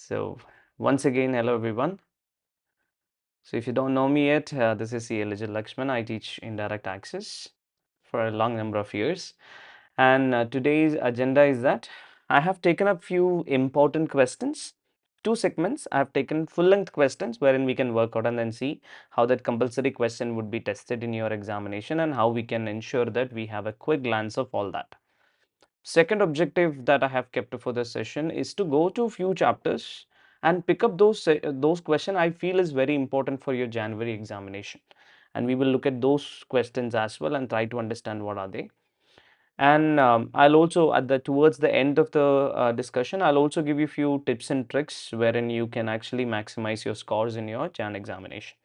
So once again, hello everyone. So if you don't know me yet, this is Lijil Lakshman. I teach indirect taxes for a long number of years. And today's agenda is that I have taken up few important questions, two segments. I have taken full length questions wherein we can work out and then see how that compulsory question would be tested in your examination and how we can ensure that we have a quick glance of all that. Second objective that I have kept for this session is to go to a few chapters and pick up those questions I feel is very important for your January examination. And we will look at those questions as well and try to understand what are they. And I'll also at the towards the end of the discussion, I'll also give you a few tips and tricks wherein you can actually maximize your scores in your Jan examination.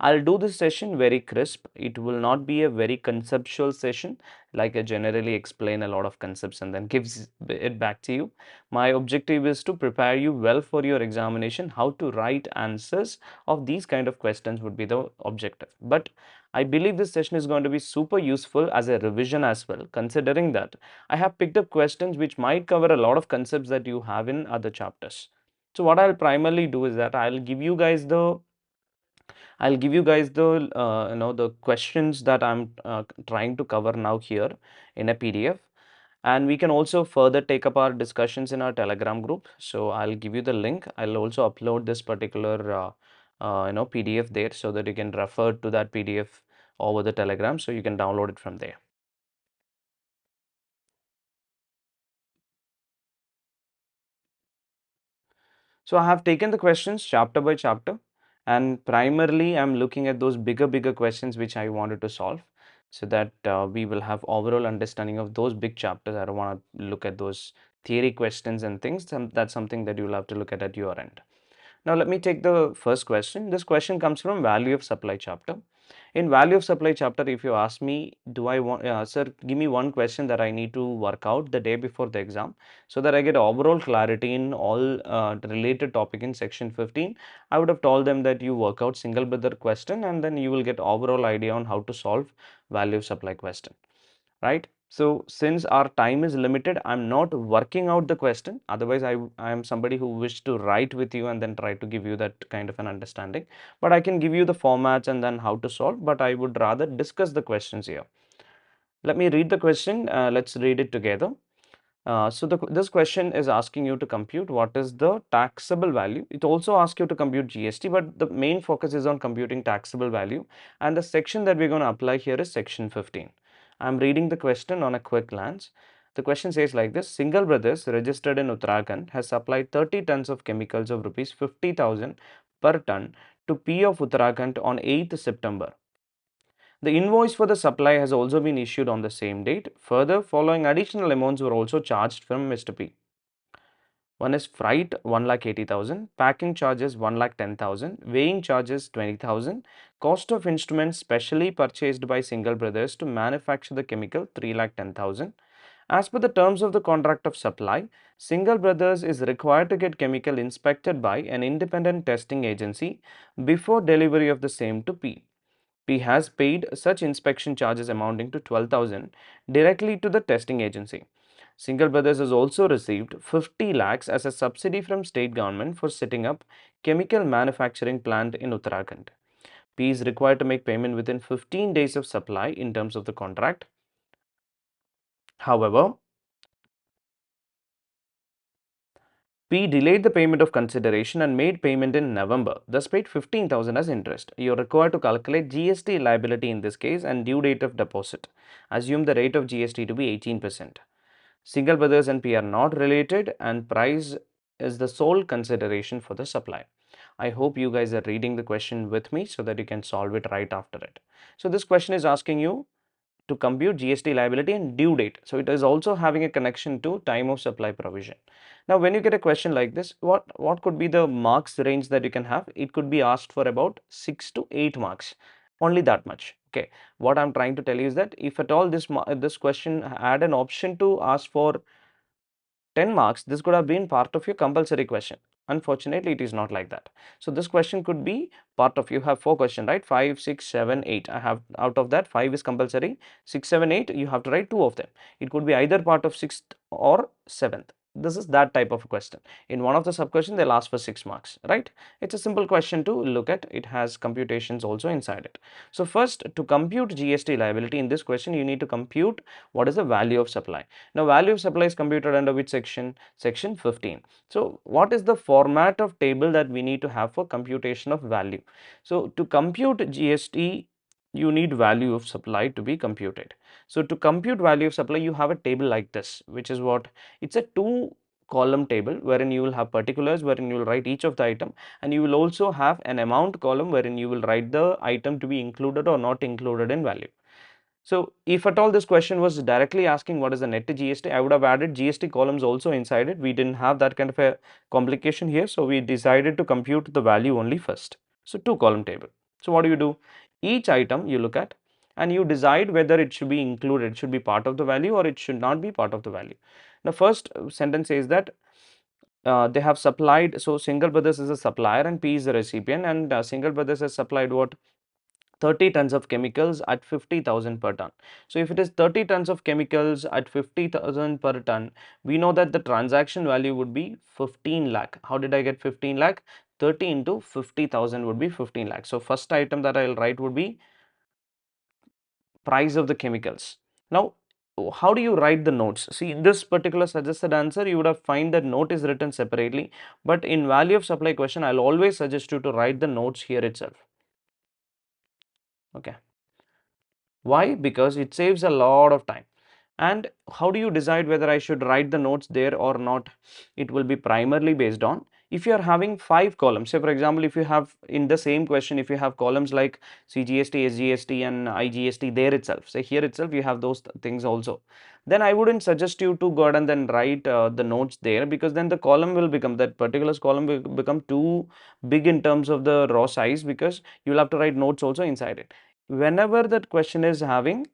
I'll do this session very crisp. It will not be a very conceptual session like I generally explain a lot of concepts and then gives it back to you. My objective is to prepare you well for your examination. How to write answers of these kind of questions would be the objective. But I believe this session is going to be super useful as a revision as well, considering that I have picked up questions which might cover a lot of concepts that you have in other chapters. So what I'll primarily do is that I'll give you guys the questions that I'm trying to cover now here in a PDF, and we can also further take up our discussions in our Telegram group. So I'll give you the link. I'll also upload this particular PDF there so that you can refer to that PDF over the Telegram, so you can download it from there. So I have taken the questions chapter by chapter, and primarily I'm looking at those bigger questions which I wanted to solve, so that we will have overall understanding of those big chapters. I don't want to look at those theory questions and things. That's something that you'll have to look at your end. Now let me take the first question. This question comes from value of supply chapter. In value of supply chapter, if you ask me, do I want, sir, give me one question that I need to work out the day before the exam so that I get overall clarity in all related topic in section 15, I would have told them that you work out single brother question and then you will get overall idea on how to solve value of supply question, right? So since our time is limited, I'm not working out the question. Otherwise, I am somebody who wish to write with you and then try to give you that kind of an understanding. But I can give you the formats and then how to solve. But I would rather discuss the questions here. Let me read the question. Let's read it together. This question is asking you to compute what is the taxable value. It also asks you to compute GST, but the main focus is on computing taxable value. And the section that we're going to apply here is section 15. I'm reading the question on a quick glance. The question says like this: Singhal Brothers, registered in Uttarakhand, has supplied 30 tons of chemicals of rupees 50,000 per ton to P of Uttarakhand on 8th September. The invoice for the supply has also been issued on the same date. Further, following additional amounts were also charged from Mr. P. One is freight 1,80,000, packing charges 1,10,000, weighing charges 20,000, cost of instruments specially purchased by Singhal Brothers to manufacture the chemical 3,10,000. As per the terms of the contract of supply, Singhal Brothers is required to get chemical inspected by an independent testing agency before delivery of the same to P. P has paid such inspection charges amounting to 12,000 directly to the testing agency. Singhal Brothers has also received 50 lakhs as a subsidy from state government for setting up chemical manufacturing plant in Uttarakhand. P is required to make payment within 15 days of supply in terms of the contract. However, P delayed the payment of consideration and made payment in November, thus paid 15,000 as interest. You are required to calculate GST liability in this case and due date of deposit. Assume the rate of GST to be 18%. Singhal Brothers and P are not related and price is the sole consideration for the supply. I hope you guys are reading the question with me so that you can solve it right after it. So this question is asking you to compute GST liability and due date. So it is also having a connection to time of supply provision. Now, when you get a question like this, what could be the marks range that you can have? It could be asked for about 6 to 8 marks, only that much. Okay, what I'm trying to tell you is that if at all this question had an option to ask for 10 marks, this could have been part of your compulsory question. Unfortunately, it is not like that. So this question could be part of, you have 4 questions, right? 5, 6, 7, 8. I have, out of that, 5 is compulsory, 6, 7, 8, you have to write 2 of them. It could be either part of 6th or 7th. This is that type of a question. In one of the sub question, they'll ask for 6 marks, right? It's a simple question to look at. It has computations also inside it. So first, to compute GST liability in this question, you need to compute what is the value of supply. Now, value of supply is computed under which section? Section 15. So what is the format of table that we need to have for computation of value? So to compute GST, you need value of supply to be computed. So to compute value of supply, you have a table like this, which is what? It's a 2-column table wherein you will have particulars, wherein you will write each of the item, and you will also have an amount column wherein you will write the item to be included or not included in value. So if at all this question was directly asking what is the net GST, I would have added GST columns also inside it. We didn't have that kind of a complication here, so we decided to compute the value only first. So 2-column table. So what do? Each item you look at and you decide whether it should be included, it should be part of the value or it should not be part of the value. The first sentence says that they have supplied, so Singhal Brothers is a supplier and P is the recipient, and Singhal Brothers has supplied what? 30 tons of chemicals at 50,000 per ton. So if it is 30 tons of chemicals at 50,000 per ton, we know that the transaction value would be 15 lakh. How did I get 15 lakh? 30 into 50,000 would be 15 lakh. So first item that I'll write would be price of the chemicals. Now, how do you write the notes? See, in this particular suggested answer, you would have find that note is written separately, but in value of supply question, I'll always suggest you to write the notes here itself. Okay. Why? Because it saves a lot of time. And how do you decide whether I should write the notes there or not? It will be primarily based on if you are having 5 columns. Say for example, if you have in the same question, if you have columns like CGST, SGST and IGST there itself, say here itself you have those things also, then I wouldn't suggest you to go ahead and then write the notes there, because then the column will become, that particular column will become too big in terms of the raw size, because you will have to write notes also inside it. Whenever that question is having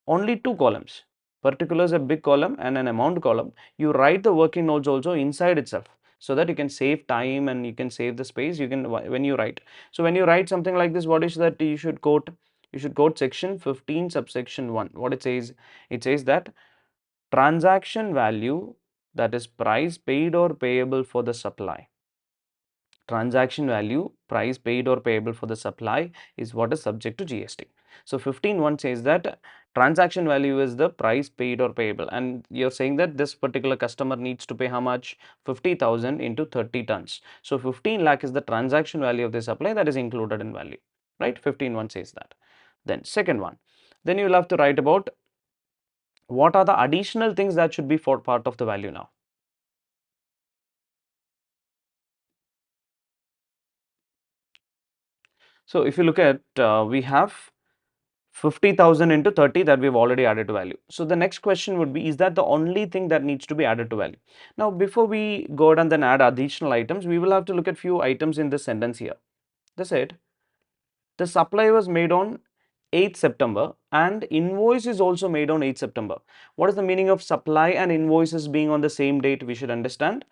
only 2 columns, particulars a big column and an amount column, you write the working notes also inside itself, so that you can save time and you can save the space you can when you write. So when you write something like this, what is that you should quote? You should quote section 15 subsection 1. What it says? It says that transaction value, that is price paid or payable for the supply. Transaction value, price paid or payable for the supply, is what is subject to GST. So 15.1 says that transaction value is the price paid or payable, and you're saying that this particular customer needs to pay how much? 50,000 into 30 tons. So 15 lakh is the transaction value of the supply that is included in value, right? 15.1 says that. Then second one, then you will have to write about what are the additional things that should be for part of the value now. So if you look at, we have 50,000 into 30 that we've already added to value. So the next question would be, is that the only thing that needs to be added to value? Now, before we go ahead and then add additional items, we will have to look at few items in this sentence here. They said, the supply was made on 8th September and invoice is also made on 8th September. What is the meaning of supply and invoices being on the same date? We should understand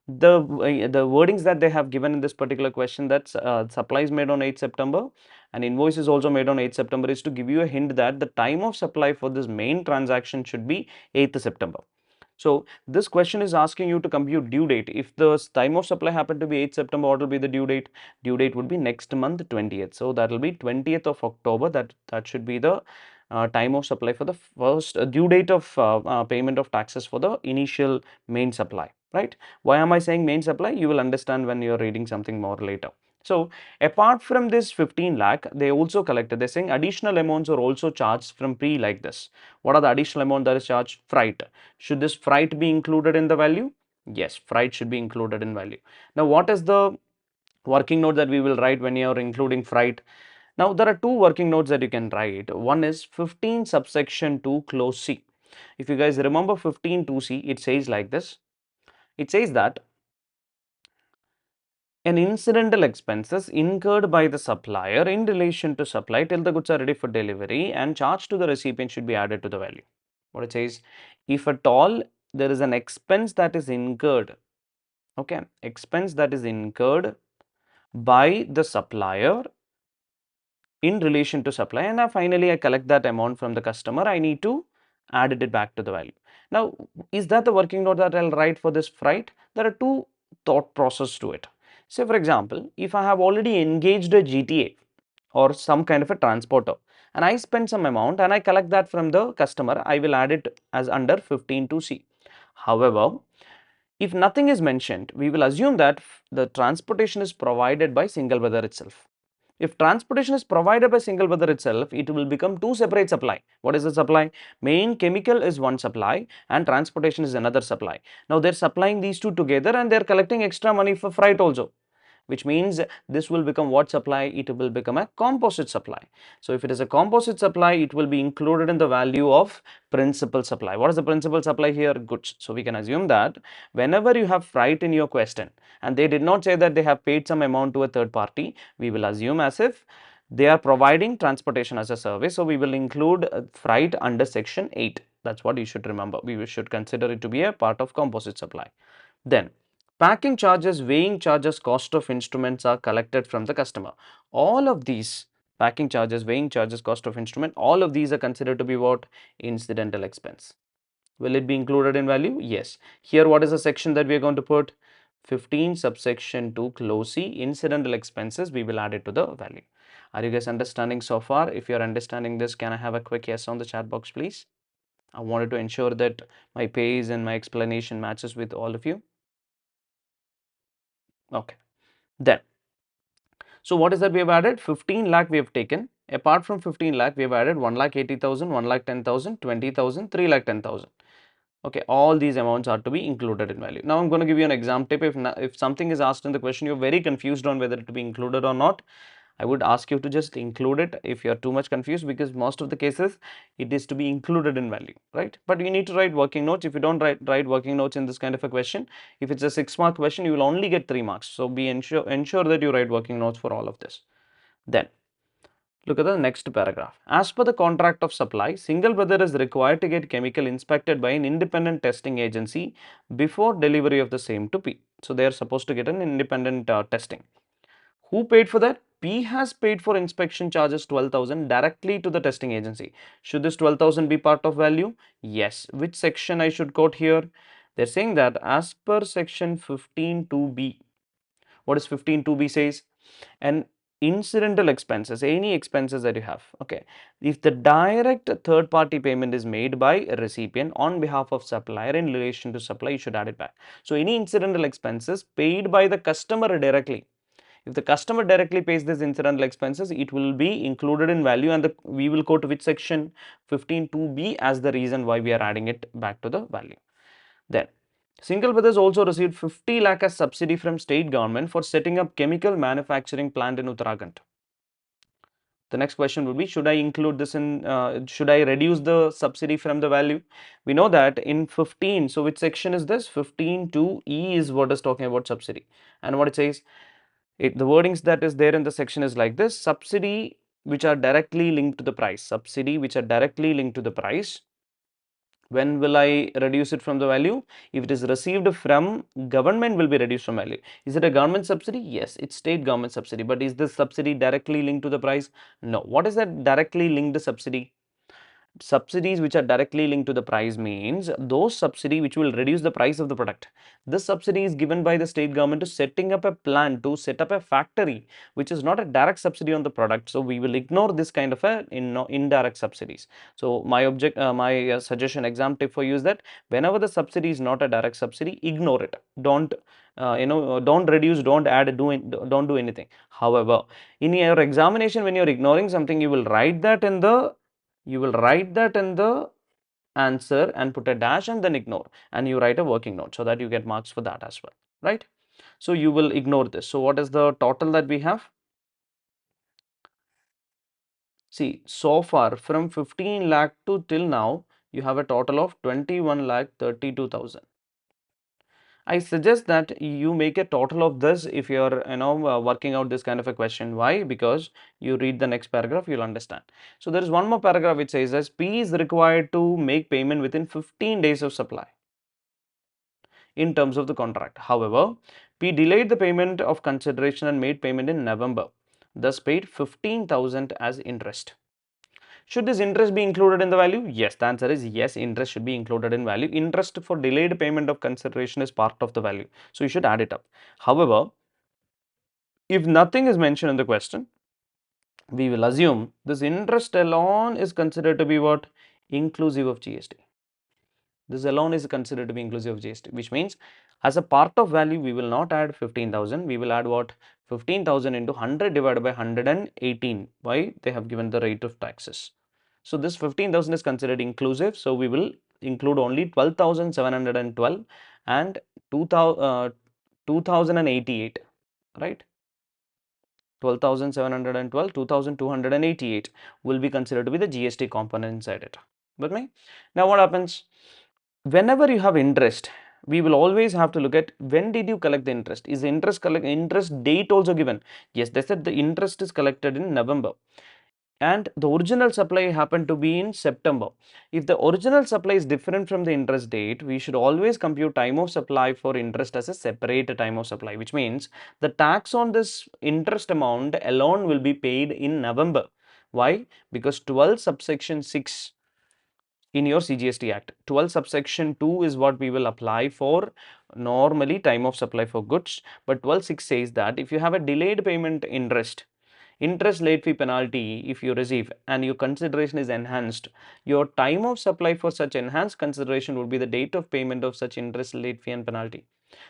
the wordings that they have given in this particular question, that supply is made on 8th September and invoice is also made on 8th September, is to give you a hint that the time of supply for this main transaction should be 8th September. So this question is asking you to compute due date. If the time of supply happened to be 8th September, what will be the due date? Due date would be next month 20th. So that will be 20th of October. That should be the time of supply for the first due date of payment of taxes for the initial main supply, right? Why am I saying main supply? You will understand when you are reading something more later. So apart from this 15 lakh, they also collected, they're saying additional amounts are also charged from pre like this. What are the additional amount that is charged? Freight. Should this freight be included in the value? Yes, freight should be included in value. Now, what is the working note that we will write when you are including freight? Now, there are two working notes that you can write. One is 15 subsection 2 clause C. If you guys remember 15 2C, it says like this. It says that an incidental expenses incurred by the supplier in relation to supply till the goods are ready for delivery and charged to the recipient should be added to the value. What it says, if at all there is an expense that is incurred, okay, expense that is incurred by the supplier in relation to supply, and finally I collect that amount from the customer, I need to add it back to the value. Now, is that the working note that I'll write for this freight? There are two thought process to it. Say for example, if I have already engaged a GTA or some kind of a transporter and I spend some amount and I collect that from the customer, I will add it as under 15(2)(c). However, if nothing is mentioned, we will assume that the transportation is provided by Singhal Brother itself. If transportation is provided by Singhal Brother itself, it will become two separate supply. What is the supply? Main chemical is one supply and transportation is another supply. Now they are supplying these two together and they are collecting extra money for freight also, which means this will become what supply? It will become a composite supply. So if it is a composite supply, it will be included in the value of principal supply. What is the principal supply here? Goods. So we can assume that whenever you have freight in your question and they did not say that they have paid some amount to a third party, we will assume as if they are providing transportation as a service. So we will include freight under section 8. That's what you should remember. We should consider it to be a part of composite supply. Then packing charges, weighing charges, cost of instruments are collected from the customer. All of these packing charges, weighing charges, cost of instrument, all of these are considered to be what? Incidental expense. Will it be included in value? Yes. Here what is the section that we are going to put? 15 subsection 2 clause C, incidental expenses, we will add it to the value. Are you guys understanding so far? If you are understanding this, can I have a quick yes on the chat box please? I wanted to ensure that my pace and my explanation matches with all of you. Okay. Then, so what is that we have added? 15 lakh we have taken. Apart from 15 lakh, we have added 1,80,000, 1,10,000, 20,000, 3,10,000. Okay, all these amounts are to be included in value. Now I'm going to give you an exam tip. If something is asked in the question, you're very confused on whether it to be included or not, I would ask you to just include it if you're too much confused, because most of the cases it is to be included in value, right? But you need to write working notes. If you don't write working notes in this kind of a question, if it's a 6-mark question, you will only get 3 marks. So ensure that you write working notes for all of this. Then look at the next paragraph. As per the contract of supply, Singhal Brother is required to get chemical inspected by an independent testing agency before delivery of the same to P. So they are supposed to get an independent testing. Who paid for that? P has paid for inspection charges 12,000 directly to the testing agency. Should this 12,000 be part of value? Yes. Which section I should quote here? They're saying that as per section 15(2)(b). What is 15(2)(b) says? And incidental expenses, any expenses that you have, okay, if the direct third party payment is made by a recipient on behalf of supplier in relation to supply, you should add it back. So any incidental expenses paid by the customer directly, if the customer directly pays this incidental expenses, it will be included in value, and we will quote which section? 15(2)(b) as the reason why we are adding it back to the value. Then Singhal Brothers also received 50 lakh as subsidy from state government for setting up chemical manufacturing plant in Uttarakhand. The next question would be, should I include this in, should I reduce the subsidy from the value? We know that in 15, so which section is this? 15(2)(e) is what is talking about subsidy. And what it says, the wordings that is there in the section is like this: subsidy which are directly linked to the price. Subsidy which are directly linked to the price. When will I reduce it from the value? If it is received from government, will be reduced from value. Is it a government subsidy? Yes, it's state government subsidy. But is this subsidy directly linked to the price? No. What is that directly linked subsidy? Subsidies which are directly linked to the price means those subsidy which will reduce the price of the product. This subsidy is given by the state government to setting up a plant, to set up a factory, which is not a direct subsidy on the product. So we will ignore this kind of a indirect subsidies. So my suggestion, exam tip for you is that whenever the subsidy is not a direct subsidy, ignore it. Don't don't reduce, don't add, don't do anything. However, in your examination, when you're ignoring something, you will write that in the answer and put a dash and then ignore, and you write a working note so that you get marks for that as well, right? So you will ignore this. So what is the total that we have? See, so far from 15 lakh to till now, you have a total of 21,32,000. I suggest that you make a total of this if you're working out this kind of a question. Why? Because you read the next paragraph, you'll understand. So there is one more paragraph which says that P is required to make payment within 15 days of supply in terms of the contract. However, P delayed the payment of consideration and made payment in November, thus paid 15,000 as interest. Should this interest be included in the value? Yes, the answer is yes, interest should be included in value. Interest for delayed payment of consideration is part of the value. So you should add it up. However, if nothing is mentioned in the question, we will assume this interest alone is considered to be what? Inclusive of GST. This alone is considered to be inclusive of GST, which means as a part of value, we will not add 15,000. We will add what? 15,000 into 100 divided by 118. Why? They have given the rate of taxes. So this 15,000 is considered inclusive. So we will include only 12,712 and 2,088, right? 12,712, 2,288 will be considered to be the GST component inside it. With me? Now what happens? Whenever you have interest, we will always have to look at when did you collect the interest. Is the interest date also given? Yes, they said the interest is collected in November and the original supply happened to be in September. If the original supply is different from the interest date, we should always compute time of supply for interest as a separate time of supply, which means the tax on this interest amount alone will be paid in November. Why? Because 12 subsection 6 in your CGST Act. 12 subsection 2 is what we will apply for normally time of supply for goods, but 12.6 says that if you have a delayed payment interest late fee penalty if you receive and your consideration is enhanced, your time of supply for such enhanced consideration would be the date of payment of such interest late fee and penalty.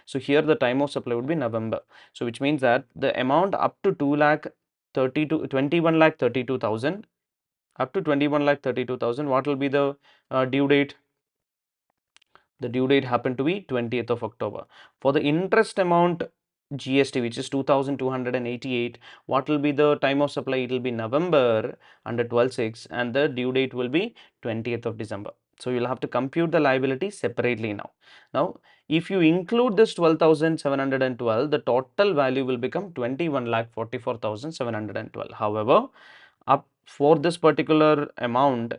So here the time of supply would be November. So which means that the amount up to 21 lakh 32,000 up to 21 lakh 32,000, what will be the due date? The due date happened to be 20th of October. For the interest amount GST, which is 2,288, what will be the time of supply? It will be November under 12.6 and the due date will be 20th of December. So you'll have to compute the liability separately now. Now, if you include this 12,712, the total value will become 21,44,712. However, up for this particular amount,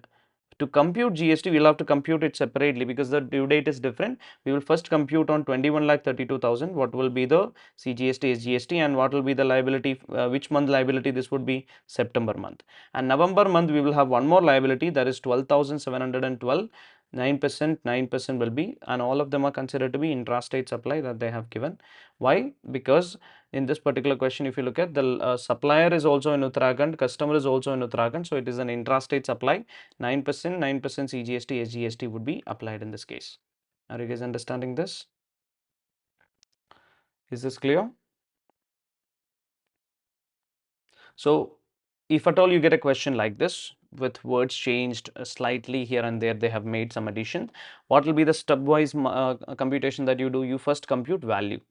to compute GST, we'll have to compute it separately because the due date is different. We will first compute on 21,32,000 what will be the CGST, SGST and what will be the liability, which month liability this would be? September month. And November month we will have one more liability, that is 12,712. 9% will be, and all of them are considered to be intrastate supply that they have given. Why? Because in this particular question, if you look at the supplier is also in Uttarakhand, customer is also in Uttarakhand, so it is an intrastate supply. 9% CGST, SGST would be applied in this case. Are you guys understanding this? Is this clear? So if at all you get a question like this with words changed slightly here and there, they have made some addition, what will be the stepwise computation that you do? You first compute value.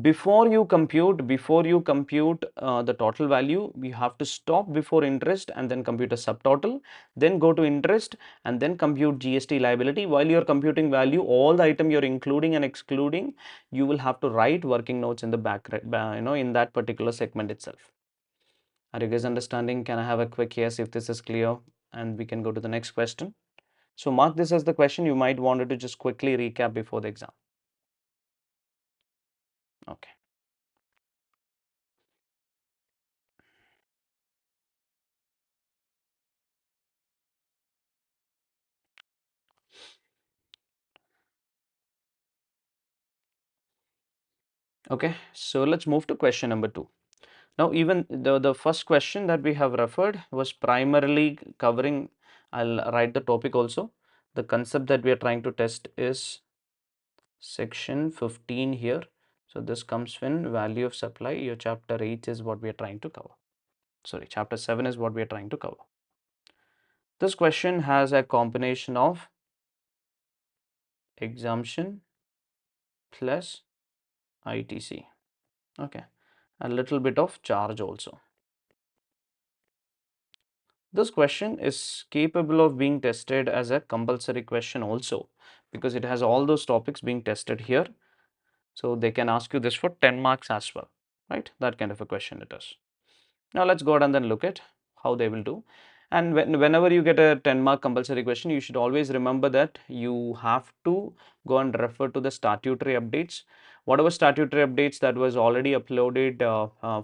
Before you compute the total value, we have to stop before interest and then compute a subtotal, then go to interest and then compute GST liability. While you're computing value, all the item you're including and excluding, you will have to write working notes in the back, in that particular segment itself. Are you guys understanding? Can I have a quick yes if this is clear? And we can go to the next question. So mark this as the question. You might wanted to just quickly recap before the exam. Okay. Okay, so let's move to question number 2. Now, even the first question that we have referred was primarily covering, I'll write the topic also. The concept that we are trying to test is section 15 here. So this comes when value of supply. Your chapter 8 is what we are trying to cover. Sorry, chapter 7 is what we are trying to cover. This question has a combination of exemption plus ITC. Okay, a little bit of charge also. This question is capable of being tested as a compulsory question also because it has all those topics being tested here. So they can ask you this for 10 marks as well, right? That kind of a question it is. Now let's go ahead and then look at how they will do. And whenever you get a 10-mark compulsory question, you should always remember that you have to go and refer to the statutory updates. Whatever statutory updates that was already uploaded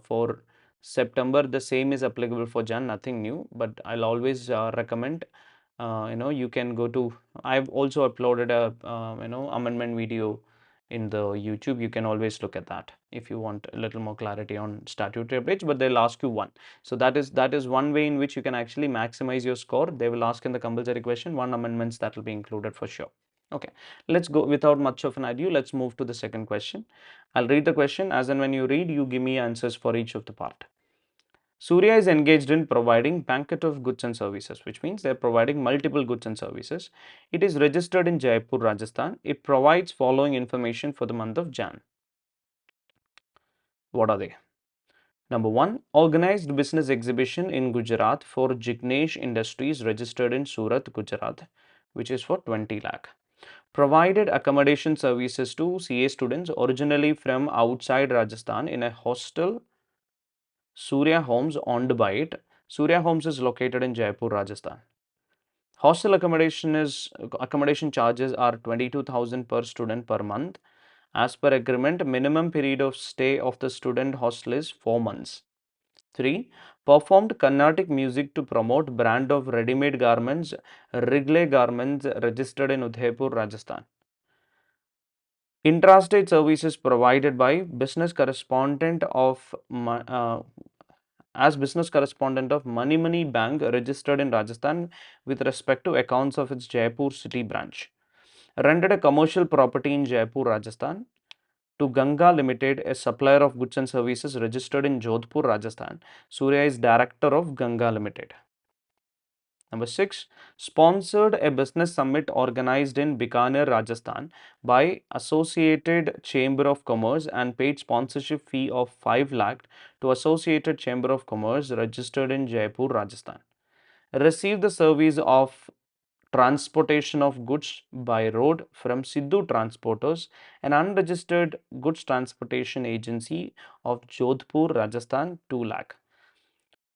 for September, the same is applicable for Jan, nothing new, but I'll always recommend, you can go to, I've also uploaded a, amendment video in the YouTube. You can always look at that if you want a little more clarity on statutory updates, but they'll ask you one. So that is one way in which you can actually maximize your score. They will ask in the compulsory question, one amendments that will be included for sure. Okay, let's go without much of an ado. Let's move to the second question. I'll read the question, as and when you read, you give me answers for each of the part. Surya is engaged in providing banquet of goods and services, which means they're providing multiple goods and services. It is registered in Jaipur, Rajasthan. It provides following information for the month of Jan. What are they? Number one, organized business exhibition in Gujarat for Jignesh Industries registered in Surat, Gujarat, which is for 20 lakh. Provided accommodation services to CA students originally from outside Rajasthan in a hostel, Surya Homes, owned by it. Surya Homes is located in Jaipur, Rajasthan. Hostel accommodation charges are 22,000 per student per month. As per agreement, minimum period of stay of the student hostel is 4 months. 3. Performed Carnatic music to promote brand of ready-made garments, Wrigley Garments, registered in Udaipur, Rajasthan. Intrastate services provided by business correspondent of business correspondent of Money Money Bank, registered in Rajasthan with respect to accounts of its Jaipur city branch. Rented a commercial property in Jaipur, Rajasthan to Ganga Limited, a supplier of goods and services registered in Jodhpur, Rajasthan. Surya is director of Ganga Limited. Number 6, sponsored a business summit organized in Bikaner, Rajasthan by Associated Chamber of Commerce and paid sponsorship fee of 5 lakh to Associated Chamber of Commerce registered in Jaipur, Rajasthan. Received the service of transportation of goods by road from Sidhu Transporters, an unregistered goods transportation agency of Jodhpur, Rajasthan, 2 lakh.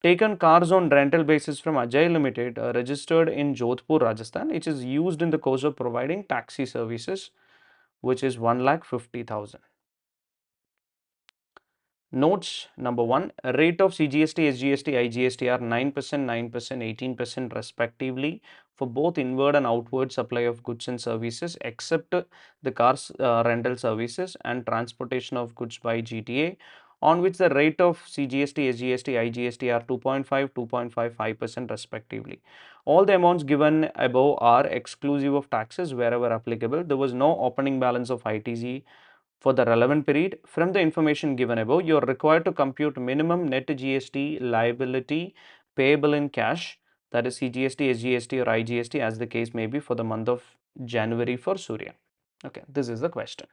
Taken cars on rental basis from Ajay Limited, registered in Jodhpur, Rajasthan, which is used in the course of providing taxi services, which is 1,50,000. Notes number 1, rate of CGST, SGST, IGST are 9%, 9%, 18% respectively for both inward and outward supply of goods and services, except the cars rental services and transportation of goods by GTA, on which the rate of CGST, SGST, IGST are 2.5, 2.55% respectively. All the amounts given above are exclusive of taxes wherever applicable. There was no opening balance of ITC for the relevant period. From the information given above, you are required to compute minimum net GST liability payable in cash, that is CGST, SGST or IGST, as the case may be, for the month of January for Surya. Okay, this is the question.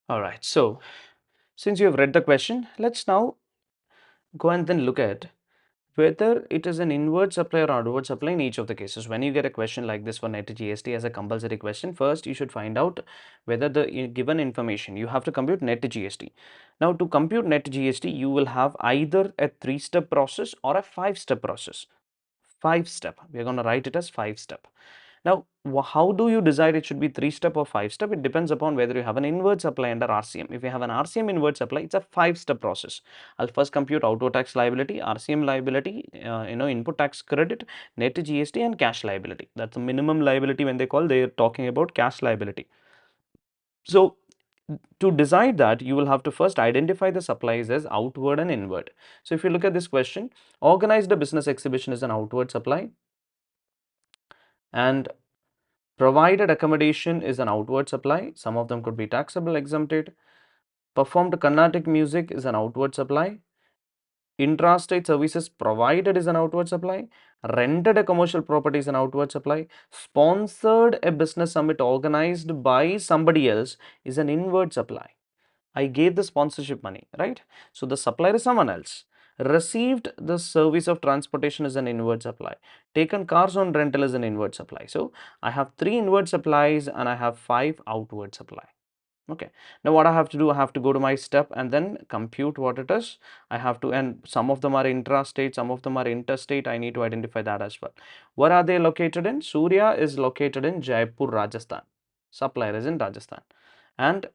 Alright, so since you have read the question, let's now go and then look at whether it is an inward supply or outward supply in each of the cases. When you get a question like this for net GST as a compulsory question, first you should find out whether the given information, you have to compute net GST. Now, to compute net GST, you will have either a 3-step process or a 5-step process. 5-step, we are going to write it as 5-step. Now, how do you decide it should be 3-step or 5-step? It depends upon whether you have an inward supply under RCM. If you have an RCM inward supply, it's a 5-step process. I'll first compute outward tax liability, RCM liability, input tax credit, net GST and cash liability. That's the minimum liability when they're talking about cash liability. So, to decide that, you will have to first identify the supplies as outward and inward. So, if you look at this question, organized a business exhibition is an outward supply, and provided accommodation is an outward supply. Some of them could be taxable, exempted. Performed Carnatic music is an outward supply. Intrastate services provided is an outward supply. Rented a commercial property is an outward supply. Sponsored a business summit organized by somebody else is an inward supply. I gave the sponsorship money, right? So the supplier is someone else. Received the service of transportation is an inward supply. Taken cars on rental is an inward supply. So I have 3 inward supplies and I have 5 outward supply. Okay. Now what I have to do, I have to go to my step and then compute what it is. I have to, and some of them are intrastate, some of them are interstate. I need to identify that as well. Where are they located in? Surya is located in Jaipur, Rajasthan. Supplier is in Rajasthan. And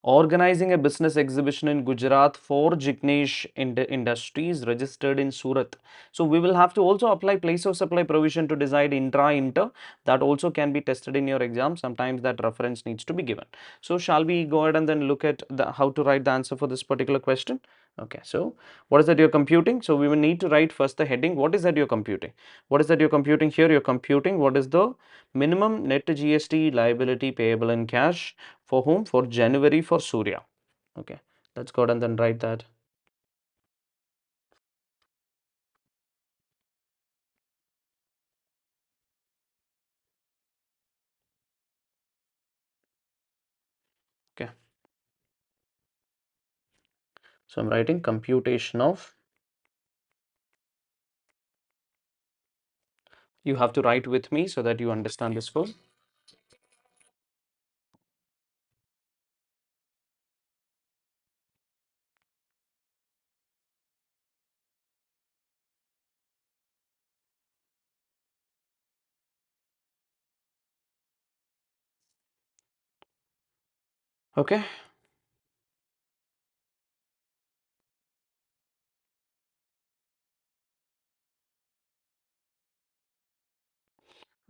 Organizing a business exhibition in Gujarat for Jignesh Industries registered in Surat. So we will have to also apply place of supply provision to decide inter. That also can be tested in your exam. Sometimes that reference needs to be given. So shall we go ahead and then look at how to write the answer for this particular question? Okay, so what is that you're computing? So we will need to write first the heading. What is that you're computing? What is that you're computing here? You're computing what is the minimum net GST liability payable in cash for whom? For January for Surya. Okay, let's go ahead and then write that. Okay, so I'm writing computation of. You have to write with me so that you understand this full. Okay.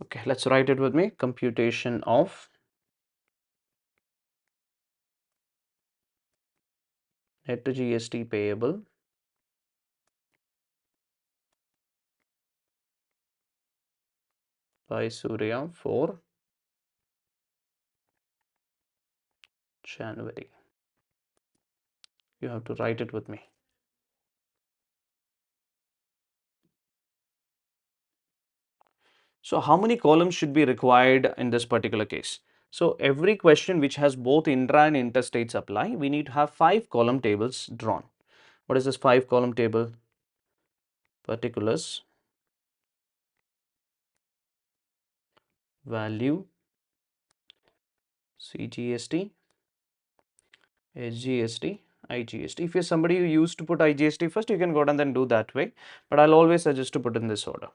Okay, let's write it with me. Computation of net GST payable by Surya for January. You have to write it with me. So how many columns should be required in this particular case? So every question which has both intra and interstate supply, we need to have 5 column tables drawn. What is this 5 column table? Particulars, value, CGST, SGST, IGST. If you're somebody who used to put IGST first, you can go and then do that way. But I'll always suggest to put in this order.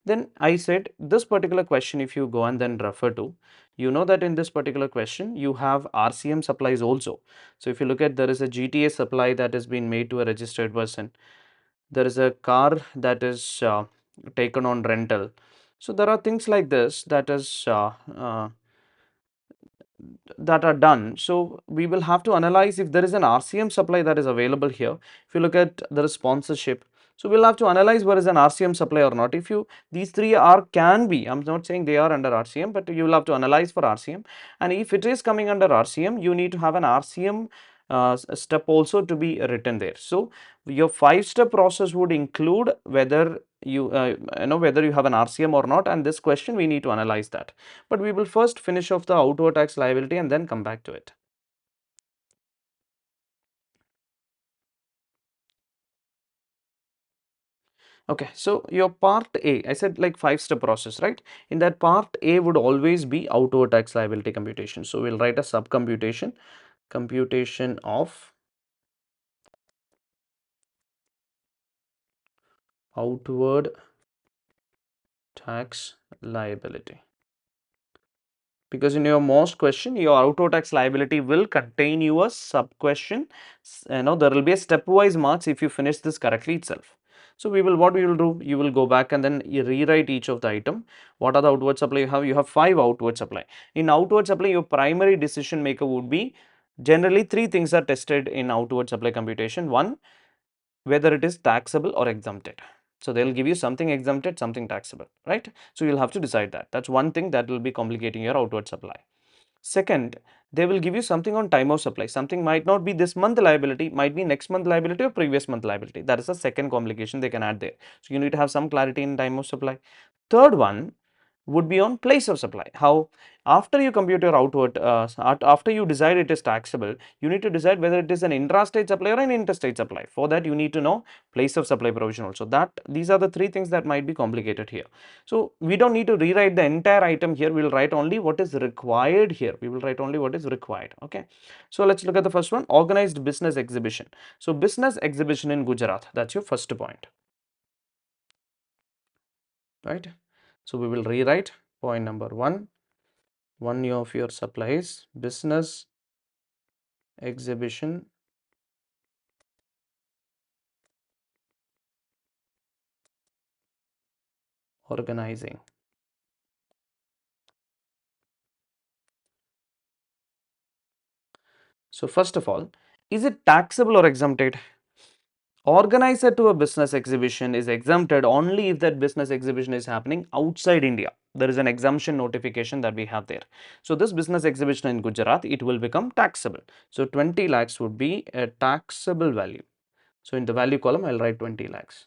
Then I said this particular question, if you go and then refer to, you know that in this particular question, you have RCM supplies also. So if you look at, there is a GTA supply that has been made to a registered person. There is a car that is taken on rental. So there are things like this that are done. So we will have to analyze if there is an RCM supply that is available here. If you look at the sponsorship, so we'll have to analyze where is an RCM supply or not. If you, these three are, can be, I'm not saying they are under RCM, but you will have to analyze for RCM. And if it is coming under RCM, you need to have an RCM step also to be written there. So your 5-step process would include whether whether you have an RCM or not, and this question we need to analyze that. But we will first finish off the outward tax liability and then come back to it. Okay, so your part A, I said like 5-step process, right? In that part A would always be outward tax liability computation. So we'll write a sub computation, computation of outward tax liability. Because in your most question, your outward tax liability will contain your sub question. There will be a stepwise marks if you finish this correctly itself. So what we will do, you will go back and then you rewrite each of the item. What are the outward supply you have? You have 5 outward supply. In outward supply, your primary decision maker would be, generally 3 things are tested in outward supply computation. One, whether it is taxable or exempted. So they'll give you something exempted, something taxable, right? So you'll have to decide that. That's one thing that will be complicating your outward supply. Second, they will give you something on time of supply. Something might not be this month liability, might be next month liability or previous month liability. That is the second complication they can add there. So you need to have some clarity in time of supply. Third one would be on place of supply. How, after you compute your outward, after you decide it is taxable, you need to decide whether it is an intrastate supply or an interstate supply. For that, you need to know place of supply provision also. These are the 3 things that might be complicated here. So we don't need to rewrite the entire item here. We will write only what is required here. We will write only what is required. Okay. So let's look at the first one, organized business exhibition. So business exhibition in Gujarat. That's your first point. Right. So we will rewrite point number 1. One of your supplies, business exhibition organizing. So first of all, is it taxable or exempted? Organizer to a business exhibition is exempted only if that business exhibition is happening outside India. There is an exemption notification that we have there. So this business exhibition in Gujarat, it will become taxable. So 20 lakhs would be a taxable value. So in the value column, I'll write 20 lakhs.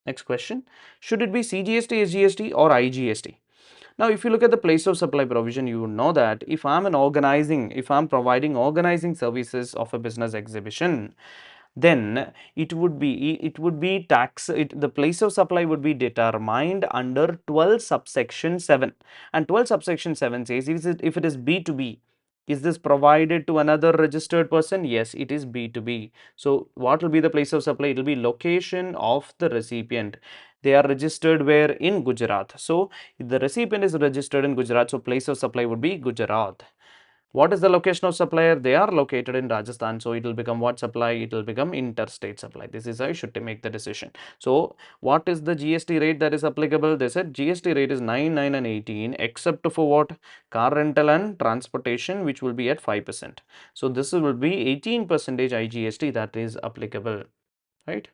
Next question, should it be CGST, SGST or IGST? Now, if you look at the place of supply provision, you know that if I'm providing organizing services of a business exhibition, then the place of supply would be determined under 12 subsection 7, and 12 subsection 7 says if it is B2B, is this provided to another registered person? Yes, it is B2B. So what will be the place of supply? It will be location of the recipient. They are registered where? In Gujarat. So if the recipient is registered in Gujarat, so place of supply would be Gujarat. What is the location of supplier? They are located in Rajasthan. So it will become what supply? It will become interstate supply. This is how you should make the decision. So what is the GST rate that is applicable? They said GST rate is 9, 9 and 18 except for what? Car rental and transportation, which will be at 5%. So this will be 18% IGST that is applicable, right?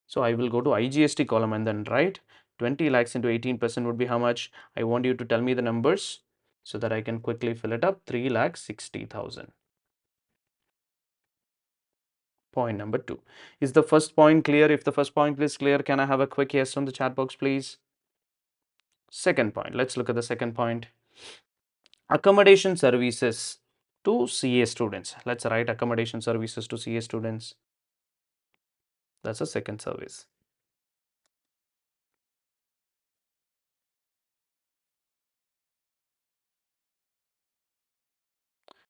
So I will go to IGST column and then write 20 lakhs into 18% would be how much? I want you to tell me the numbers so that I can quickly fill it up. 3,60,000. Point number 2. Is the first point clear? If the first point is clear, can I have a quick yes on the chat box, please? Second point. Let's look at the second point. Accommodation services to CA students. Let's write accommodation services to CA students. That's a second service.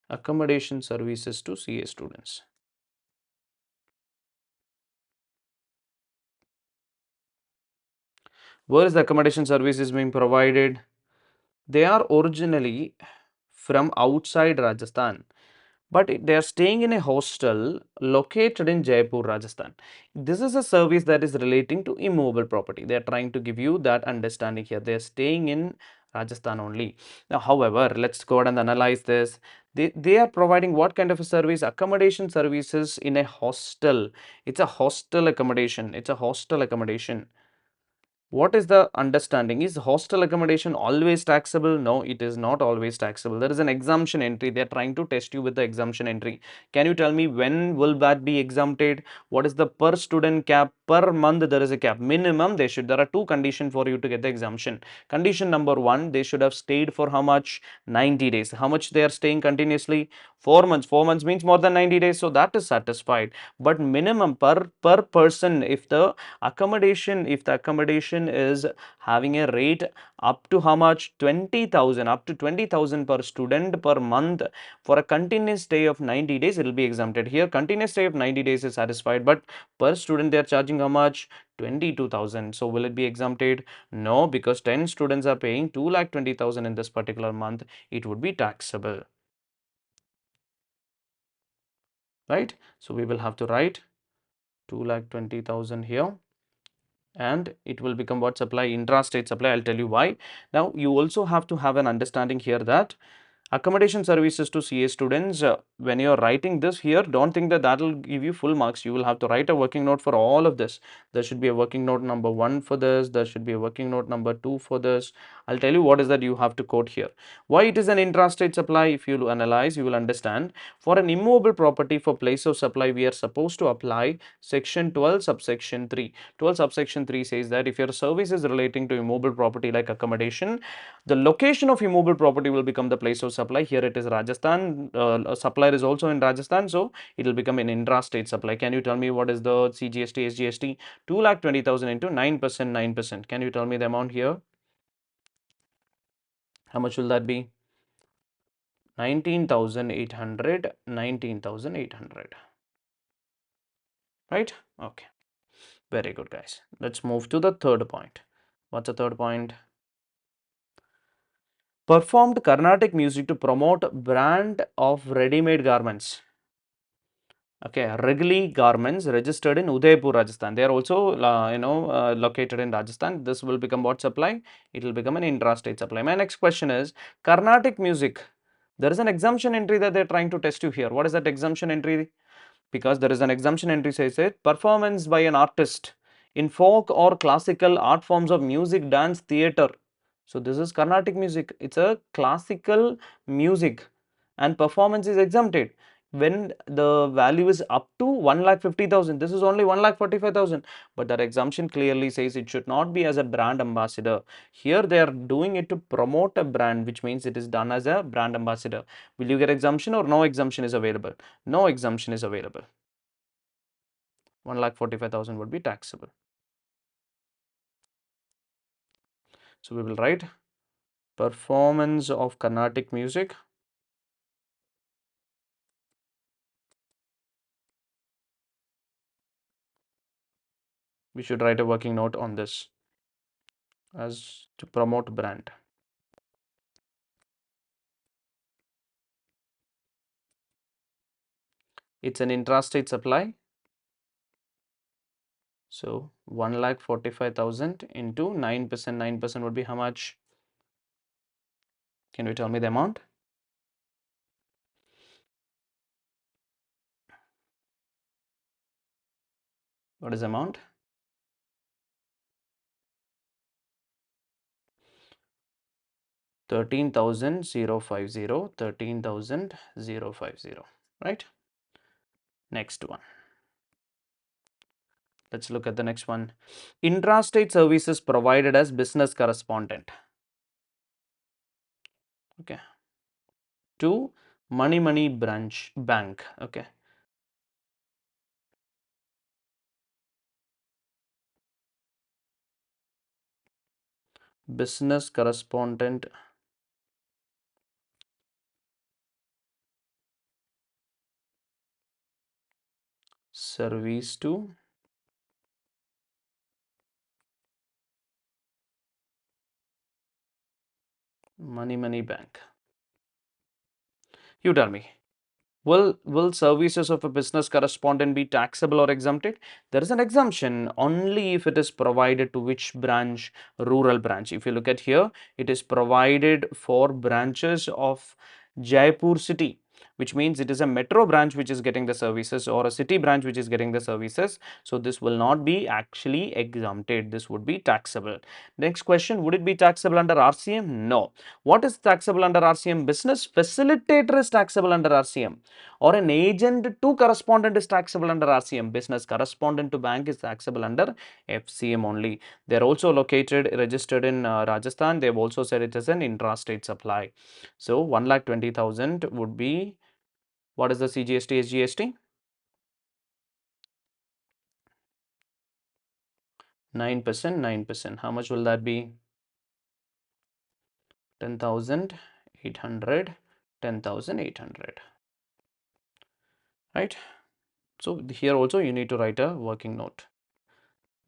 Accommodation services to CA students. Where is the accommodation service is being provided? They are originally from outside Rajasthan, but they are staying in a hostel located in Jaipur, Rajasthan. This is a service that is relating to immovable property. They are trying to give you that understanding here. They are staying in Rajasthan only. Now, however, let's go ahead and analyze this. They are providing what kind of a service? Accommodation services in a hostel. It's a hostel accommodation. It's a hostel accommodation. What is the understanding? Is hostel accommodation always taxable? No, it is not always taxable. There is an exemption entry. They are trying to test you with the exemption entry. Can you tell me when will that be exempted? What is the per student cap? Per month there is a cap. Minimum there are two conditions for you to get the exemption. Condition number 1, they should have stayed for how much? 90 days. How much they are staying continuously? 4 months. 4 months means more than 90 days. So that is satisfied. But minimum per person, if the accommodation is having a rate up to how much? 20,000, up to 20,000 per student per month for a continuous stay of 90 days, it will be exempted. Here continuous stay of 90 days is satisfied, but per student they are charging how much? 22,000. So will it be exempted? No, because 10 students are paying 2,20,000 in this particular month. It would be taxable, right? So we will have to write 2,20,000 here, and it will become what? Supply? Intrastate supply. I'll tell you why. Now you also have to have an understanding here that accommodation services to CA students, when you're writing this here, don't think that will give you full marks. You will have to write a working note for all of this. There should be a working note number 1 for this. There should be a working note number 2 for this. I'll tell you what is that you have to quote here. Why it is an intrastate supply? If you analyze, you will understand. For an immovable property, for place of supply, we are supposed to apply section 12 subsection 3. 12 subsection 3 says that if your service is relating to immovable property like accommodation, the location of immovable property will become the place of supply. Here it is Rajasthan. Supplier is also in Rajasthan, so it will become an intrastate supply. Can you tell me what is the CGST, SGST? 2,20,000 into 9%, 9%. Can you tell me the amount here? How much will that be? 19,800, 19,800. Right? Okay. Very good, guys. Let's move to the third point. What's the third point? Performed Carnatic music to promote brand of ready-made garments. Okay, Regli Garments registered in Udaipur, Rajasthan. They are also, located in Rajasthan. This will become what supply? It will become an intrastate supply. My next question is Carnatic music. There is an exemption entry that they're trying to test you here. What is that exemption entry? Because there is an exemption entry says it performance by an artist in folk or classical art forms of music, dance, theatre. So this is Carnatic music. It's a classical music and performance is exempted when the value is up to 1,50,000. This is only 1,45,000, but that exemption clearly says it should not be as a brand ambassador. Here they are doing it to promote a brand, which means it is done as a brand ambassador. Will you get exemption or no exemption is available? No exemption is available. 1,45,000 would be taxable. So we will write performance of Carnatic music we should write a working note on this as to promote brand. It's an intrastate supply. So 1,45,000 into 9%. 9% would be how much? Can you tell me the amount? What is the amount? 13,050. 13,050. Right? Next one. Let's look at the next one. Intrastate services provided as business correspondent. Okay. To Money branch bank. Okay. Business correspondent service to Money bank. You tell me. Will services of a business correspondent be taxable or exempted? There is an exemption only if it is provided to which branch? Rural branch. If you look at here, it is provided for branches of Jaipur city, which means it is a metro branch which is getting the services or a city branch which is getting the services. So this will not be actually exempted. This would be taxable. Next question, would it be taxable under RCM? No. What is taxable under RCM? Business facilitator is taxable under RCM, or an agent to correspondent is taxable under RCM. Business correspondent to bank is taxable under FCM only. They are also located, registered in Rajasthan. They have also said it is an intrastate supply. So 1,20,000 would be, what is the CGST, SGST? 9%, 9%. How much will that be? 10,800, 10,800. Right? So here also you need to write a working note.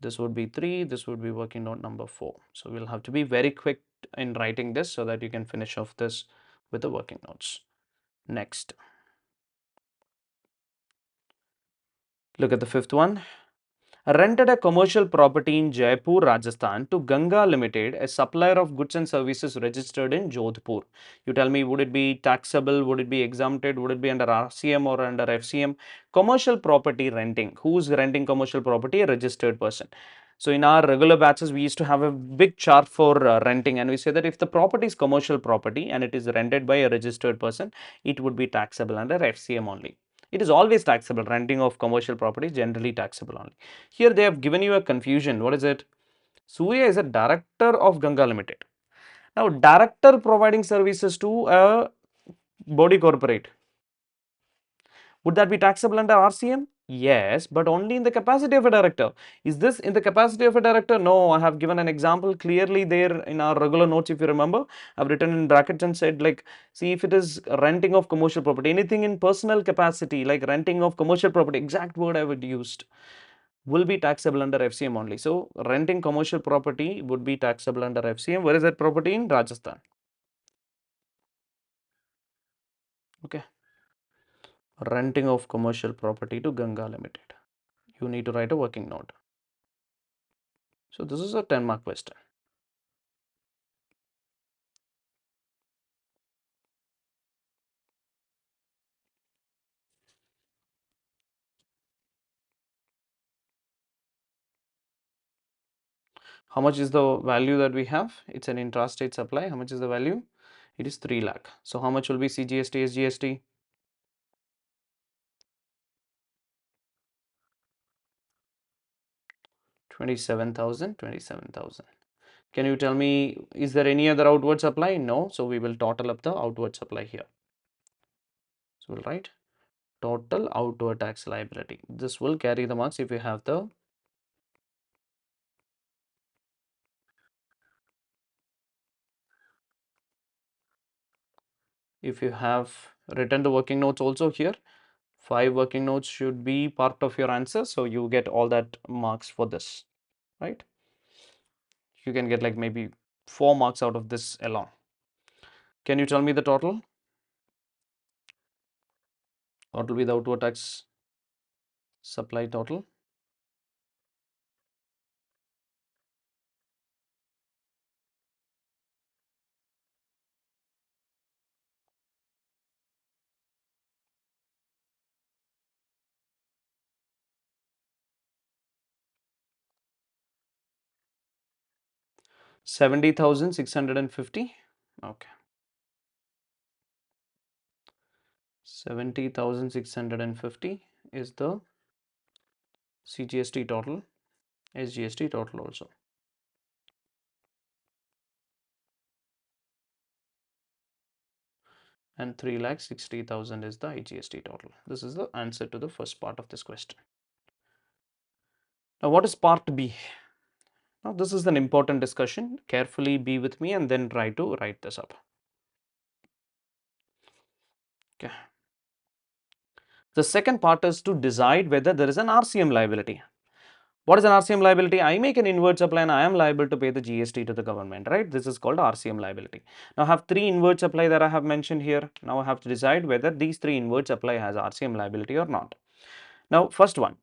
This would be 3, this would be working note number 4. So we'll have to be very quick in writing this so that you can finish off this with the working notes. Next, look at the fifth one. Rented a commercial property in Jaipur, Rajasthan to Ganga Limited, a supplier of goods and services registered in Jodhpur. You tell me, would it be taxable? Would it be exempted? Would it be under RCM or under FCM? Commercial property renting. Who's renting commercial property? A registered person. So in our regular batches, we used to have a big chart for renting, and we say that if the property is commercial property and it is rented by a registered person, it would be taxable under FCM only. It is always taxable. Renting of commercial property is generally taxable only. Here they have given you a confusion. What is it? Surya is a director of Ganga Limited. Now, director providing services to a body corporate. Would that be taxable under RCM? Yes, but only in the capacity of a director. Is this in the capacity of a director? No, I have given an example clearly there in our regular notes. If you remember, I've written in brackets and said, like, see, if it is renting of commercial property, anything in personal capacity, like renting of commercial property, exact word I would used, will be taxable under FCM only. So renting commercial property would be taxable under FCM. Where is that property? In Rajasthan. Okay. Renting of commercial property to Ganga Limited. You need to write a working note. So this is a 10-mark question. How much is the value that we have? It's an intrastate supply. How much is the value? It is 3 lakh. So how much will be CGST, SGST? 27,000, 27,000. Can you tell me, is there any other outward supply? No. So we will total up the outward supply here. So we'll write total outward tax liability. This will carry the marks if you have the written the working notes also here. 5 working notes should be part of your answer. So you get all that marks for this, right? You can get like maybe 4 marks out of this alone. Can you tell me the total? What will be the outward tax supply total? 70,650. Okay. 70,650 is the CGST total, SGST total also. And 3,60,000 is the IGST total. This is the answer to the first part of this question. Now, what is part B? Now, this is an important discussion. Carefully be with me and then try to write this up. Okay. The second part is to decide whether there is an RCM liability. What is an RCM liability? I make an inward supply and I am liable to pay the GST to the government, right? This is called RCM liability. Now, I have 3 inward supply that I have mentioned here. Now, I have to decide whether these 3 inward supply has RCM liability or not. Now, first one,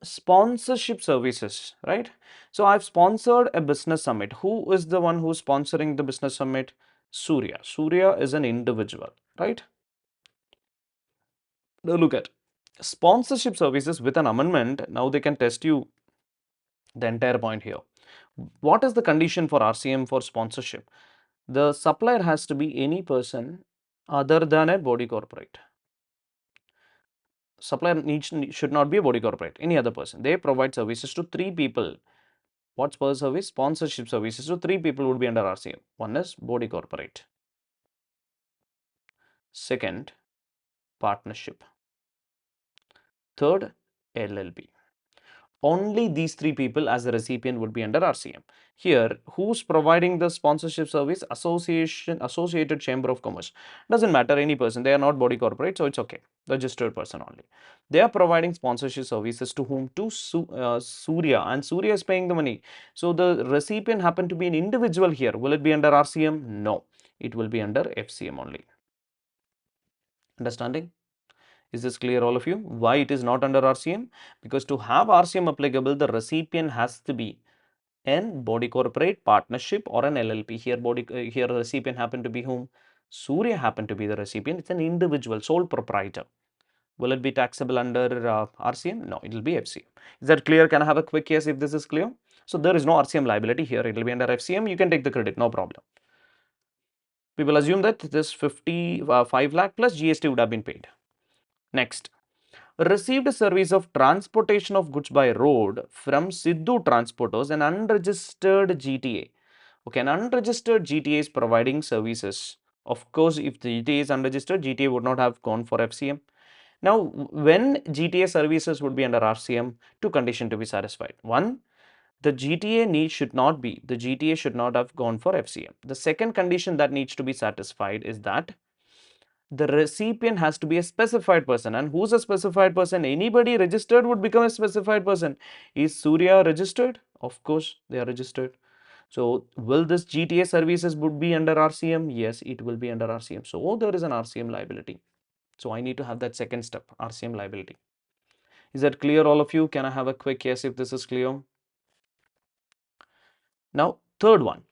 sponsorship services, right? So, I've sponsored a business summit. Who is the one who's sponsoring the business summit? Surya. Surya is an individual, right? Now, look at sponsorship services with an amendment. Now, they can test you the entire point here. What is the condition for RCM for sponsorship? The supplier has to be any person other than a body corporate. Supplier should not be a body corporate, any other person. They provide services to 3 people. What's per service? Sponsorship services to 3 people would be under RCM. One is body corporate. Second, partnership. Third, LLP. Only these 3 people as a recipient would be under RCM. Here, who's providing the sponsorship service? Associated Chamber of Commerce. Doesn't matter, any person. They are not body corporate, so it's okay. Registered person only. They are providing sponsorship services to whom? To Surya, and Surya is paying the money. So the recipient happened to be an individual here. Will it be under RCM? No. It will be under FCM only. Understanding? Is this clear, all of you? Why it is not under RCM? Because to have RCM applicable, the recipient has to be an body corporate, partnership, or an LLP. Here, here the recipient happened to be whom? Surya happened to be the recipient. It's an individual, sole proprietor. Will it be taxable under RCM? No, it will be FCM. Is that clear? Can I have a quick yes if this is clear? So there is no RCM liability here. It will be under FCM. You can take the credit, no problem. We will assume that this 5 lakh plus GST would have been paid. Next, received a service of transportation of goods by road from Sidhu Transporters, an unregistered GTA. Okay, an unregistered GTA is providing services. Of course, if the GTA is unregistered, GTA would not have gone for FCM. Now, when GTA services would be under RCM, 2 conditions to be satisfied. One, the GTA should not have gone for FCM. The second condition that needs to be satisfied is that the recipient has to be a specified person. And who's a specified person? Anybody registered would become a specified person. Is Surya registered? Of course, they are registered. So will this GTA services would be under RCM? Yes, it will be under RCM. So there is an RCM liability. So I need to have that second step, RCM liability. Is that clear, all of you? Can I have a quick yes if this is clear? Now, third one,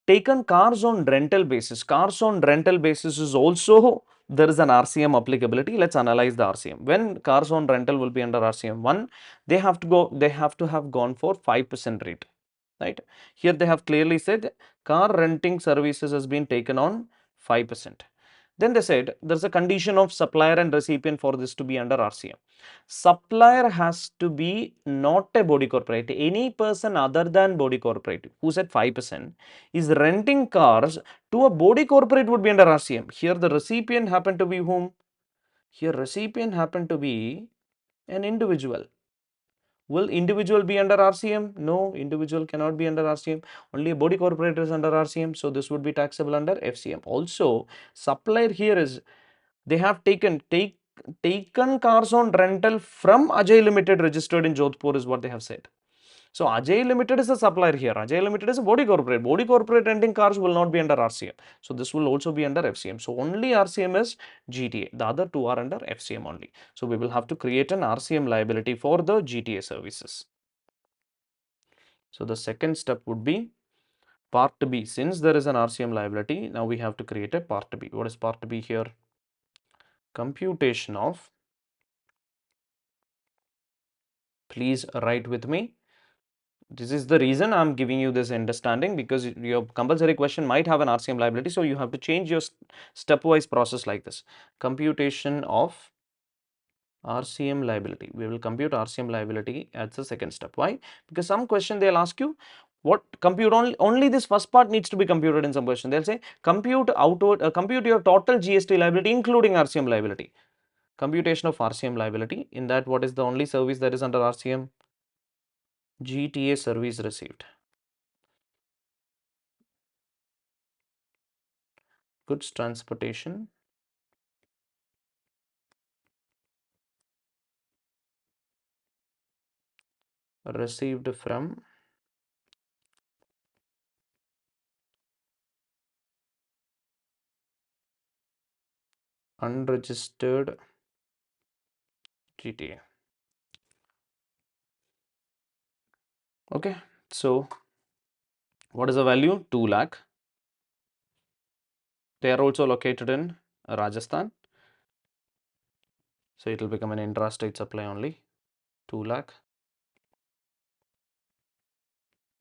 taken cars on rental basis. Cars on rental basis is also, there is an RCM applicability. Let's analyze the RCM. When cars on rental will be under RCM 1, they have to have gone for 5% rate, right? Here they have clearly said car renting services has been taken on 5%. Then they said there's a condition of supplier and recipient for this to be under RCM. Supplier has to be not a body corporate. Any person other than body corporate who's at 5% is renting cars to a body corporate would be under RCM. Here the recipient happened to be whom? Here recipient happened to be an individual. Will individual be under RCM? No, individual cannot be under RCM. Only a body corporate is under RCM. So this would be taxable under FCM. Also, supplier here is they have taken cars on rental from Ajay Limited registered in Jodhpur is what they have said. So Ajay Limited is a supplier here. Ajay Limited is a body corporate. Body corporate renting cars will not be under RCM. So this will also be under FCM. So only RCM is GTA. The other two are under FCM only. So we will have to create an RCM liability for the GTA services. So the second step would be Part B. Since there is an RCM liability, now we have to create a Part B. What is Part B here? Computation of, please write with me. This is the reason I'm giving you this understanding, because your compulsory question might have an RCM liability. So you have to change your stepwise process like this. Computation of RCM liability. We will compute RCM liability as the second step. Why? Because some question they'll ask you, what compute only this first part needs to be computed in some question. They'll say compute compute your total GST liability including RCM liability. Computation of RCM liability. In that, what is the only service that is under RCM? GTA service received. Goods transportation received from unregistered GTA. Okay, so what is the value? 2 lakh. They are also located in Rajasthan. So it will become an intrastate supply only. 2 lakh.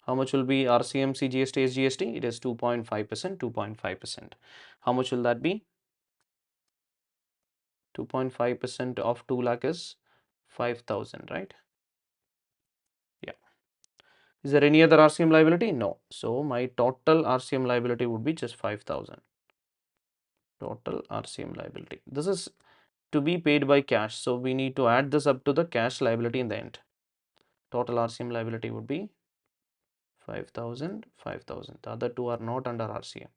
How much will be RCM, CGST, SGST? It is 2.5%, 2.5%. How much will that be? 2.5% of 2 lakh is 5,000, right? Yeah. Is there any other RCM liability? No. So my total RCM liability would be just 5,000. Total RCM liability. This is to be paid by cash. So we need to add this up to the cash liability in the end. Total RCM liability would be 5,000, 5,000. The other two are not under RCM.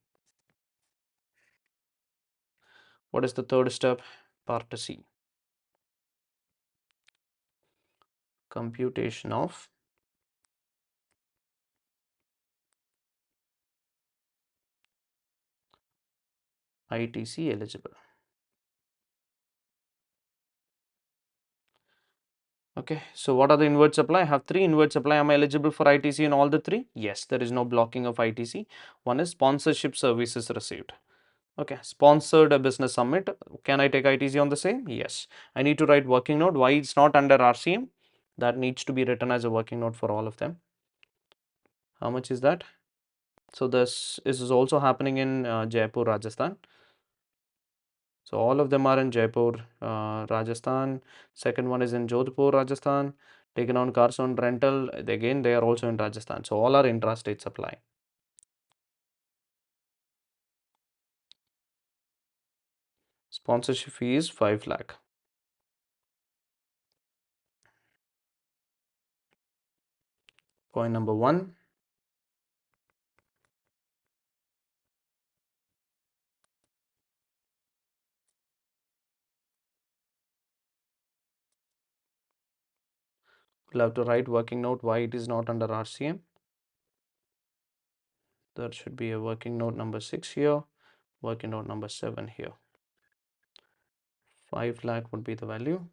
What is the third step? Part C. Computation of ITC eligible. Okay, so what are the inward supply? I have 3 inward supply. Am I eligible for ITC in all the 3? Yes, there is no blocking of ITC. One is sponsorship services received. Okay, sponsored a business summit. Can I take ITC on the same? Yes. I need to write working note. Why it's not under RCM? That needs to be written as a working note for all of them. How much is that? So this is also happening in Jaipur, Rajasthan. So all of them are in Jaipur, Rajasthan. Second one is in Jodhpur, Rajasthan. Taken on cars on rental. Again, they are also in Rajasthan. So all are intrastate supply. Sponsorship fee is 5 lakh. Point number 1. We'll have to write working note why it is not under RCM. That should be a working note number 6 here, working note number 7 here. 5 lakh would be the value.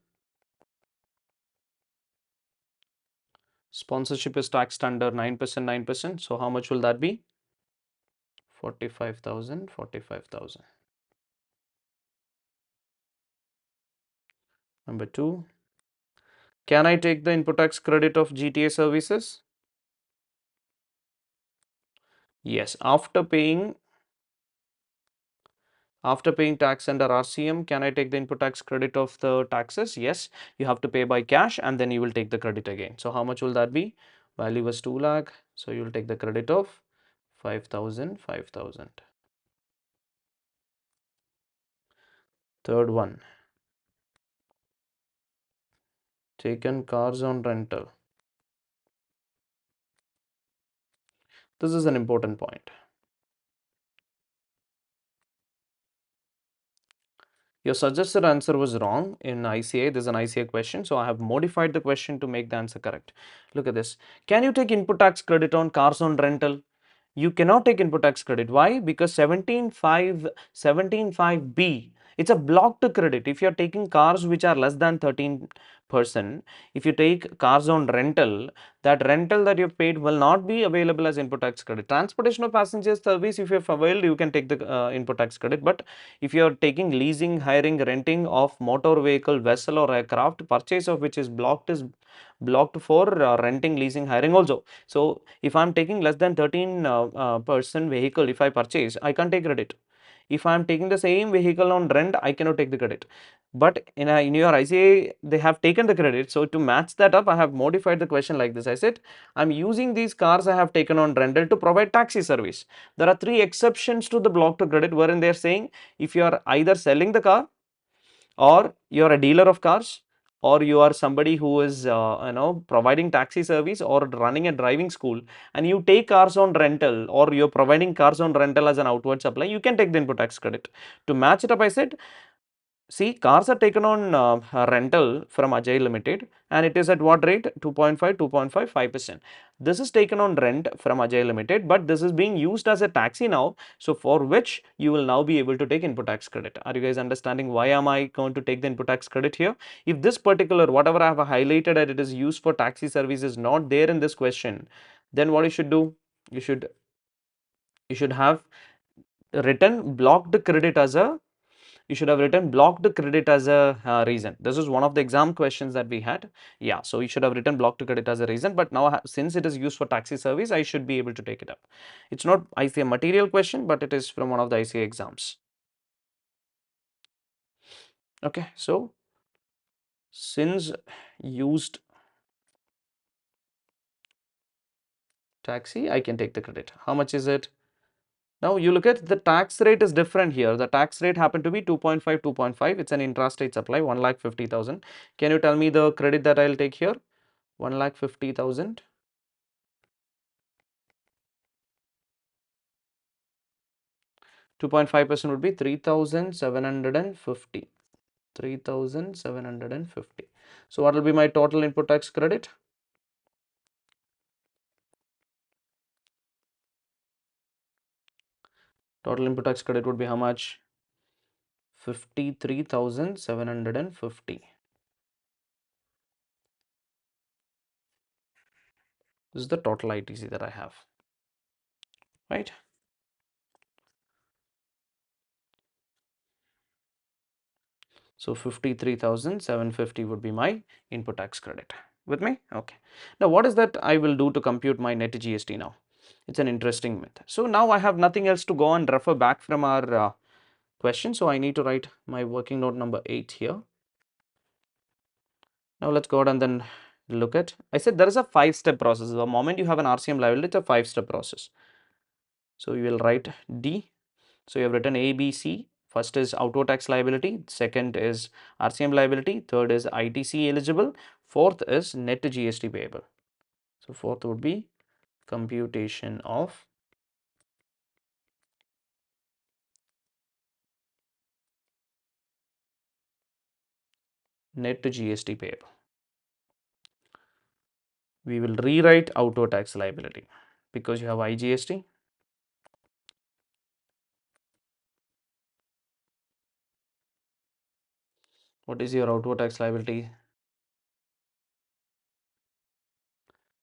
Sponsorship is taxed under 9%, 9%. So how much will that be? 45,000, 45,000. Number 2, can I take the input tax credit of GTA services? Yes, after paying tax under RCM, can I take the input tax credit of the taxes? Yes, you have to pay by cash and then you will take the credit again. So how much will that be? Value was 2 lakh. So you will take the credit of 5,000, 5,000. Third one, taken cars on rental. This is an important point. Your suggested answer was wrong in ICAI. This is an ICAI question. So I have modified the question to make the answer correct. Look at this. Can you take input tax credit on cars on rental? You cannot take input tax credit. Why? Because 17.5b, it's a blocked credit. If you are taking cars which are less than 13%, if you take cars on rental, that rental that you've paid will not be available as input tax credit. Transportation of passengers service, if you have availed, you can take the input tax credit. But if you are taking leasing, hiring, renting of motor vehicle, vessel or aircraft, purchase of which is blocked for renting, leasing, hiring also. So if I'm taking less than 13% vehicle, if I purchase, I can't take credit. If I'm taking the same vehicle on rent, I cannot take the credit. But in your ICA, they have taken the credit. So to match that up, I have modified the question like this. I said, I'm using these cars I have taken on rental to provide taxi service. There are 3 exceptions to the block to credit, wherein they are saying if you are either selling the car, or you are a dealer of cars, or you are somebody who is providing taxi service or running a driving school, and you take cars on rental, or you're providing cars on rental as an outward supply, you can take the input tax credit. To match it up, I said, see, cars are taken on rental from Lijil Limited, and it is at what rate? 2.5, 2.55%. This is taken on rent from Lijil Limited, but this is being used as a taxi now, so for which you will now be able to take input tax credit. Are you guys understanding why am I going to take the input tax credit here? If this particular, whatever I have highlighted that it is used for taxi service is not there in this question, then what you should do? You should have written blocked credit as a blocked credit as a reason. This is one of the exam questions that we had. Yeah, so you should have written blocked credit as a reason, but now since it is used for taxi service, I should be able to take it up. It's not ICA material question, but it is from one of the ICA exams. Okay, so since used taxi, I can take the credit. How much is it? Now you look at the tax rate is different here. The tax rate happened to be 2.5, 2.5. It's an intrastate supply, 1,50,000. Can you tell me the credit that I'll take here? 1,50,000. 2.5% would be 3,750. 3,750. So what will be my total input tax credit? Total input tax credit would be how much? 53,750. This is the total ITC that I have, right? So 53,750 would be my input tax credit. With me? Okay. Now what is that I will do to compute my net GST now? It's an interesting method. So now I have nothing else to go and refer back from our question. So I need to write my working note number 8 here. Now let's go ahead and then look at, I said there is a 5-step process. The moment you have an RCM liability, it's a 5-step process. So you will write D. So you have written A, B, C. First is auto tax liability, second is RCM liability, third is ITC eligible, fourth is net GST payable. So fourth would be computation of net GST payable. We will rewrite auto tax liability because you have IGST. What is your outward tax liability?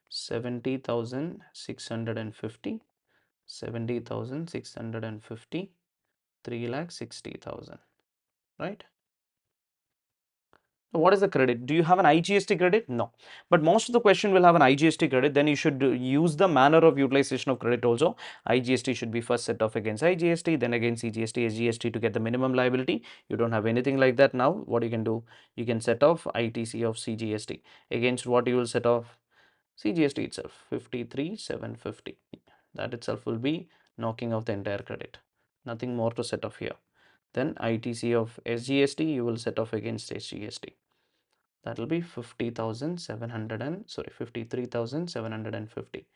70,650, 70,650, 3,60,000, right? What is the credit? Do you have an IGST credit? No. But most of the question will have an IGST credit. Then you should use the manner of utilization of credit also. IGST should be first set off against IGST, then against CGST, SGST to get the minimum liability. You don't have anything like that now. What you can do? You can set off ITC of CGST. Against what you will set off? CGST itself, 53,750. That itself will be knocking off the entire credit. Nothing more to set off here. Then ITC of SGST you will set off against SGST. That will be 50,700 and 53,750.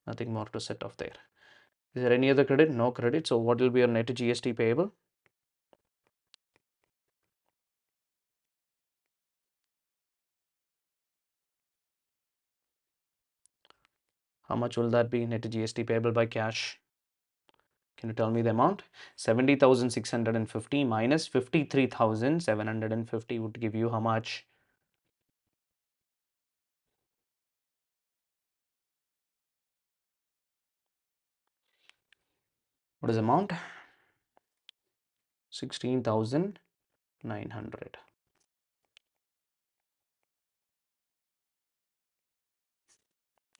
Nothing more to set off there. Is there any other credit? No credit. So what will be your net GST payable? How much will that be? Net GST payable by cash. Can you tell me the amount? 70,650 minus 53,750 would give you how much? What is the amount? 16,900.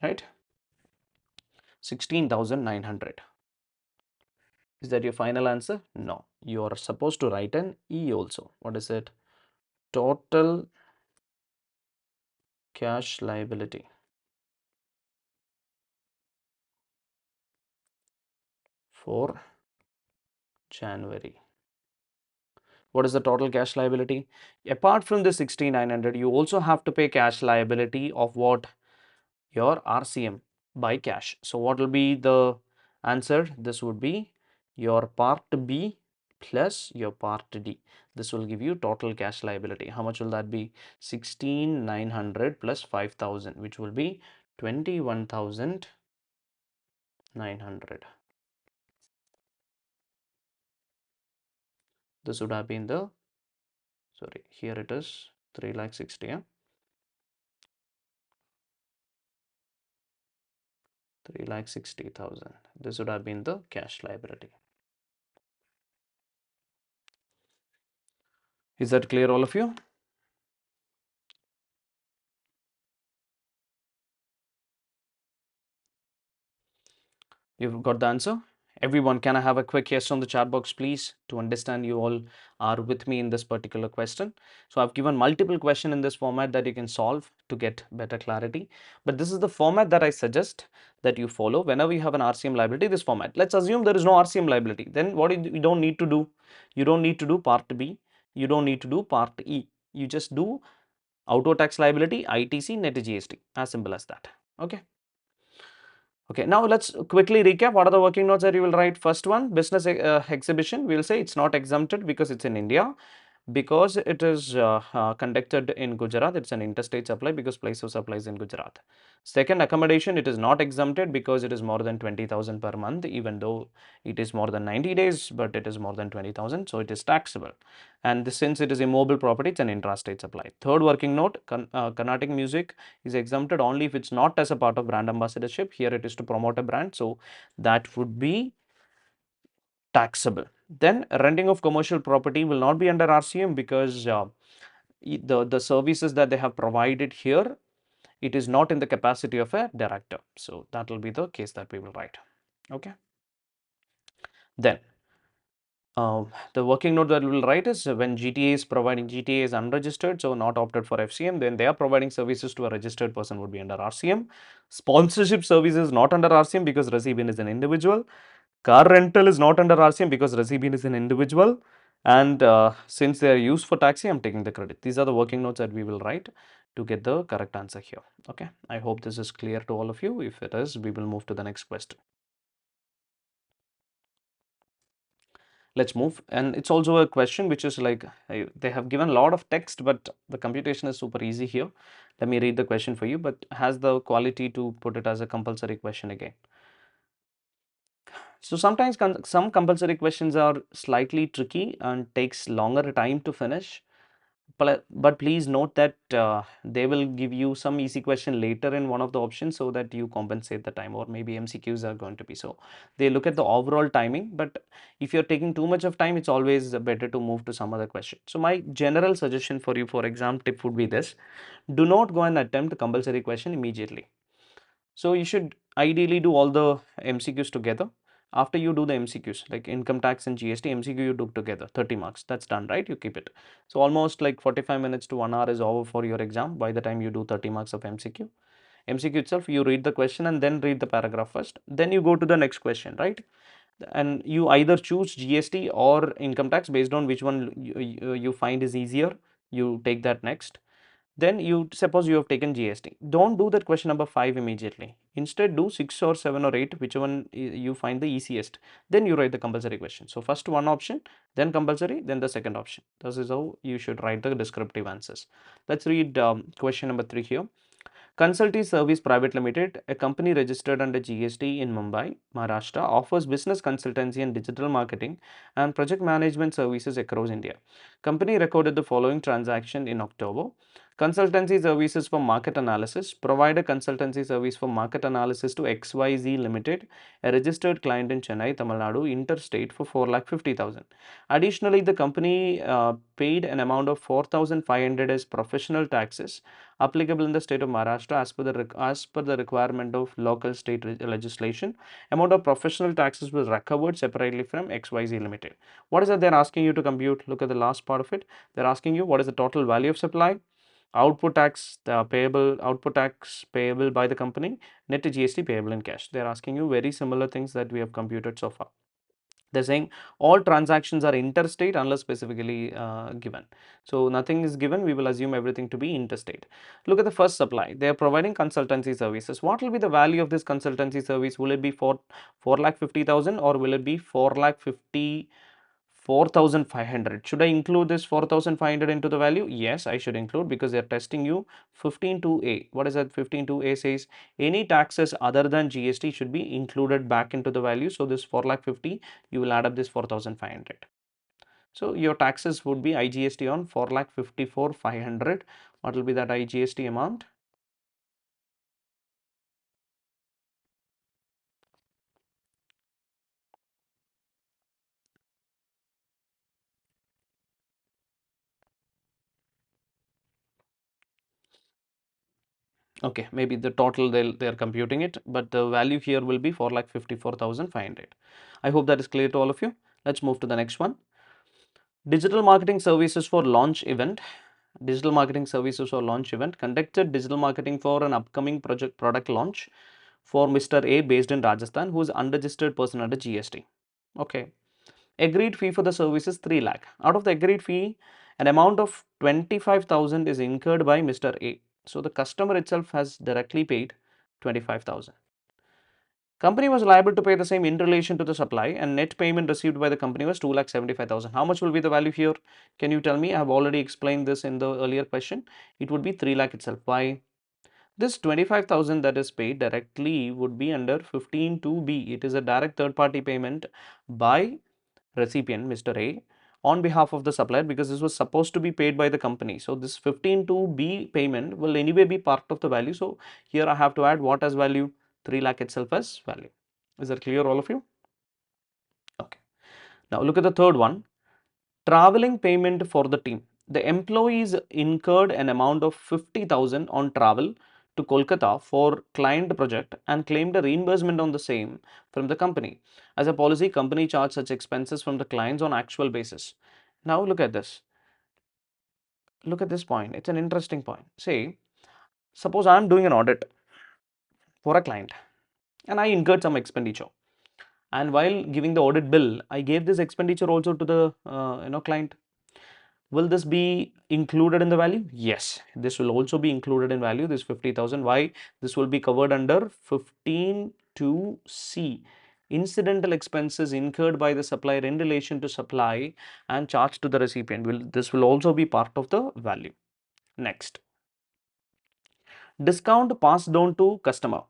Right? 16,900. Is that your final answer? No. You are supposed to write an E also. What is it? Total cash liability for January. What is the total cash liability? Apart from the 6,900, you also have to pay cash liability of what? Your RCM by cash. So what will be the answer? This would be your part B plus your part D. This will give you total cash liability. How much will that be? 16,900 plus 5,000, which will be 21,900. This would have been the, sorry, here it is 3,60,000. Yeah? 3,60,000. This would have been the cash liability. Is that clear, all of you? You've got the answer? Everyone, can I have a quick yes on the chat box, please, to understand you all are with me in this particular question. So I've given multiple questions in this format that you can solve to get better clarity. But this is the format that I suggest that you follow whenever you have an RCM liability, this format. Let's assume there is no RCM liability. Then what you don't need to do? You don't need to do part B. You don't need to do part E. You just do auto tax liability, ITC, net GST. As simple as that. Okay. Okay, now let's quickly recap. What are the working notes that you will write? First one, business exhibition. We will say it's not exempted because it's in India. Because it is conducted in Gujarat, it's an interstate supply because place of supply is in Gujarat. Second, accommodation, it is not exempted because it is more than 20,000 per month, even though it is more than 90 days, but it is more than 20,000, so it is taxable. And since it is immobile property, it's an intrastate supply. Third working note, Carnatic music is exempted only if it's not as a part of brand ambassadorship. Here it is to promote a brand, so that would be taxable. Then renting of commercial property will not be under RCM because the services that they have provided here, it is not in the capacity of a director. So that will be the case that we will write. Okay. Then the working note that we will write is when GTA is providing, GTA is unregistered, so not opted for FCM, then they are providing services to a registered person would be under RCM. Sponsorship services not under RCM because recipient is an individual. Car rental is not under RCM because recipient is an individual, and since they are used for taxi, I'm taking the credit. These are the working notes that we will write to get the correct answer here. Okay, I hope this is clear to all of you. If it is, we will move to the next question. Let's move, and it's also a question which is like they have given a lot of text, but the computation is super easy here. Let me read the question for you, but has the quality to put it as a compulsory question again. So sometimes some compulsory questions are slightly tricky and takes longer time to finish. But please note that they will give you some easy question later in one of the options so that you compensate the time, or maybe MCQs are going to be. So they look at the overall timing, but if you're taking too much of time, it's always better to move to some other question. So my general suggestion for you for exam tip would be this: do not go and attempt compulsory question immediately. So you should ideally do all the MCQs together. After you do the MCQs, like income tax and GST, MCQ you do together, 30 marks, that's done, right? You keep it. So almost like 45 minutes to 1 hour is over for your exam by the time you do 30 marks of MCQ. MCQ itself, you read the question and then read the paragraph first. Then you go to the next question, right? And you either choose GST or income tax based on which one you find is easier. You take that next. Then you suppose you have taken GST. Don't do that question number 5 immediately. Instead, do 6 or 7 or 8, which one you find the easiest. Then you write the compulsory question. So first one option, then compulsory, then the second option. This is how you should write the descriptive answers. Let's read question number 3 here. Consulty Service Pvt Ltd, a company registered under GST in Mumbai, Maharashtra, offers business consultancy and digital marketing and project management services across India. Company recorded the following transaction in October. Consultancy services for market analysis. Provide a consultancy service for market analysis to XYZ Limited, a registered client in Chennai, Tamil Nadu, interstate for 4,50,000. Additionally, the company paid an amount of 4,500 as professional taxes applicable in the state of Maharashtra as per the requirement of local state legislation. Amount of professional taxes was recovered separately from XYZ Limited. What is it they're asking you to compute? Look at the last part of it. They're asking you what is the total value of supply, output tax payable by the company, net GST payable in cash. They're asking you very similar things that we have computed so far. They're saying all transactions are interstate unless specifically given. So nothing is given, we will assume everything to be interstate. Look at the first supply. They are providing consultancy services. What will be the value of this consultancy service? Will it be 4,50,000 or will it be 4,500? Should I include this 4,500 into the value? Yes, I should include, because they are testing you 15.2a. What is that? 15.2a says any taxes other than GST should be included back into the value. So this 4,50,000, you will add up this 4,500. So your taxes would be IGST on 4,54,500. What will be that IGST amount? Okay, maybe the total they are computing it, but the value here will be 4,54,500. I hope that is clear to all of you. Let's move to the next one. Digital marketing services for launch event. Digital marketing services for launch event. Conducted digital marketing for an upcoming product launch for Mr. A based in Rajasthan, who is unregistered person under GST. Okay. Agreed fee for the service is 3 lakh. Out of the agreed fee, an amount of 25,000 is incurred by Mr. A. So the customer itself has directly paid 25,000. Company was liable to pay the same in relation to the supply, and net payment received by the company was 2,75,000. How much will be the value here? Can you tell me? I have already explained this in the earlier question. It would be 3 lakh itself. Why? This 25,000 that is paid directly would be under 15.2b. It is a direct third party payment by recipient Mr. A on behalf of the supplier, because this was supposed to be paid by the company. So this 15.2b payment will anyway be part of the value. So here I have to add what as value? 3 lakh itself as value. Is that clear, all of you? Okay. Now look at the third one. Traveling payment for the team. The employees incurred an amount of 50,000 on travel to Kolkata for client project and claimed a reimbursement on the same from the company. As a policy, company charged such expenses from the clients on actual basis. Now look at this. Look at this point. It's an interesting point. Say, suppose I am doing an audit for a client and I incurred some expenditure. And while giving the audit bill, I gave this expenditure also to the client. Will this be included in the value? Yes, this will also be included in value, this 50,000. Why? This will be covered under 15.2c. Incidental expenses incurred by the supplier in relation to supply and charged to the recipient. This will also be part of the value. Next. Discount passed down to customer.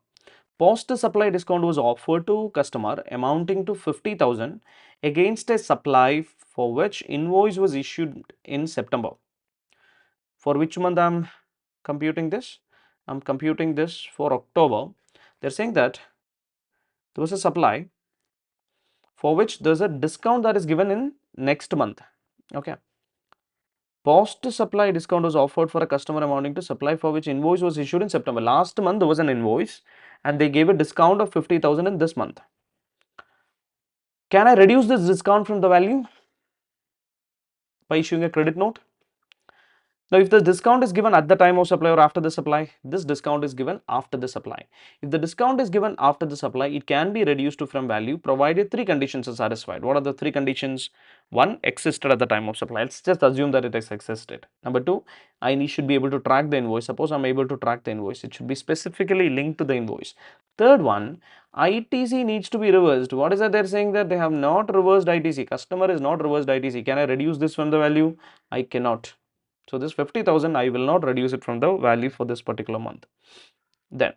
Post supply discount was offered to customer amounting to 50,000 against a supply for which invoice was issued in September. For which month I'm computing this? I'm computing this for October. They're saying that there was a supply for which there's a discount that is given in next month. Okay. Post supply discount was offered for a customer amounting to supply for which invoice was issued in September. Last month there was an invoice and they gave a discount of 50,000 in this month. Can I reduce this discount from the value by issuing a credit note? Now, if the discount is given at the time of supply or after the supply, this discount is given after the supply. If the discount is given after the supply, it can be reduced to from value provided three conditions are satisfied. What are the three conditions? One, existed at the time of supply. Let's just assume that it has existed. Number two, I should be able to track the invoice. Suppose I'm able to track the invoice. It should be specifically linked to the invoice. Third one, ITC needs to be reversed. What is that? They're saying that they have not reversed ITC. Customer is not reversed ITC. Can I reduce this from the value? I cannot. So this 50,000 I will not reduce it from the value for this particular month. Then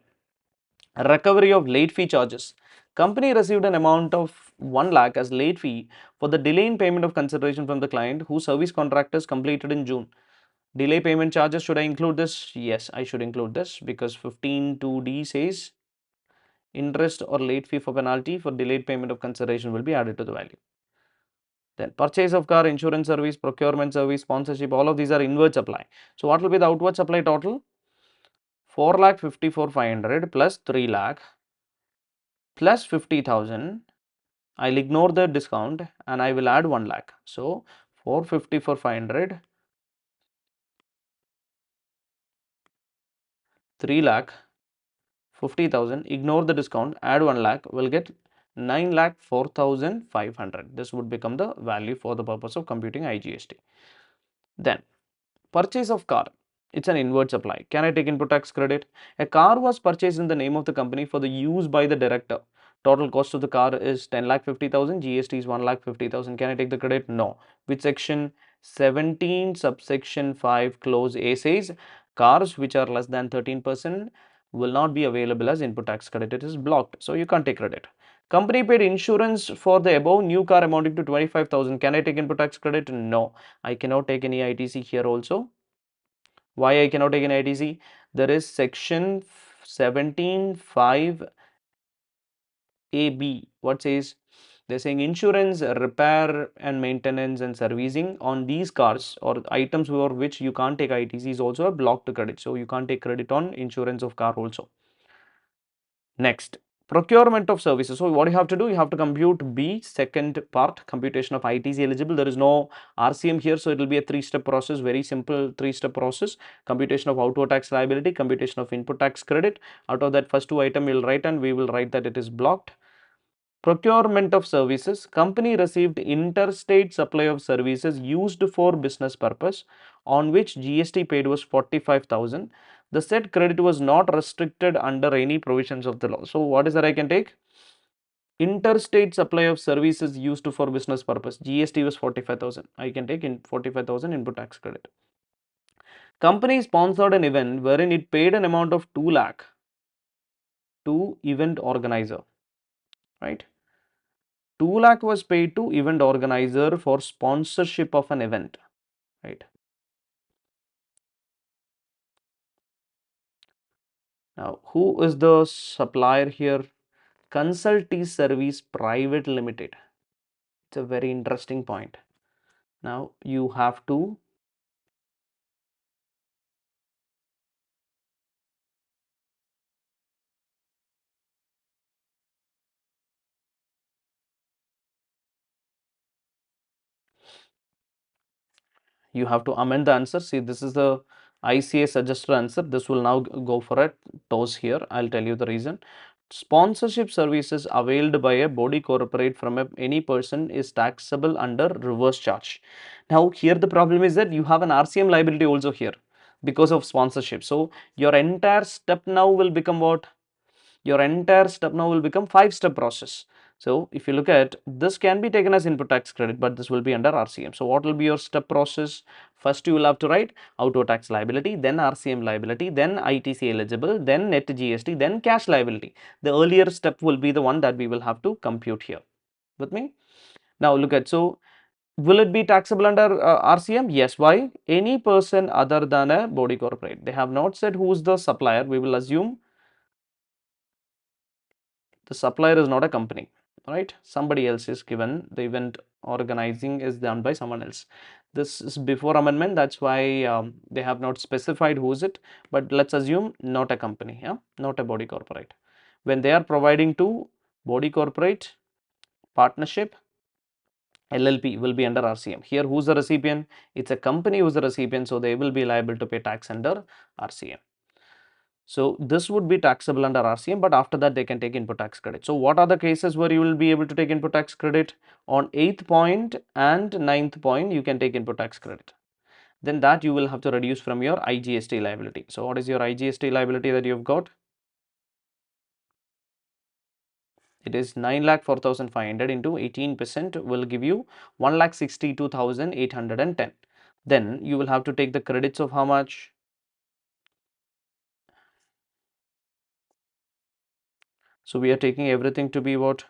recovery of late fee charges. Company received an amount of 1 lakh as late fee for the delay in payment of consideration from the client whose service contract is completed in June. Delay payment charges, should I include this? Yes, I should include this because 15(2)(d) says interest or late fee for penalty for delayed payment of consideration will be added to the value. Then purchase of car, insurance service, procurement service, sponsorship, all of these are inward supply. So what will be the outward supply total? 4,54,500 plus 3 lakh plus 50,000. I'll ignore the discount and I will add 1 lakh. So 454,500, 3 lakh, 50,000, ignore the discount, add 1 lakh, will get 9,04,500. This would become the value for the purpose of computing IGST. Then purchase of car. It's an inward supply. Can I take input tax credit? A car was purchased in the name of the company for the use by the director. Total cost of the car is 10,50,000. GST is 1,50,000. Can I take the credit? No. Which section? 17 subsection 5 clause A says cars which are less than 13% will not be available as input tax credit. It is blocked. So you can't take credit. Company paid insurance for the above new car amounting to 25,000. Can I take input tax credit? No. I cannot take any ITC here also. Why I cannot take an ITC? There is section 17(5)(ab). What says? They're saying insurance, repair and maintenance and servicing on these cars or items for which you can't take ITC is also a blocked credit. So you can't take credit on insurance of car also. Next, procurement of services. So what you have to do, you have to compute B, second part, computation of ITC eligible. There is no RCM here, so it will be a three-step process, very simple three-step process. Computation of outward tax liability, computation of input tax credit. Out of that first two item we will write and we will write that it is blocked. Procurement of services. Company received interstate supply of services used for business purpose on which GST paid was 45,000. The said credit was not restricted under any provisions of the law. So what is that I can take? Interstate supply of services used for business purpose. GST was 45,000. I can take in 45,000 input tax credit. Company sponsored an event wherein it paid an amount of 2 lakh to event organizer, right? 2 lakh was paid to event organizer for sponsorship of an event, right? Now, who is the supplier here? Consulty Service Pvt Ltd. It's a very interesting point. Now, you have to amend the answer. See, this is the ICAI suggested answer. This will now go for a toss here. I'll tell you the reason. Sponsorship services availed by a body corporate from any person is taxable under reverse charge. Now, here the problem is that you have an RCM liability also here because of sponsorship. So, your entire step now will become what? Your entire step now will become 5-step process. So if you look at this, can be taken as input tax credit, but this will be under RCM. So what will be your step process? First you will have to write auto tax liability, then RCM liability, then ITC eligible, then net GST, then cash liability. The earlier step will be the one that we will have to compute here. With me? Now look at, so will it be taxable under RCM? Yes. Why? Any person other than a body corporate. They have not said who is the supplier. We will assume the supplier is not a company, right? Somebody else is given. The event organizing is done by someone else. This is before amendment. That's why they have not specified who is it. But let's assume not a company, yeah, not a body corporate. When they are providing to body corporate, partnership, LLP will be under RCM. Here, who's the recipient? It's a company who's the recipient, so they will be liable to pay tax under RCM. So this would be taxable under RCM, but after that they can take input tax credit. So what are the cases where you will be able to take input tax credit? On 8th point and 9th point, you can take input tax credit. Then that you will have to reduce from your IGST liability. So what is your IGST liability that you've got? It is 9,04,500 into 18% will give you 1,62,810. Then you will have to take the credits of how much? So we are taking everything to be what?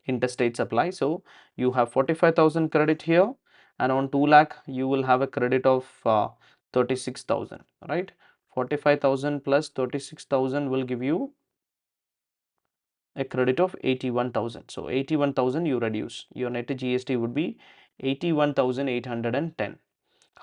Interstate supply. So you have 45,000 credit here, and on 2 lakh you will have a credit of 36,000, right? 45,000 plus 36,000 will give you a credit of 81,000. So 81,000 you reduce. Your net GST would be 81,810.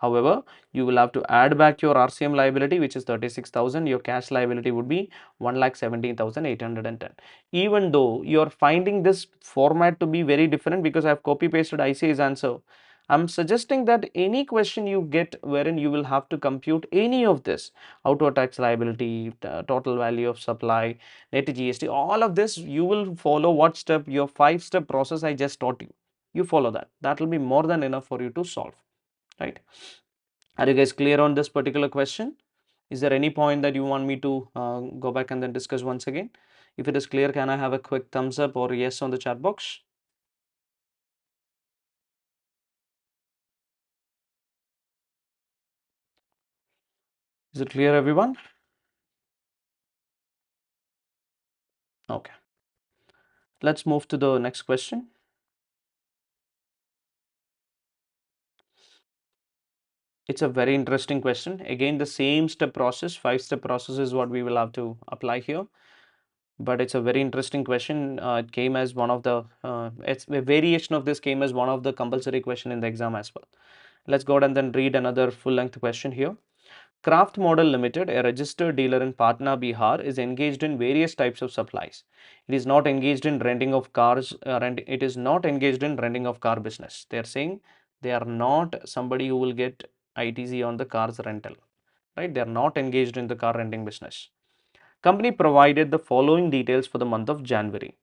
However, you will have to add back your RCM liability, which is 36,000. Your cash liability would be 1,17,810. Even though you are finding this format to be very different because I have copy pasted ICAI's answer, I'm suggesting that any question you get wherein you will have to compute any of this, auto tax liability, total value of supply, net GST, all of this, you will follow what step? Your 5-step process I just taught you. You follow that. That will be more than enough for you to solve, right? Are you guys clear on this particular question? Is there any point that you want me to go back and then discuss once again? If it is clear, can I have a quick thumbs up or yes on the chat box? Is it clear, everyone? Okay. Let's move to the next question. It's a very interesting question. Again, the same step process, 5-step process is what we will have to apply here. But it's a very interesting question. It came as one of the, it's a variation of this came as one of the compulsory question in the exam as well. Let's go ahead and then read another full-length question here. Craft Model Ltd, a registered dealer in Patna, Bihar, is engaged in various types of supplies. It is not engaged in renting of cars. It is not engaged in renting of car business. They are saying they are not somebody who will get ITC on the cars rental, right? They are not engaged in the car renting business. Company provided the following details for the month of January.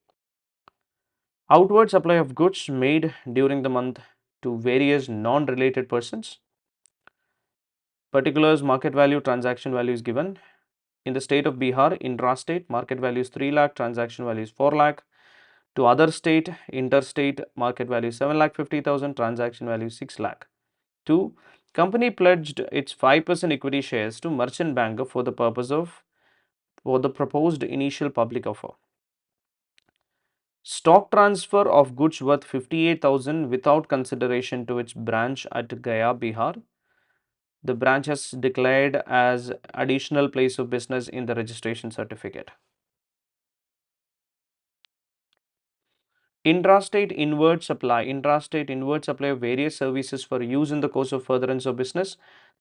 Outward supply of goods made during the month to various non-related persons. Particulars, market value, transaction value is given. In the state of Bihar, intrastate, market value is 3 lakh, transaction value is 4 lakh. To other state, interstate, market value is 7,50,000, transaction value is 6 lakh. 2. Company pledged its 5% equity shares to merchant banker for the purpose of the proposed initial public offer. Stock transfer of goods worth 58,000 without consideration to its branch at Gaya, Bihar. The branch has declared as additional place of business in the registration certificate. Intrastate inward supply of various services for use in the course of furtherance of business.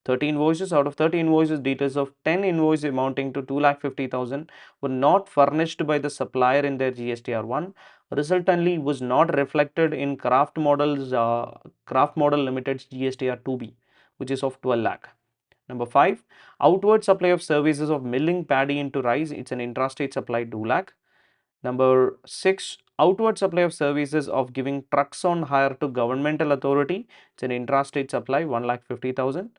30 invoices. Out of 30 invoices, details of 10 invoices amounting to 2,50,000 were not furnished by the supplier in their GSTR1. Resultantly, was not reflected in Craft Model Limited's GSTR2B, which is of 12 lakh. Number 5, outward supply of services of milling paddy into rice. It's an intrastate supply 2 lakh. Number 6, outward supply of services of giving trucks on hire to governmental authority. It's an intrastate supply 1,50,000.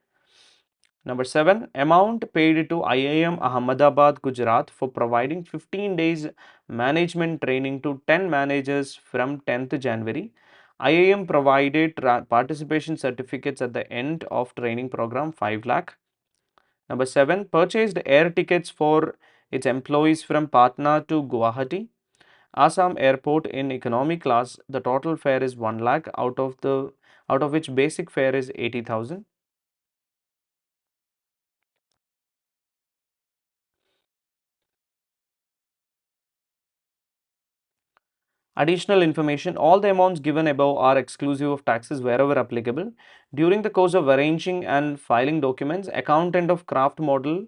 Number 7, amount paid to IIM Ahmedabad, Gujarat for providing 15 days management training to 10 managers from 10th January. IIM provided participation certificates at the end of training program 5 lakh. Number 7, purchased air tickets for its employees from Patna to Guwahati, Assam airport in economy class. The total fare is 1 lakh out of which basic fare is 80,000. Additional information, all the amounts given above are exclusive of taxes wherever applicable. During the course of arranging and filing documents, accountant of craft model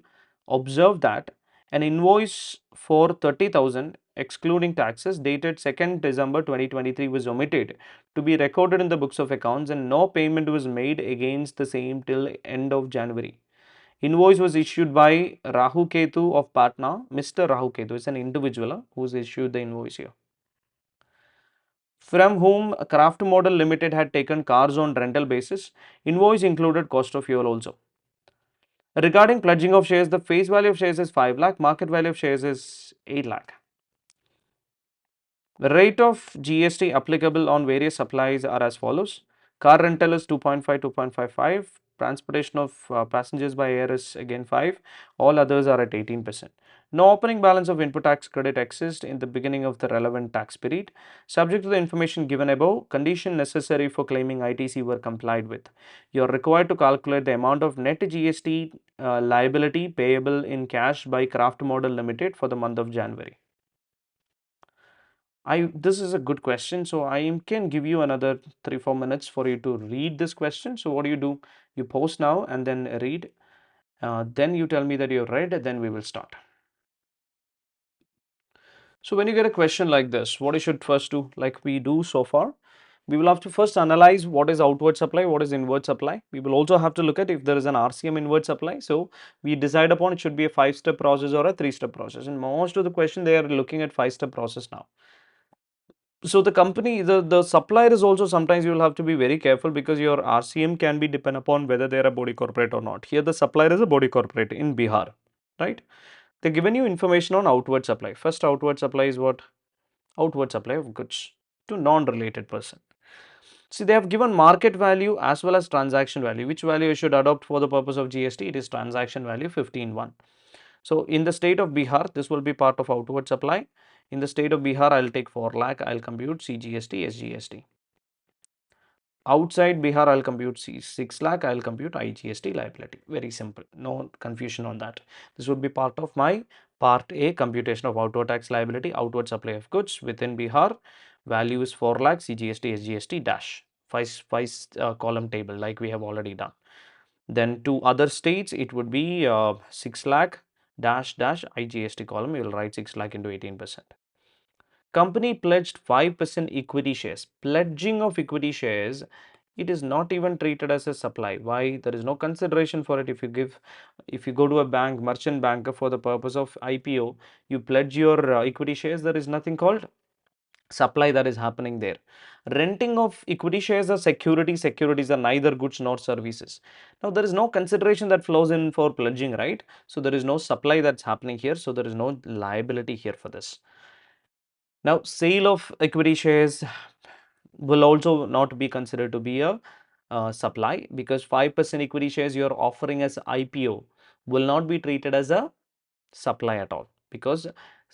observed that an invoice for 30,000 excluding taxes dated 2nd December 2023 was omitted to be recorded in the books of accounts and no payment was made against the same till end of January. Invoice was issued by Rahu Ketu of Patna. Mr. Rahu Ketu is an individual who has issued the invoice here, from whom Craft Model Limited had taken cars on rental basis. Invoice included cost of fuel also. Regarding pledging of shares, the face value of shares is 5 lakh, market value of shares is 8 lakh. The rate of GST applicable on various supplies are as follows. Car rental is 2.5, 2.55. Transportation of passengers by air is again 5. All others are at 18%. No opening balance of input tax credit exists in the beginning of the relevant tax period. Subject to the information given above, condition necessary for claiming ITC were complied with. You are required to calculate the amount of net GST liability payable in cash by Craft Model Limited for the month of January. This is a good question, so I can give you another 3-4 minutes for you to read this question. So what do? You post now and then read. Then you tell me that you read, then we will start. So when you get a question like this, what you should first do, like we do so far, we will have to first analyze what is outward supply, what is inward supply. We will also have to look at if there is an RCM inward supply. So we decide upon it should be a 5-step process or a 3-step process. And most of the question they are looking at 5-step process now. So the company, the supplier is also, sometimes you will have to be very careful because your RCM can be depend upon whether they are a body corporate or not. Here the supplier is a body corporate in Bihar, right? They're given you information on outward supply. First outward supply is what? Outward supply of goods to non-related person. See, they have given market value as well as transaction value. Which value you should adopt for the purpose of GST? It is transaction value 15.1. So in the state of Bihar, this will be part of outward supply. In the state of Bihar, I'll take 4 lakh, I'll compute CGST, SGST. Outside Bihar, I'll compute 6 lakh, I'll compute IGST liability. Very simple, no confusion on that. This would be part of my part A computation of outward tax liability, outward supply of goods within Bihar. Value is 4 lakh, CGST, SGST dash. 5 column table like we have already done. Then to other states, it would be 6 lakh dash dash IGST column. You will write 6 lakh into 18%. Company pledged 5% equity shares. Pledging of equity shares, it is not even treated as a supply. Why? There is no consideration for it. If you go to a bank, merchant banker for the purpose of IPO, you pledge your equity shares, there is nothing called supply that is happening there. Renting of equity shares are securities. Securities are neither goods nor services. Now there is no consideration that flows in for pledging, right? So there is no supply that's happening here. So there is no liability here for this. Now sale of equity shares will also not be considered to be a supply, because 5% equity shares you are offering as IPO will not be treated as a supply at all, because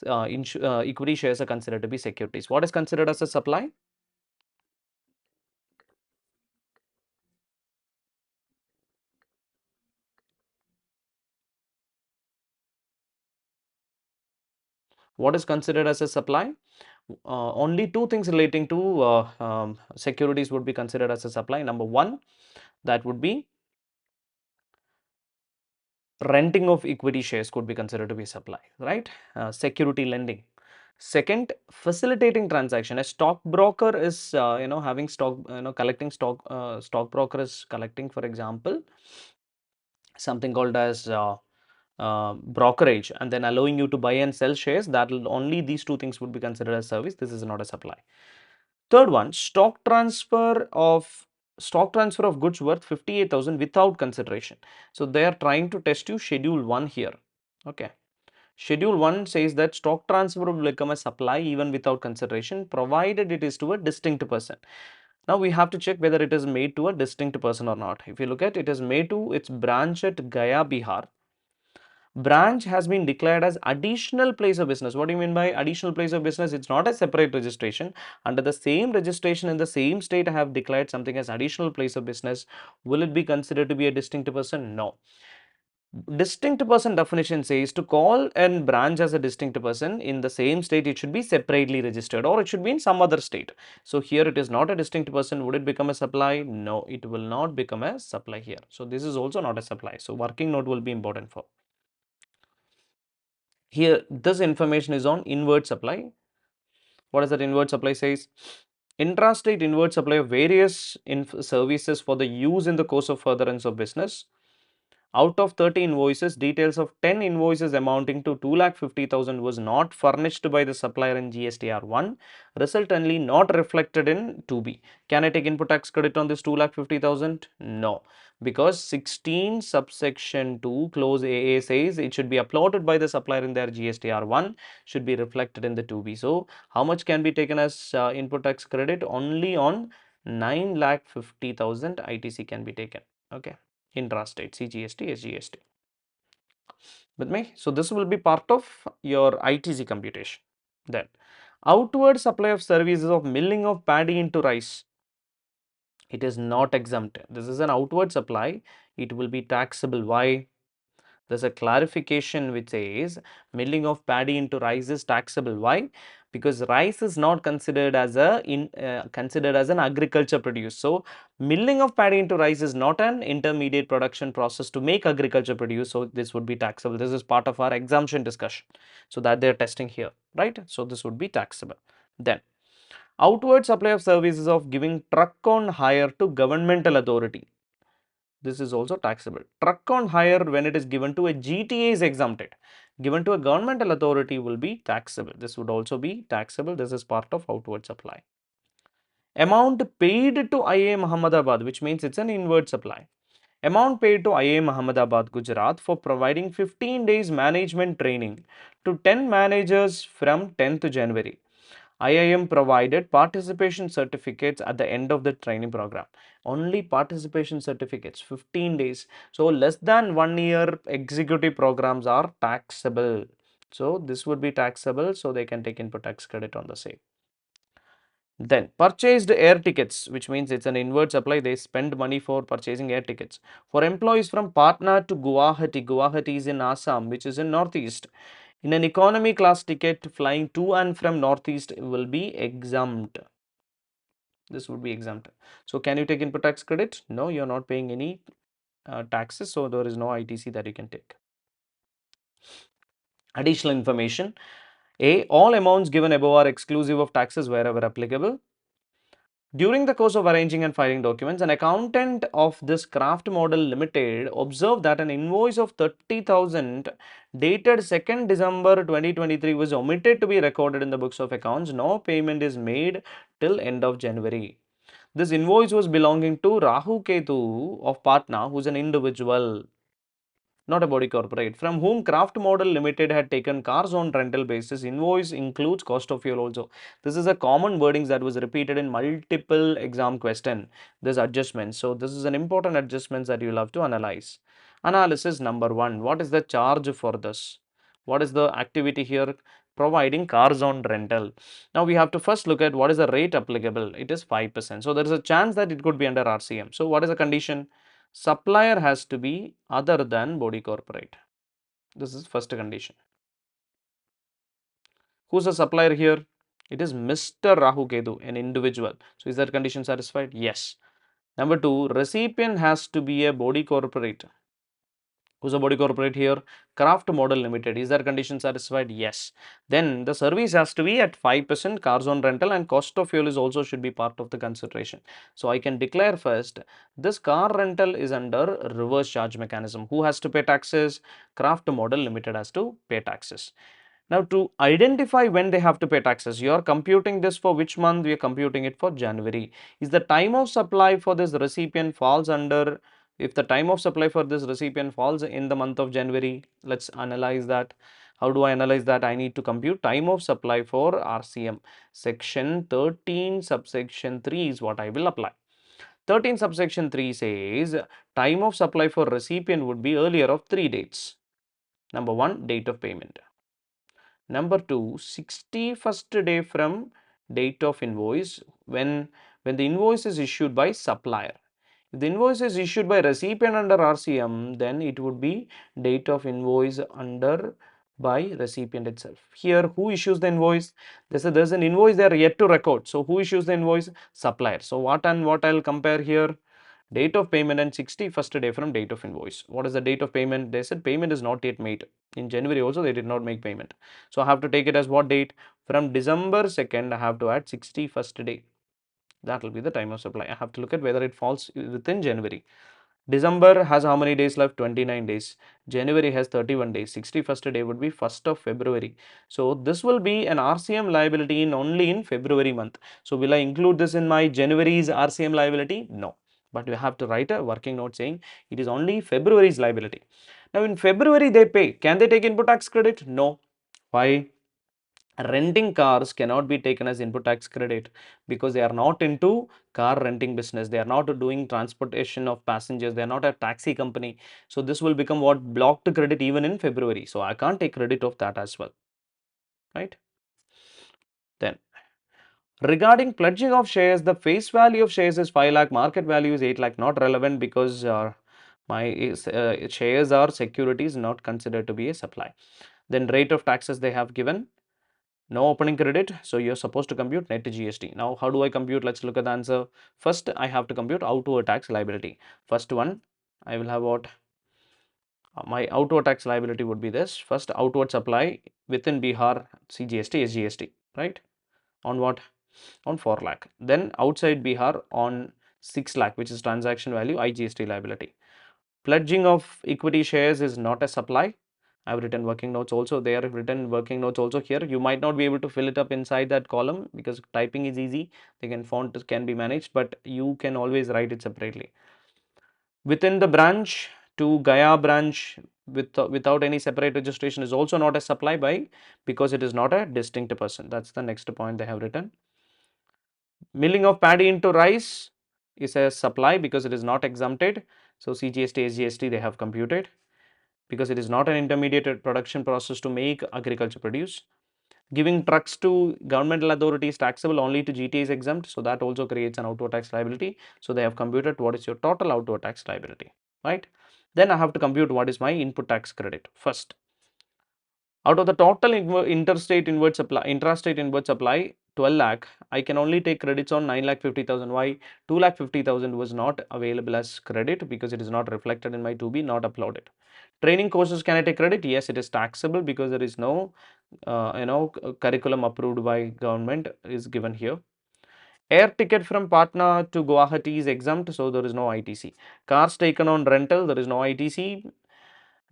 equity shares are considered to be securities. What is considered as a supply? What is considered as a supply? Only two things relating to securities would be considered as a supply. Number one, that would be renting of equity shares could be considered to be supply, right? Security lending. Second, facilitating transaction. A stockbroker is having stock, collecting stock. Stockbroker is collecting, for example, something called as brokerage, and then allowing you to buy and sell shares. That will only, these two things would be considered as service. This is not a supply. Third one, stock transfer of stock transfer of goods worth 58,000 without consideration. So they are trying to test you schedule 1 here. Okay. Schedule 1 says that stock transfer will become a supply even without consideration provided it is to a distinct person. Now we have to check whether it is made to a distinct person or not. If you look at it is made to its branch at Gaya, Bihar. Branch has been declared as additional place of business. What do you mean by additional place of business? It's not a separate registration. Under the same registration in the same state I have declared something as additional place of business. Will it be considered to be a distinct person? No. Distinct person definition says to call a branch as a distinct person in the same state it should be separately registered or it should be in some other state. So here it is not a distinct person. Would it become a supply? No, it will not become a supply here. So this is also not a supply. So working note will be important for. Here this information is on inward supply. What does that inward supply says? Intrastate inward supply of various services for the use in the course of furtherance of business. Out of 30 invoices, details of 10 invoices amounting to 2,50,000 was not furnished by the supplier in GSTR1, resultantly not reflected in 2B. Can I take input tax credit on this 2,50,000? No, because 16 subsection 2 clause AA says it should be uploaded by the supplier in their GSTR1, should be reflected in the 2B. So, how much can be taken as input tax credit? Only on 9,50,000 ITC can be taken. Okay. Intrastate, CGST, SGST. With me? So this will be part of your ITC computation. Then, outward supply of services of milling of paddy into rice. It is not exempt. This is an outward supply. It will be taxable. Why? There's a clarification which says milling of paddy into rice is taxable. Why? Because rice is not considered as considered as an agriculture produce. So milling of paddy into rice is not an intermediate production process to make agriculture produce. So this would be taxable. This is part of our exemption discussion. So that they are testing here, right? So this would be taxable. Then outward supply of services of giving truck on hire to governmental authority. This is also taxable. Truck on hire when it is given to a GTA is exempted. Given to a governmental authority will be taxable. This would also be taxable. This is part of outward supply. Amount paid to IA Mohammadabad, which means it's an inward supply. Amount paid to IA Mohammadabad, Gujarat for providing 15 days management training to 10 managers from 10th January. IIM provided participation certificates at the end of the training program. Only participation certificates, 15 days. So less than 1 year executive programs are taxable. So this would be taxable. So they can take input tax credit on the same. Then purchased air tickets, which means it's an inward supply. They spend money for purchasing air tickets. For employees from Patna to Guwahati, Guwahati is in Assam, which is in Northeast. In an economy class ticket, flying to and from Northeast will be exempt. This would be exempt. So can you take input tax credit? No, you're not paying any taxes. So there is no ITC that you can take. Additional information. A. All amounts given above are exclusive of taxes wherever applicable. During the course of arranging and filing documents, an accountant of this Craft Model Limited observed that an invoice of 30,000 dated 2nd December 2023 was omitted to be recorded in the books of accounts. No payment is made till end of January. This invoice was belonging to Rahu Ketu of Patna, who is an individual, not a body corporate, from whom Craft Model Limited had taken cars on rental basis. Invoice includes cost of fuel also. This is a common wordings that was repeated in multiple exam question, this adjustment. So this is an important adjustment that you will have to analyze. Analysis number 1. What is the charge for this? What is the activity here? Providing cars on rental. Now we have to first look at what is the rate applicable. It is 5%. So there is a chance that it could be under RCM. So what is the condition? Supplier has to be other than body corporate. This is first condition. Who's the supplier here? It is Mr. Rahu Ketu, an individual. So is that condition satisfied? Yes. Number 2, recipient has to be a body corporate. Who's a body corporate here? Craft Model Limited. Is that condition satisfied? Yes. Then the service has to be at 5% cars on rental and cost of fuel is also should be part of the consideration. So I can declare first this car rental is under reverse charge mechanism. Who has to pay taxes? Craft Model Limited has to pay taxes. Now, to identify when they have to pay taxes, you are computing this for which month? We are computing it for January. Is the time of supply for this recipient falls under, if the time of supply for this recipient falls in the month of January, let's analyze that. How do I analyze that? I need to compute time of supply for RCM. Section 13 subsection 3 is what I will apply. 13 subsection 3 says time of supply for recipient would be earlier of 3 dates. Number 1, date of payment. Number 2, 61st day from date of invoice when the invoice is issued by supplier. If the invoice is issued by recipient under RCM, then it would be date of invoice under by recipient itself. Here, who issues the invoice? There's an invoice they are yet to record. So, who issues the invoice? Supplier. So, what and what I'll compare here? Date of payment and 61st day from date of invoice. What is the date of payment? They said payment is not yet made. In January also they did not make payment. So I have to take it as what date? From December 2nd I have to add 61st day. That will be the time of supply. I have to look at whether it falls within January. December has how many days left? 29 days. January has 31 days. 61st day would be 1st of February. So this will be an RCM liability in only in February month. So will I include this in my January's RCM liability? No. But you have to write a working note saying it is only February's liability. Now in February they pay. Can they take input tax credit? No. Why? Renting cars cannot be taken as input tax credit because they are not into car renting business. They are not doing transportation of passengers. They are not a taxi company. So this will become what? Blocked credit even in February. So I can't take credit of that as well. Right? Then regarding pledging of shares, the face value of shares is 5 lakh, market value is 8 lakh, not relevant because my shares are securities not considered to be a supply. Then rate of taxes they have given. No opening credit, so you're supposed to compute net GST. Now, how do I compute? Let's look at the answer. First, I have to compute outward tax liability. First one, I will have what? My outward tax liability would be this. First, outward supply within Bihar, CGST, SGST, right? On what? On 4 lakh. Then outside Bihar on 6 lakh, which is transaction value, IGST liability. Pledging of equity shares is not a supply. I've written working notes also. They are written working notes also here. You might not be able to fill it up inside that column because typing is easy. Font can be managed, but you can always write it separately. Within the branch to Gaya branch without any separate registration is also not a supply by because it is not a distinct person. That's the next point they have written. Milling of paddy into rice is a supply because it is not exempted. So CGST, SGST they have computed because it is not an intermediate production process to make agriculture produce. Giving trucks to governmental authorities taxable only to GTA is exempt, so that also creates an outward tax liability. So they have computed what is your total outward tax liability, right? Then I have to compute what is my input tax credit first. Out of the total intrastate inward supply 12 lakh, I can only take credits on 9 lakh 50,000. Why? 2 lakh 50,000 was not available as credit because it is not reflected in my 2B, not uploaded. Training courses, can I take credit? Yes, it is taxable because there is no curriculum approved by government is given here. Air ticket from Patna to Guwahati is exempt, so there is no ITC. Cars taken on rental, there is no ITC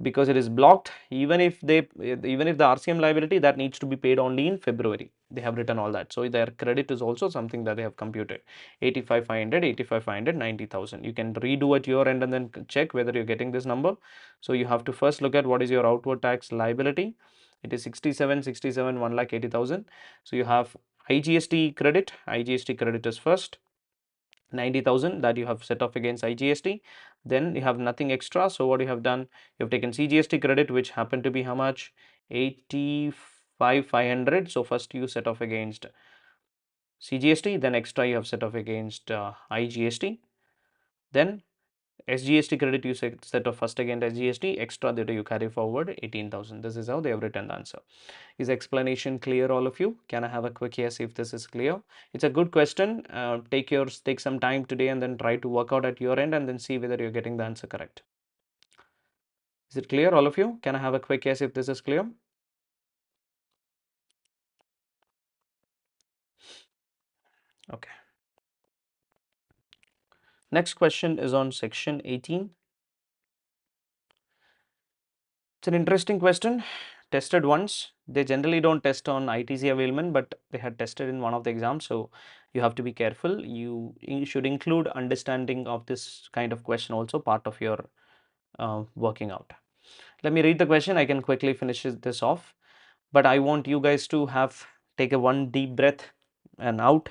because it is blocked. Even if the RCM liability, that needs to be paid only in February. They have written all that. So their credit is also something that they have computed. 85,500, 85,500, 90,000. You can redo at your end and then check whether you're getting this number. So you have to first look at what is your outward tax liability. It is 67, 67, 1,80,000. So you have IGST credit. IGST credit is first. 90,000 that you have set off against IGST. Then you have nothing extra. So what you have done, you have taken CGST credit, which happened to be how much? 85,500. So first you set off against CGST, then extra you have set off against IGST. Then SGST credit you set off first against SGST, extra that you carry forward 18,000. This is how they have written the answer. Is explanation clear, all of you? Can I have a quick yes if this is clear? It's a good question. Take some time today and then try to work out at your end and then see whether you're getting the answer correct. Is it clear, all of you? Can I have a quick yes if this is clear? Okay. Next question is on section 18. It's an interesting question. Tested once. They generally don't test on ITC availment, but they had tested in one of the exams, so you have to be careful. You should include understanding of this kind of question also part of your working out. Let me read the question. I can quickly finish this off, but I want you guys to take a one deep breath and out,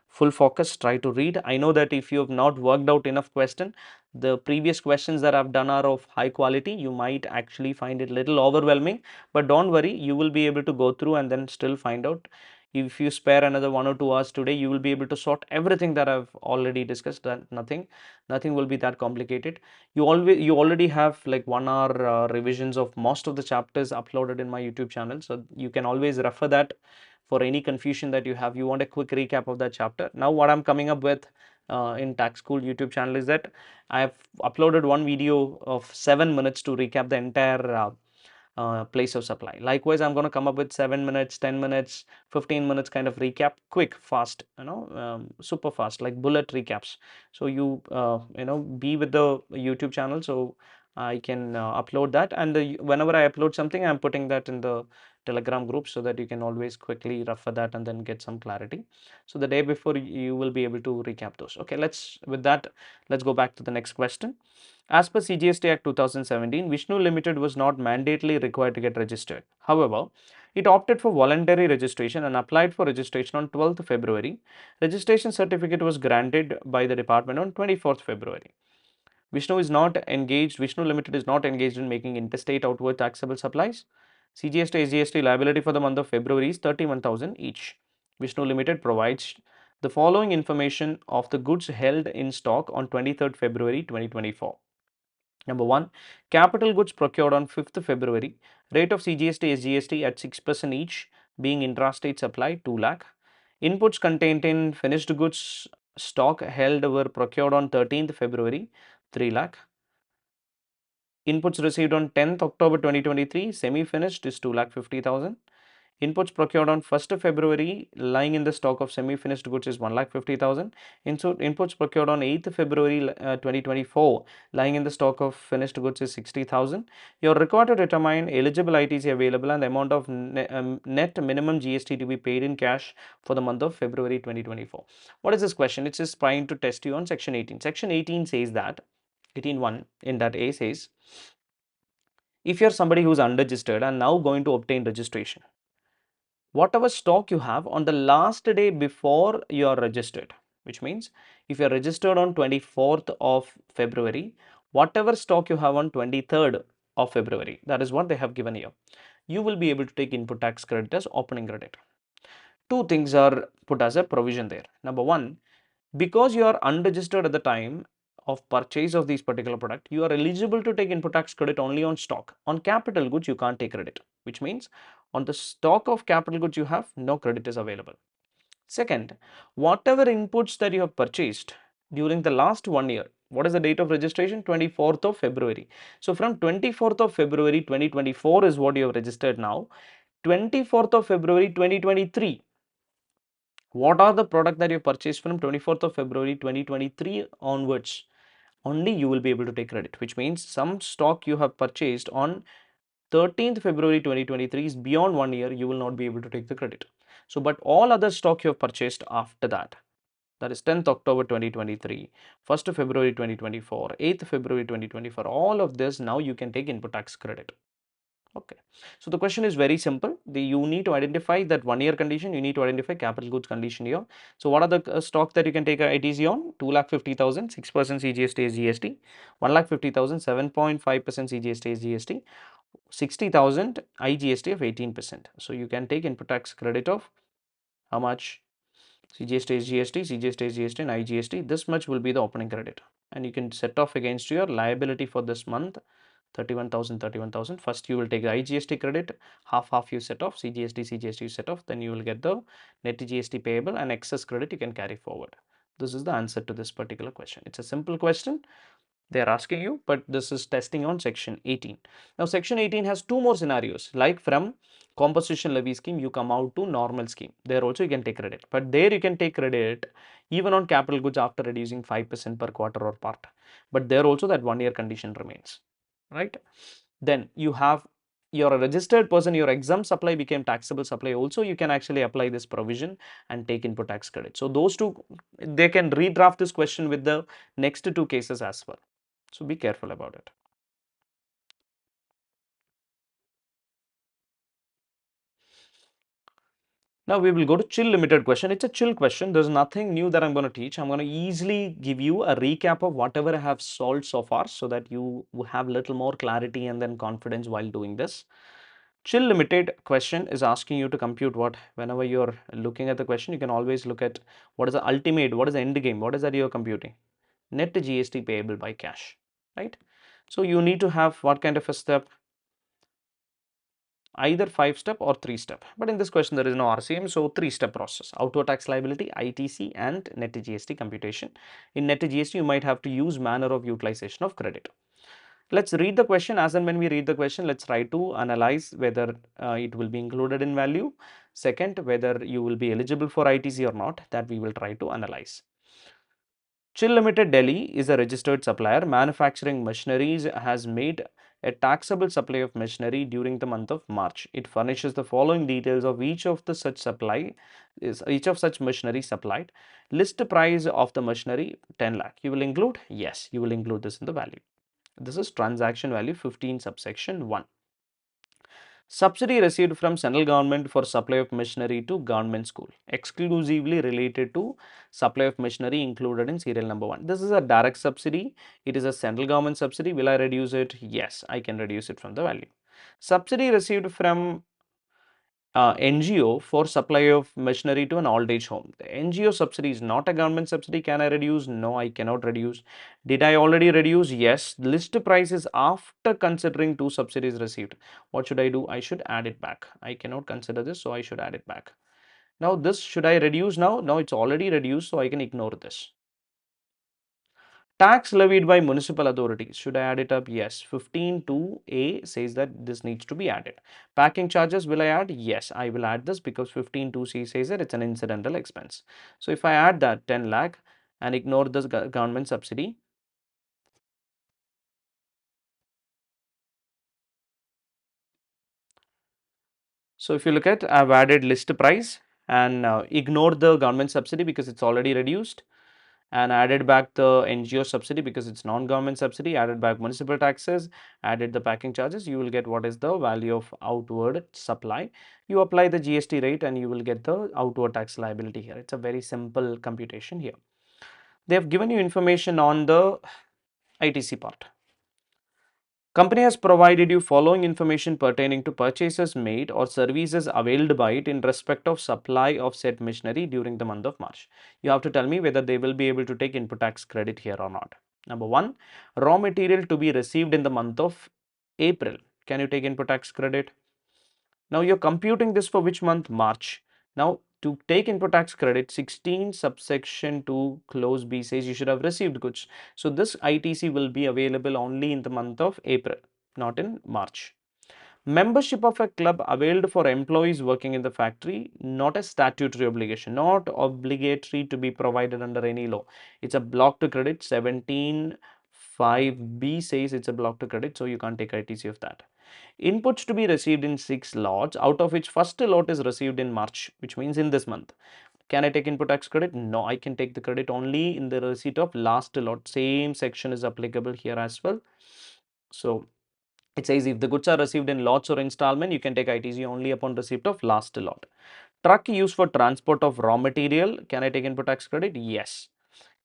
full focus, try to read. I know that if you have not worked out enough question, the previous questions that I've done are of high quality, you might actually find it little overwhelming, but don't worry, you will be able to go through and then still find out. If you spare another 1 or 2 hours today, you will be able to sort everything that I've already discussed. That nothing will be that complicated. You already have like 1 hour revisions of most of the chapters uploaded in my YouTube channel, so you can always refer that for any confusion that you have. You want a quick recap of that chapter. Now what I'm coming up with in Tax School YouTube channel is that I have uploaded one video of 7 minutes to recap the entire place of supply. Likewise, I'm going to come up with 7 minutes, 10 minutes, 15 minutes kind of recap, quick, fast, super fast, like bullet recaps. So you be with the YouTube channel, so I can upload that, and whenever I upload something, I'm putting that in the Telegram group so that you can always quickly refer that and then get some clarity. So the day before you will be able to recap those. Okay, let's go back to the next question. As per CGST Act 2017, Vishnu Ltd was not mandatorily required to get registered. However, it opted for voluntary registration and applied for registration on 12th February. Registration certificate was granted by the department on 24th February. Vishnu Ltd is not engaged in making interstate outward taxable supplies. CGST SGST liability for the month of February is 31,000 each. Vishnu Ltd provides the following information of the goods held in stock on 23rd February 2024. Number 1, capital goods procured on 5th February, rate of CGST SGST at 6% each, being intrastate supply 2 lakh. Inputs contained in finished goods stock held were procured on 13th February 3 lakh. Inputs received on 10th October 2023, semi-finished is 2,50,000. Inputs procured on 1st February lying in the stock of semi-finished goods is 1,50,000. Inputs procured on 8th February 2024 lying in the stock of finished goods is 60,000. You are required to determine eligible ITC available and the amount of net minimum GST to be paid in cash for the month of February 2024. What is this question? It's just trying to test you on section 18. Section 18 says that 18.1 in that A says, if you're somebody who's unregistered and now going to obtain registration, whatever stock you have on the last day before you are registered, which means if you are registered on 24th of February, whatever stock you have on 23rd of February, that is what they have given here, you will be able to take input tax credit as opening credit. Two things are put as a provision there. Number one, because you are unregistered at the time of purchase of these particular product, you are eligible to take input tax credit only on stock. On capital goods, you can't take credit, which means on the stock of capital goods you have, no credit is available. Second, whatever inputs that you have purchased during the last 1 year, what is the date of registration? 24th of February. So from 24th of February 2024 is what you have registered now. 24th of February 2023, what are the product that you purchased from 24th of February 2023 onwards? Only you will be able to take credit, which means some stock you have purchased on 13th February 2023 is beyond 1 year, you will not be able to take the credit. So, but all other stock you have purchased after that, that is 10th October 2023, 1st of February 2024, 8th February 2024, all of this now you can take input tax credit. Okay, so the question is very simple. You need to identify that 1 year condition, you need to identify capital goods condition here. So what are the stocks that you can take a ITC on? 2,50,000, 6% CGST is GST, 1,50,000, 7.5% CGST is GST, 60,000 IGST of 18%. So you can take input tax credit of how much? CGST is GST, CGST is GST and IGST. This much will be the opening credit, and you can set off against your liability for this month. 31,000. First you will take the IGST credit, half you set off, CGST you set off, then you will get the net GST payable and excess credit you can carry forward. This is the answer to this particular question. It's a simple question they are asking you, but this is testing on section 18. Now section 18 has two more scenarios, like from composition levy scheme you come out to normal scheme. There also you can take credit, but there you can take credit even on capital goods after reducing 5% per quarter or part, but there also that 1 year condition remains, right? Then you have you're a registered person, your exempt supply became taxable supply also, you can actually apply this provision and take input tax credit. So those two, they can redraft this question with the next two cases as well. So be careful about it. Now we will go to chill limited question. It's a chill question. There's nothing new that I'm going to teach. I'm going to easily give you a recap of whatever I have solved so far so that you have little more clarity and then confidence while doing this. Chill limited question is asking you to compute what, whenever you're looking at the question, you can always look at what is the ultimate, what is the end game, what is that you're computing? Net GST payable by cash, right? So you need to have what kind of a step? Either 5-step or 3-step, but in this question there is no RCM, so 3-step process: outward tax liability, ITC, and net GST computation. In net GST you might have to use manner of utilization of credit. Let's read the question. As and when we read the question, let's try to analyze whether it will be included in value. Second, whether you will be eligible for ITC or not, that we will try to analyze. Chill Limited Delhi is a registered supplier. Manufacturing machineries has made a taxable supply of machinery during the month of March. It furnishes the following details of each of such machinery supplied. List price of the machinery 10 lakh. You will include? Yes, you will include this in the value. This is transaction value 15 subsection 1. Subsidy received from central government for supply of machinery to government school, exclusively related to supply of machinery included in serial number 1. This is a direct subsidy. It is a central government subsidy. Will I reduce it? Yes, I can reduce it from the value. Subsidy received from NGO for supply of machinery to an old age home. The NGO subsidy is not a government subsidy. Can I reduce? No, I cannot reduce. Did I already reduce? Yes. List price is after considering 2 subsidies received. What should I do? I should add it back. I cannot consider this, so I should add it back. Now this, should I reduce now? No, it's already reduced, so I can ignore this. Tax levied by municipal authorities. Should I add it up? Yes. 15(2)(a) says that this needs to be added. Packing charges, will I add? Yes, I will add this because 15(2)(c) says that it's an incidental expense. So if I add that 10 lakh and ignore this government subsidy, so if you look at, I've added list price and ignore the government subsidy because it's already reduced, and added back the NGO subsidy because it's non-government subsidy, added back municipal taxes, added the packing charges, you will get what is the value of outward supply. You apply the GST rate and you will get the outward tax liability here. It's a very simple computation here. They have given you information on the ITC part. Company has provided you following information pertaining to purchases made or services availed by it in respect of supply of said machinery during the month of March. You have to tell me whether they will be able to take input tax credit here or not. Number 1, raw material to be received in the month of April. Can you take input tax credit? Now you're computing this for which month? March. Now to take input tax credit, 16 subsection 2 clause B says you should have received goods. So this ITC will be available only in the month of April, not in March. Membership of a club availed for employees working in the factory, not a statutory obligation, not obligatory to be provided under any law. It's a block to credit. 17(5)(b) says it's a block to credit, so you can't take ITC of that. Inputs to be received in 6 lots, out of which first lot is received in March, which means in this month. Can I take input tax credit? No, I can take the credit only in the receipt of last lot. Same section is applicable here as well. So it says if the goods are received in lots or installment, you can take ITC only upon receipt of last lot. Truck used for transport of raw material, can I take input tax credit? Yes.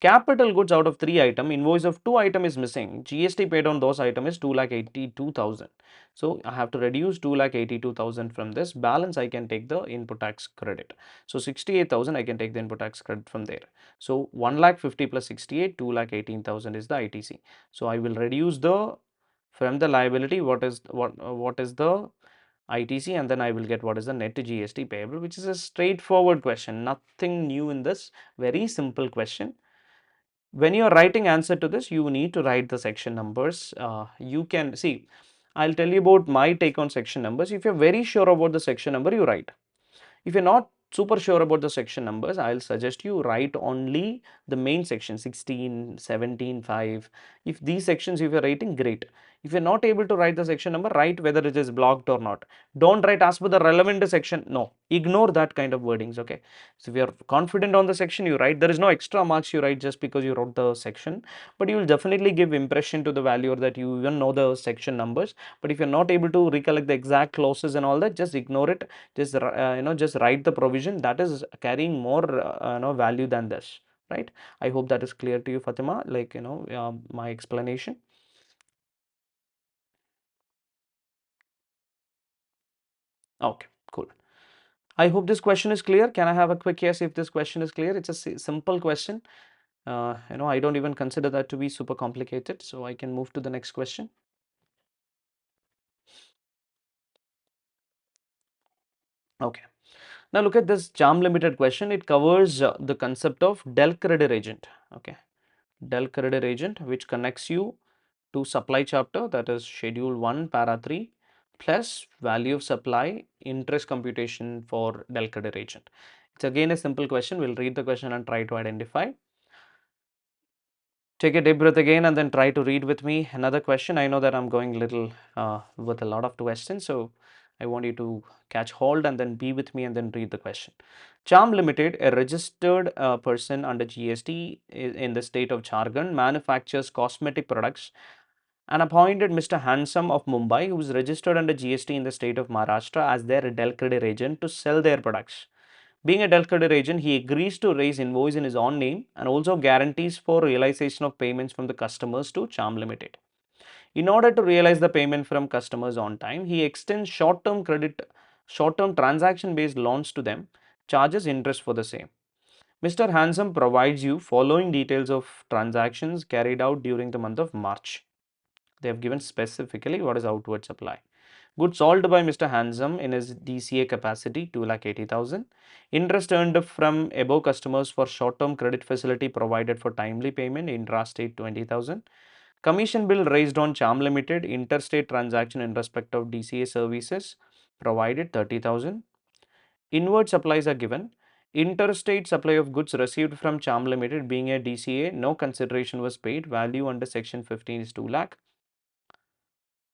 Capital goods, out of 3 items, invoice of 2 items is missing. GST paid on those items is 2,82,000. So I have to reduce 2,82,000 from this. Balance I can take the input tax credit. So 68,000 I can take the input tax credit from there. So 1,50,000 plus 68, 2,18,000 is the ITC. So I will reduce the, from the liability, what is the ITC, and then I will get what is the net GST payable, which is a straightforward question. Nothing new in this. Very simple question. When you are writing answer to this, you need to write the section numbers. You can see, I'll tell you about my take on section numbers. If you're very sure about the section number, you write. If you're not super sure about the section numbers, I'll suggest you write only the main section, 16, 17, 5. If these sections if you're writing, great. If you're not able to write the section number, write whether it is blocked or not. Don't write as per the relevant section. No, ignore that kind of wordings. Okay. So if you're confident on the section, you write. There is no extra marks you write just because you wrote the section, but you will definitely give impression to the valuer that you even know the section numbers. But if you're not able to recollect the exact clauses and all that, just ignore it. Just just write the provision that is carrying more value than this, right? I hope that is clear to you, Fatima, like my explanation. Okay, cool. I hope this question is clear. Can I have a quick yes if this question is clear? It's a simple question. I don't even consider that to be super complicated, so I can move to the next question. Okay. Now look at this charm limited question. It covers the concept of Del Credere Agent. Okay. Del Credere Agent, which connects you to supply chapter, that is schedule 1 para 3 plus value of supply interest computation for Del Credere Agent. It's again a simple question. We'll read the question and try to identify. Take a deep breath again and then try to read with me another question. I know that I'm going little with a lot of questions, so I want you to catch hold and then be with me and then read the question. Charm Limited, a registered person under GST in the state of Jharkhand, manufactures cosmetic products and appointed Mr. Handsome of Mumbai, who is registered under GST in the state of Maharashtra, as their Del Credere agent to sell their products. Being a Del Credere agent, he agrees to raise invoice in his own name and also guarantees for realization of payments from the customers to Charm Limited. In order to realize the payment from customers on time, he extends short-term transaction-based loans to them, charges interest for the same. Mr. Handsome provides you following details of transactions carried out during the month of March. They have given specifically what is outward supply. Goods sold by Mr. Handsome in his DCA capacity 2,80,000. Interest earned from above customers for short-term credit facility provided for timely payment intrastate 20,000. Commission bill raised on Charm Limited interstate transaction in respect of DCA services provided 30,000. Inward supplies are given. Interstate supply of goods received from Charm Limited being a DCA, no consideration was paid. Value under section 15 is 2 lakh.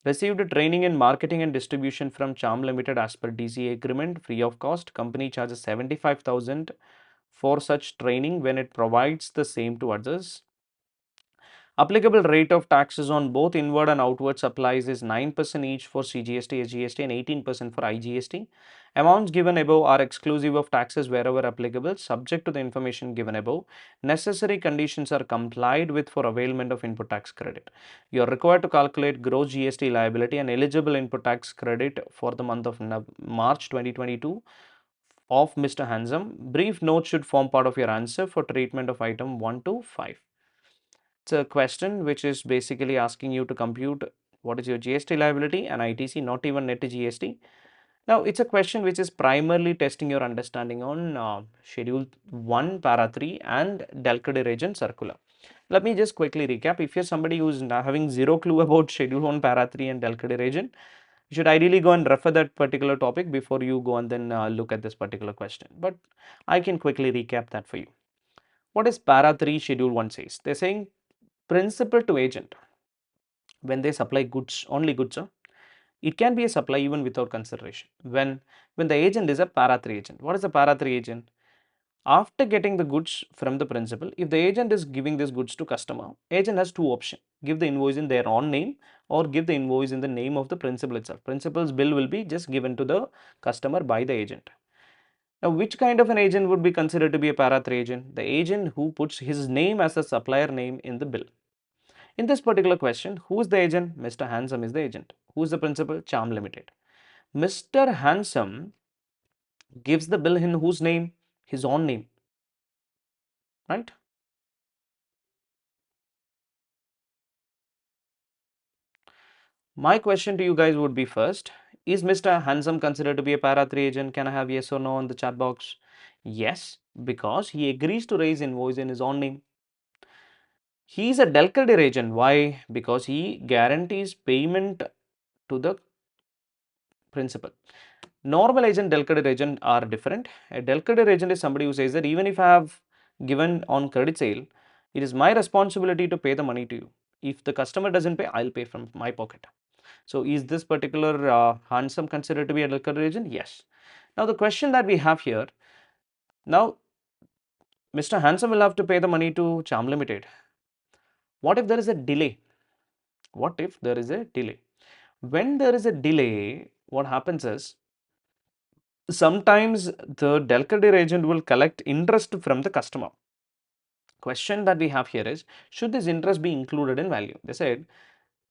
Received training in marketing and distribution from Charm Limited as per DCA agreement free of cost. Company charges 75,000 for such training when it provides the same to others. Applicable rate of taxes on both inward and outward supplies is 9% each for CGST, SGST and 18% for IGST. Amounts given above are exclusive of taxes wherever applicable, subject to the information given above. Necessary conditions are complied with for availment of input tax credit. You are required to calculate gross GST liability and eligible input tax credit for the month of March 2022 of Mr. Handsome. Brief notes should form part of your answer for treatment of item 1 to 5. It's a question which is basically asking you to compute what is your GST liability and ITC, not even net GST. Now, it's a question which is primarily testing your understanding on Schedule 1, Para 3 and Del Credere Agent Circular. Let me just quickly recap. If you're somebody who's having zero clue about Schedule 1, Para 3 and Del Credere Agent, you should ideally go and refer that particular topic before you go and then look at this particular question. But I can quickly recap that for you. What is Para 3 Schedule 1 says? They're saying principal to agent when they supply goods, only goods, it can be a supply even without consideration. When the agent is a para 3 agent. What is a para 3 agent? After getting the goods from the principal, if the agent is giving these goods to customer, agent has two options: give the invoice in their own name or give the invoice in the name of the principal itself. Principal's bill will be just given to the customer by the agent. Now, which kind of an agent would be considered to be a para 3 agent? The agent who puts his name as a supplier name in the bill. In this particular question, who is the agent? Mr. Handsome is the agent. Who is the principal? Charm Limited. Mr. Handsome gives the bill in whose name? His own name, right? My question to you guys would be first, is Mr. Handsome considered to be a para 3 agent? Can I have yes or no in the chat box? Yes, because he agrees to raise invoice in his own name. He is a Del Credere agent. Why? Because he guarantees payment to the principal. Normal agent, Del Credere agent are different. A Del Credere agent is somebody who says that even if I have given on credit sale, it is my responsibility to pay the money to you. If the customer doesn't pay, I'll pay from my pocket. So is this particular handsome considered to be a Credere agent? Yes. Now the question that we have here, now Mr. Handsome will have to pay the money to Charm Limited. What if there is a delay? What if there is a delay? When there is a delay, what happens is sometimes the Credere agent will collect interest from the customer. Question that we have here is, should this interest be included in value? They said,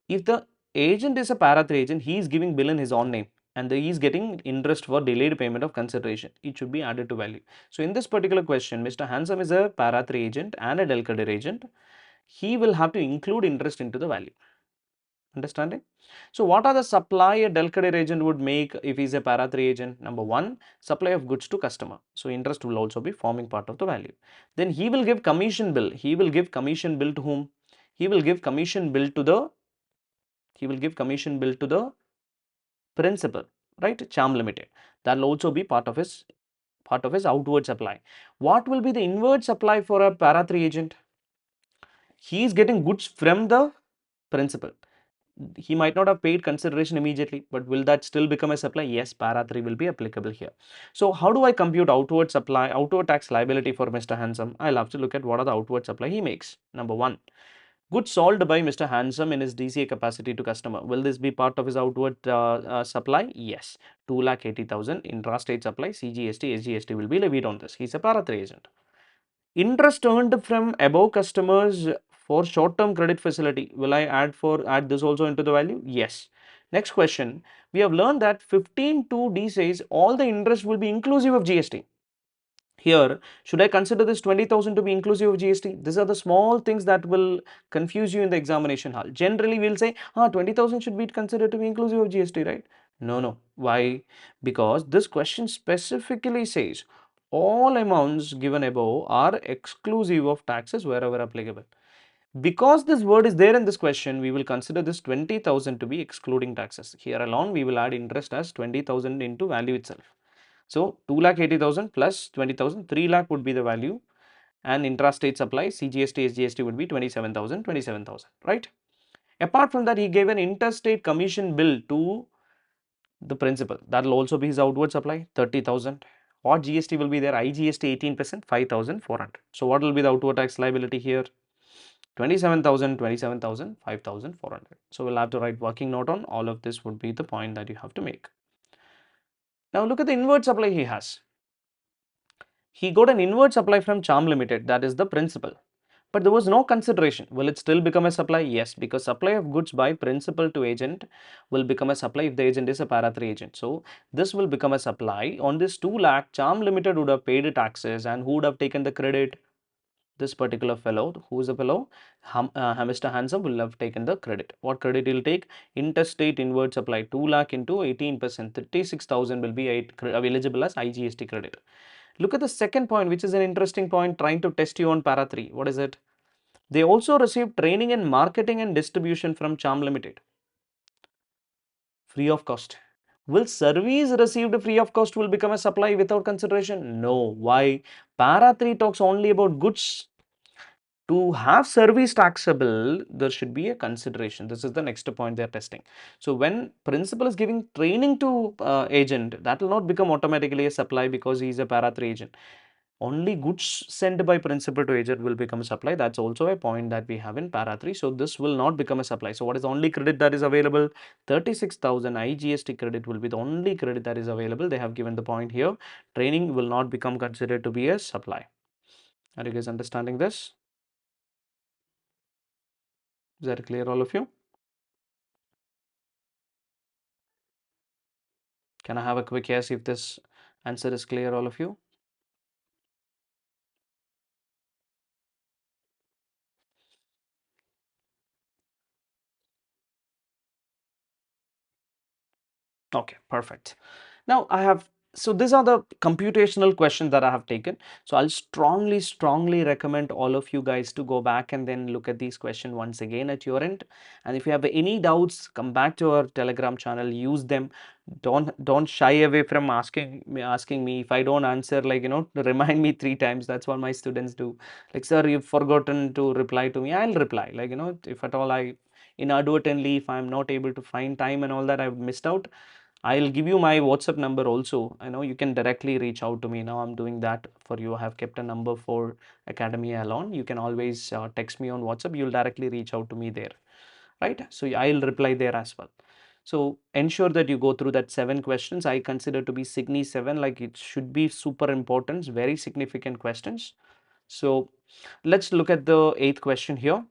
if the agent is a para 3 agent, he is giving bill in his own name and he is getting interest for delayed payment of consideration. It should be added to value. So in this particular question, Mr. Handsome is a para 3 agent and a Credere agent. He will have to include interest into the value. Understanding? So what are the supply a Credere agent would make if he's a para 3 agent? Number one, supply of goods to customer. So interest will also be forming part of the value. Then he will give commission bill. He will give commission bill to whom? He will give commission bill to the principal, right? Charm Limited. That will also be part of his outward supply. What will be the inward supply for a para 3 agent? He is getting goods from the principal. He might not have paid consideration immediately, but will that still become a supply? Yes, para 3 will be applicable here. So how do I compute outward tax liability for Mr. Handsome? I'll have to look at what are the outward supply he makes. Number one, goods sold by Mr. Handsome in his DCA capacity to customer. Will this be part of his outward supply? Yes. 2,80,000 intrastate supply, CGST, SGST will be levied on this. He's a para 3 agent. Interest earned from above customers for short-term credit facility. Will I add this also into the value? Yes. Next question. We have learned that 15(2)(d says all the interest will be inclusive of GST. Here, should I consider this 20,000 to be inclusive of GST? These are the small things that will confuse you in the examination hall. Generally, we'll say, 20,000 should be considered to be inclusive of GST, right? No. Why? Because this question specifically says all amounts given above are exclusive of taxes wherever applicable. Because this word is there in this question, we will consider this 20,000 to be excluding taxes. Here alone, we will add interest as 20,000 into value itself. So 2,80,000 plus 20,000, 3 lakh would be the value, and intrastate supply CGST, SGST would be 27,000, right? Apart from that, he gave an interstate commission bill to the principal. That will also be his outward supply, 30,000. What GST will be there? IGST 18%, 5,400. So what will be the outward tax liability here? 27,000, 5,400. So we'll have to write working note on all of this would be the point that you have to make. Now look at the inward supply he has. He got an inward supply from Charm Limited, that is the principal. But there was no consideration. Will it still become a supply? Yes, because supply of goods by principal to agent will become a supply if the agent is a para 3 agent. So this will become a supply. On this 2 lakh, Charm Limited would have paid taxes, and who would have taken the credit? This particular fellow. Who is the fellow? Mr. Handsome will have taken the credit. What credit will take? Interstate inward supply 2 lakh into 18%, 36,000 will be eligible as IGST credit. Look at the second point, which is an interesting point, trying to test you on para 3. What is it? They also received training in marketing and distribution from Charm Limited, free of cost. Will service received free of cost will become a supply without consideration? No. Why? Para 3 talks only about goods. To have service taxable, there should be a consideration. This is the next point they are testing. So when principal is giving training to agent, that will not become automatically a supply because he is a para 3 agent. Only goods sent by principal to agent will become a supply. That's also a point that we have in para 3. So this will not become a supply. So what is the only credit that is available? 36,000 IGST credit will be the only credit that is available. They have given the point here. Training will not become considered to be a supply. Are you guys understanding this? Is that clear, all of you? Can I have a quick yes if this answer is clear, all of you? Okay, perfect. Now I have So these are the computational questions that I have taken. So I'll strongly recommend all of you guys to go back and then look at these questions once again at your end. And if you have any doubts, come back to our Telegram channel, use them. Don't shy away from asking me. If I don't answer, like, remind me 3 times. That's what my students do. Like, sir, you've forgotten to reply to me. I'll reply. Like, if at all I inadvertently, if I'm not able to find time and all that, I've missed out, I'll give you my WhatsApp number also. I know you can directly reach out to me. Now I'm doing that for you. I have kept a number for Academy Alon. You can always text me on WhatsApp. You'll directly reach out to me there, right? So I'll reply there as well. So ensure that you go through that 7 questions. I consider to be Signy 7, like it should be super important, very significant questions. So let's look at the 8th question here.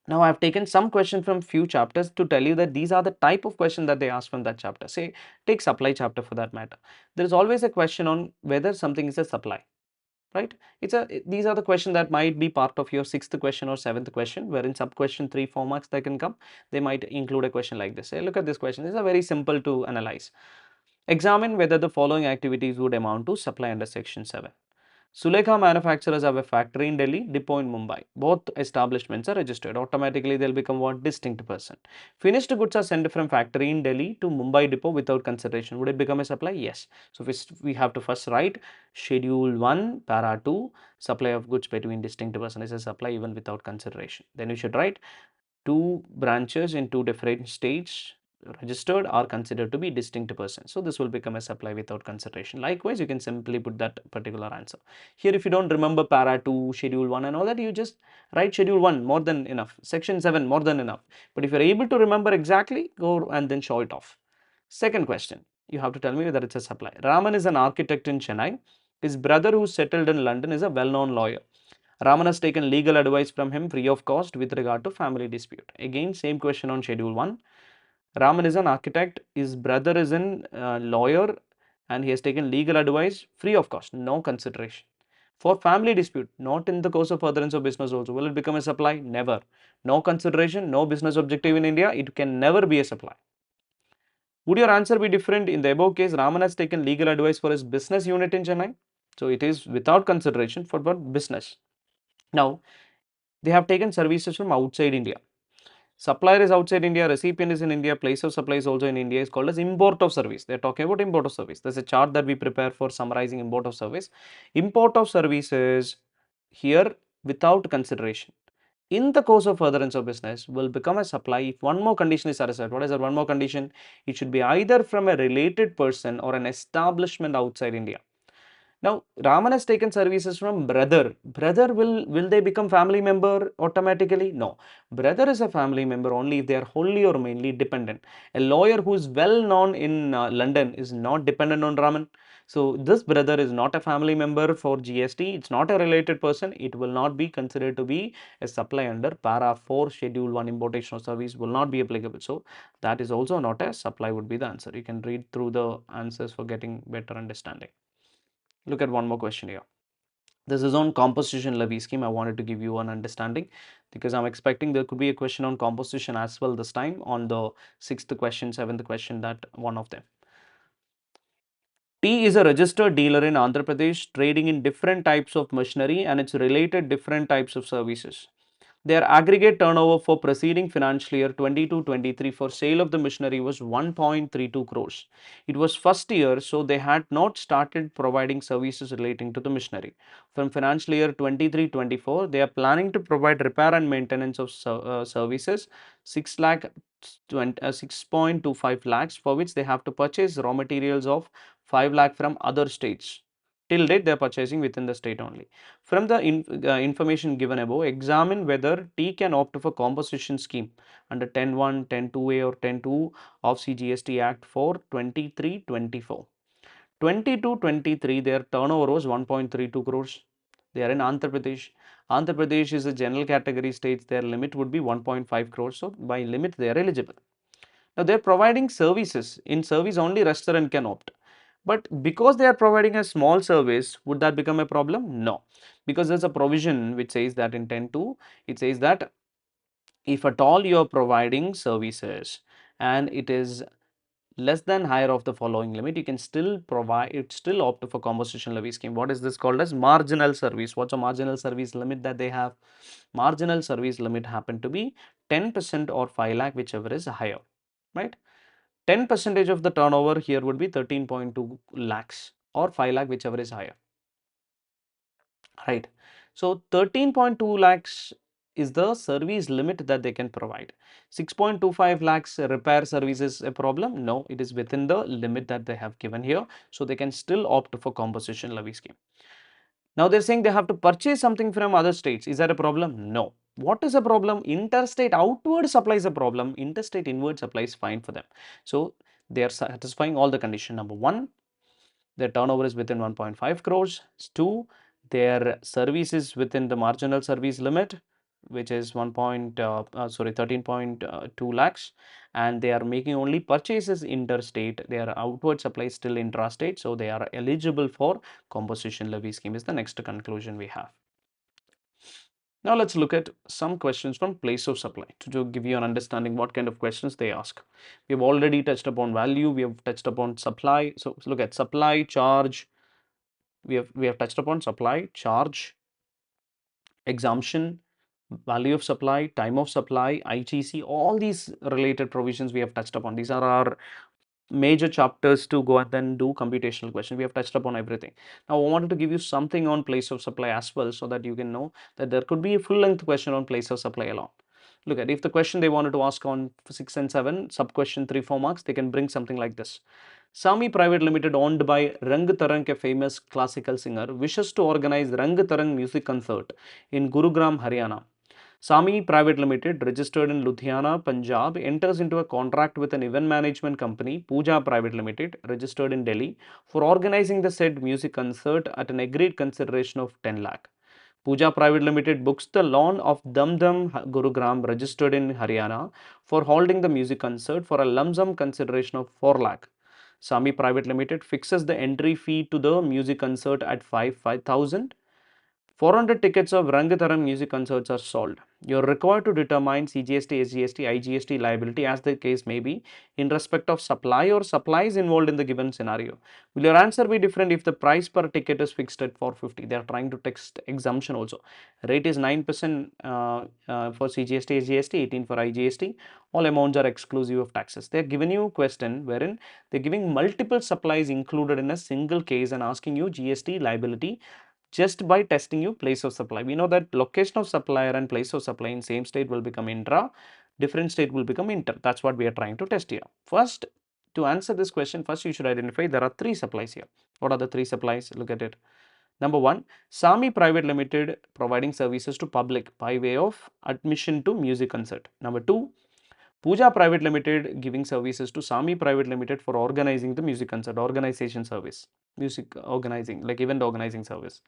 Now I've taken some questions from few chapters to tell you that these are the type of question that they ask from that chapter. Say, take supply chapter for that matter. There is always a question on whether something is a supply, right? These are the questions that might be part of your 6th question or 7th question, where in sub question 3, 4 marks that can come. They might include a question like this. Say, look at this question. These are very simple to analyze. Examine whether the following activities would amount to supply under section 7. Sulekha Manufacturers have a factory in Delhi, depot in Mumbai. Both establishments are registered. Automatically, they'll become what? Distinct person. Finished goods are sent from factory in Delhi to Mumbai depot without consideration. Would it become a supply? Yes. So we have to first write Schedule 1, Para 2, supply of goods between distinct person is a supply even without consideration. Then you should write two branches in two different states registered are considered to be distinct persons. So this will become a supply without consideration. Likewise, you can simply put that particular answer. Here, if you don't remember para 2, schedule 1 and all that, you just write schedule 1, more than enough. Section 7, more than enough. But if you're able to remember exactly, go and then show it off. Second question, you have to tell me whether it's a supply. Raman is an architect in Chennai. His brother who settled in London is a well-known lawyer. Raman has taken legal advice from him free of cost with regard to family dispute. Again, same question on schedule 1. Raman is an architect, his brother is a lawyer, and he has taken legal advice free of cost, no consideration. For family dispute, not in the course of furtherance of business also. Will it become a supply? Never. No consideration, no business objective in India, it can never be a supply. Would your answer be different? In the above case, Raman has taken legal advice for his business unit in Chennai. So it is without consideration for what? Business. Now, they have taken services from outside India. Supplier is outside India, recipient is in India, place of supply is also in India, is called as import of service. They're talking about import of service. There's a chart that we prepare for summarizing import of service. Import of service is here without consideration. In the course of furtherance of business will become a supply if one more condition is satisfied. What is that one more condition? It should be either from a related person or an establishment outside India. Now, Raman has taken services from brother. Brother, will they become family member automatically? No. Brother is a family member only if they are wholly or mainly dependent. A lawyer who is well known in London is not dependent on Raman. So, this brother is not a family member for GST. It's not a related person. It will not be considered to be a supply under para 4 schedule 1 importation of service will not be applicable. So, that is also not a supply would be the answer. You can read through the answers for getting better understanding. Look at one more question here. This is on composition levy scheme. I wanted to give you an understanding because I'm expecting there could be a question on composition as well this time on the 6th question, 7th question, that one of them. T is a registered dealer in Andhra Pradesh trading in different types of machinery and its related different types of services. Their aggregate turnover for preceding financial year 22-23 for sale of the machinery was 1.32 crores. It was first year, so they had not started providing services relating to the machinery. From financial year 23-24, they are planning to provide repair and maintenance of services 6.25 lakhs, for which they have to purchase raw materials of 5 lakh from other states. Till date, they are purchasing within the state only. From the information given above, examine whether T can opt for composition scheme under 10.1, 10.2A or 10.2 of CGST Act for 23-24. 22-23, their turnover was 1.32 crores. They are in Andhra Pradesh. Andhra Pradesh is a general category state. Their limit would be 1.5 crores. So by limit, they are eligible. Now they are providing services. In service, only restaurant can opt. But because they are providing a small service, would that become a problem? No. Because there's a provision which says that in 10.2, it says that if at all you are providing services and it is less than higher of the following limit, you can still provide, it still opt for compensation levy scheme. What is this called as? Marginal service. What's a marginal service limit that they have? Marginal service limit happen to be 10% or 5 lakh, whichever is higher, right? 10% of the turnover here would be 13.2 lakhs or 5 lakh, whichever is higher, right? So 13.2 lakhs is the service limit that they can provide. 6.25 lakhs repair service is a problem? No, it is within the limit that they have given here. So they can still opt for compensation levy scheme. Now they're saying they have to purchase something from other states. Is that a problem? No. What is a problem? Interstate outward supply is a problem. Interstate inward supply is fine for them. So they are satisfying all the condition. Number one, their turnover is within 1.5 crores. 2, their service is within the marginal service limit, which is 13.2 lakhs, and they are making only purchases interstate. Their outward supply is still intrastate, so they are eligible for composition levy scheme is the next conclusion we have. Now let's look at some questions from place of supply to give you an understanding what kind of questions they ask. We have already touched upon value, we have touched upon supply. So look at supply, charge. We have touched upon supply, charge, exemption, value of supply, time of supply, ITC, all these related provisions we have touched upon. These are our major chapters to go and then do computational question. We have touched upon everything. Now I wanted to give you something on place of supply as well, so that you can know that there could be a full length question on place of supply alone. Look at, if the question they wanted to ask on 6 and 7, sub question 3, 4 marks, they can bring something like this. Sami Private Limited, owned by Rang Tarang, a famous classical singer, wishes to organize Rang Tarang music concert in Gurugram, Haryana. Sami Private Limited, registered in Ludhiana, Punjab, enters into a contract with an event management company, Pooja Private Limited, registered in Delhi, for organizing the said music concert at an agreed consideration of 10 lakh. Pooja Private Limited books the lawn of Dum Dum Gurugram, registered in Haryana, for holding the music concert for a lump sum consideration of 4 lakh. Sami Private Limited fixes the entry fee to the music concert at 5,000. 400 tickets of Rangataram music concerts are sold. You are required to determine CGST, SGST, IGST liability, as the case may be, in respect of supply or supplies involved in the given scenario. Will your answer be different if the price per ticket is fixed at 450? They are trying to text exemption also. Rate is 9% for CGST, SGST, 18 for IGST. All amounts are exclusive of taxes. They are giving you a question wherein they are giving multiple supplies included in a single case and asking you GST liability just by testing you place of supply. We know that location of supplier and place of supply in same state will become intra, different state will become inter. That's what we are trying to test here. First, to answer this question, first you should identify there are 3 supplies here. What are the 3 supplies? Look at it. Number 1, Sami Private Limited providing services to public by way of admission to music concert. Number 2, Pooja Private Limited giving services to Sami Private Limited for organizing the music concert, organization service, music organizing, like event organizing service.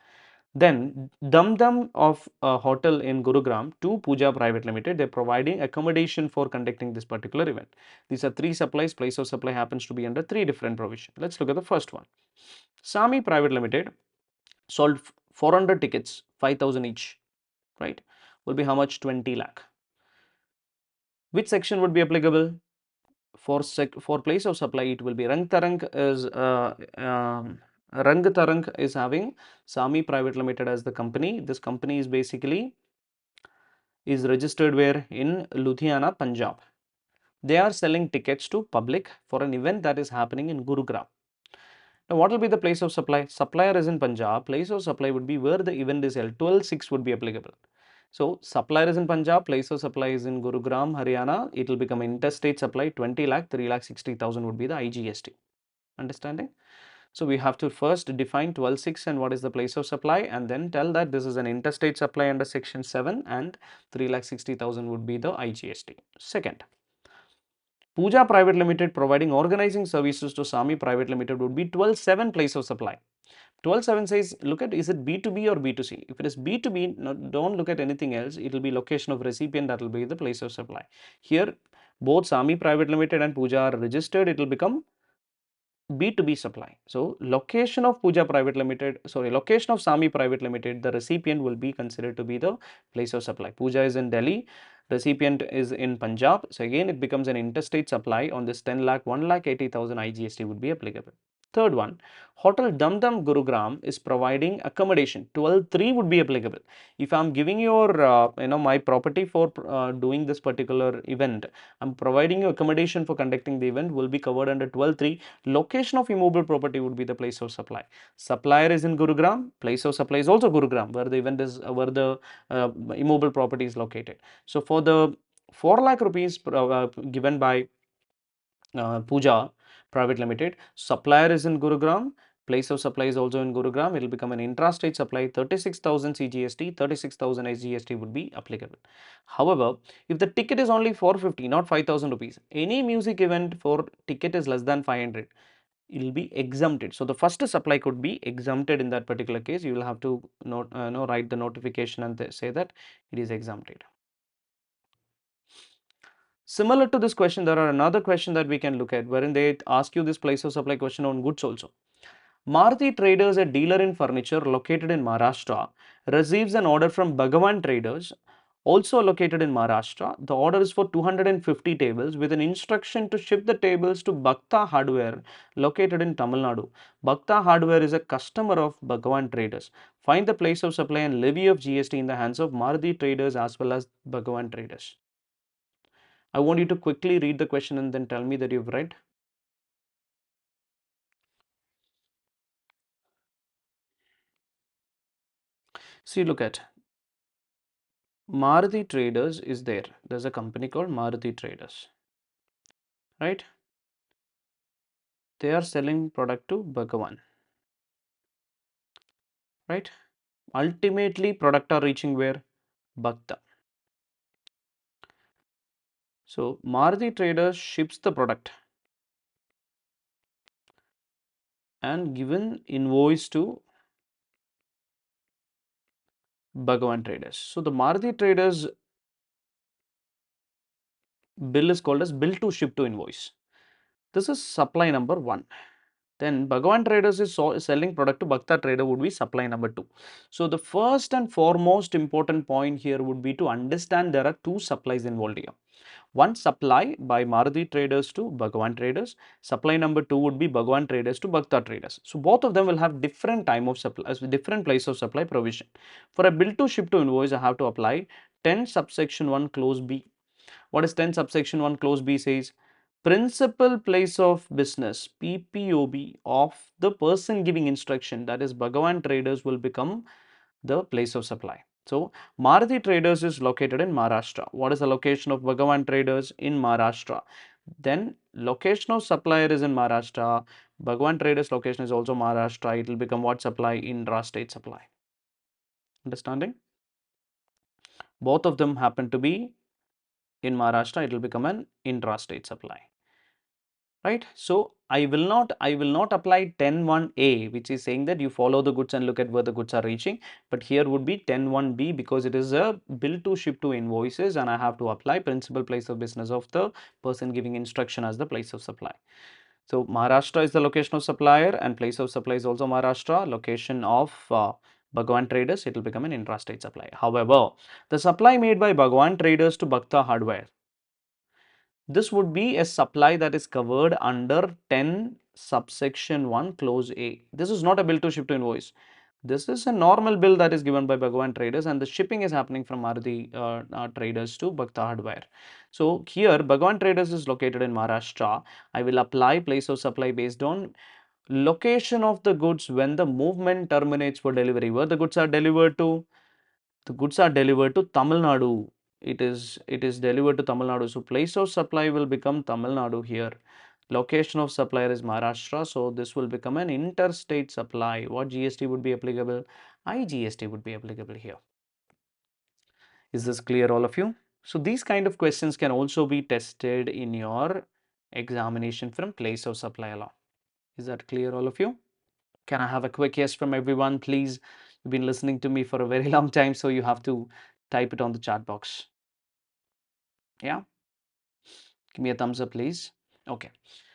Then Dum Dum of a hotel in Gurugram to Pooja Private Limited, they're providing accommodation for conducting this particular event. These are 3 supplies. Place of supply happens to be under 3 different provisions. Let's look at the first one. Sami Private Limited sold 400 tickets, 5,000 each, right? Will be how much? 20 lakh. Which section would be applicable? For place of supply, it will be Rang Tarang is having Sami Private Limited as the company. This company is basically registered where? In Ludhiana, Punjab. They are selling tickets to public for an event that is happening in Gurugram. Now, what will be the place of supply? Supplier is in Punjab. Place of supply would be where the event is held. 12/6 would be applicable. So, supplier is in Punjab, place of supply is in Gurugram, Haryana. It will become interstate supply. 20 lakh, 3,60,000 would be the IGST. Understanding? So, we have to first define 12/6 and what is the place of supply, and then tell that this is an interstate supply under section 7 and 3,60,000 would be the IGST. Second, Pooja Private Limited providing organizing services to Sami Private Limited would be 12/7 place of supply. 12/7 says, look at, is it B2B or B2C? If it is B2B, no, don't look at anything else. It will be location of recipient, that will be the place of supply. Here, both Sami Private Limited and Pooja are registered. It will become B2B supply. So location of location of Sami Pvt Ltd, the recipient will be considered to be the place of supply. Puja is in Delhi, recipient is in Punjab. So again, it becomes an interstate supply. On this 10 lakh, 1,80,000 IGST would be applicable. Third one, Hotel Dum Dum Gurugram is providing accommodation. 12.3 would be applicable. If I'm giving your, my property for doing this particular event, I'm providing you accommodation for conducting the event, will be covered under 12.3. Location of immovable property would be the place of supply. Supplier is in Gurugram, place of supply is also Gurugram, where the event is, where the immovable property is located. So for the 4 lakh rupees given by Puja Private Limited, supplier is in Gurugram, place of supply is also in Gurugram. It will become an intrastate supply. 36,000 CGST, 36,000 SGST would be applicable. However, if the ticket is only 450, not 5,000 rupees, any music event for ticket is less than 500, it will be exempted. So the first supply could be exempted in that particular case. You will have to write the notification and say that it is exempted. Similar to this question, there are another question that we can look at wherein they ask you this place of supply question on goods also. Maruti Traders, a dealer in furniture located in Maharashtra, receives an order from Bhagavan Traders, also located in Maharashtra. The order is for 250 tables with an instruction to ship the tables to Bhakta Hardware, located in Tamil Nadu. Bhakta Hardware is a customer of Bhagavan Traders. Find the place of supply and levy of GST in the hands of Maruti Traders as well as Bhagavan Traders. I want you to quickly read the question and then tell me that you've read. See, look at Maruti Traders is there. There's a company called Maruti Traders, right? They are selling product to Bhagavan, right? Ultimately, product are reaching where? Bhakta. So, Maruti Traders ships the product and given invoice to Bhagavan Traders. So, the Maruti Traders bill is called as bill to ship to invoice. This is supply number 1. Then Bhagavan Traders is selling product to Bhakta Trader would be supply number 2. So the first and foremost important point here would be to understand there are 2 supplies involved here. One supply by Maruti Traders to Bhagavan Traders. Supply number 2 would be Bhagavan Traders to Bhakta Traders. So both of them will have different time of supply, different place of supply provision. For a bill to ship to invoice, I have to apply 10 subsection 1 clause B. What is 10 subsection 1 clause B says? Principal place of business PPOB of the person giving instruction, that is Bhagavan Traders, will become the place of supply. So Maruti Traders is located in Maharashtra. What is the location of Bhagavan Traders? In Maharashtra. Then location of supplier is in Maharashtra. Bhagavan Traders location is also Maharashtra. It will become what supply? Intrastate supply. Understanding? Both of them happen to be in Maharashtra. It will become an intrastate supply. Right. So I will not apply 10.1a, which is saying that you follow the goods and look at where the goods are reaching, but here would be 10.1b because it is a bill to ship to invoices and I have to apply principal place of business of the person giving instruction as the place of supply. So Maharashtra is the location of supplier and place of supply is also Maharashtra. Location of Bhagavan Traders, it will become an intrastate supply. However, the supply made by Bhagavan Traders to Bhakta Hardware, this would be a supply that is covered under 10 subsection 1 clause A. This is not a bill to ship to invoice. This is a normal bill that is given by Bhagavan Traders and the shipping is happening from Maruti Traders to Bhakta Hardware. So here Bhagavan Traders is located in Maharashtra. I will apply place of supply based on location of the goods when the movement terminates for delivery. Where the goods are delivered to? The goods are delivered to Tamil Nadu. It is delivered to Tamil Nadu. So place of supply will become Tamil Nadu here. Location of supplier is Maharashtra. So this will become an interstate supply. What GST would be applicable? IGST would be applicable here. Is this clear, all of you? So these kind of questions can also be tested in your examination from place of supply law. Is that clear, all of you? Can I have a quick yes from everyone, please? You've been listening to me for a very long time, so you have to type it on the chat box. Yeah? Give me a thumbs up, please. Okay.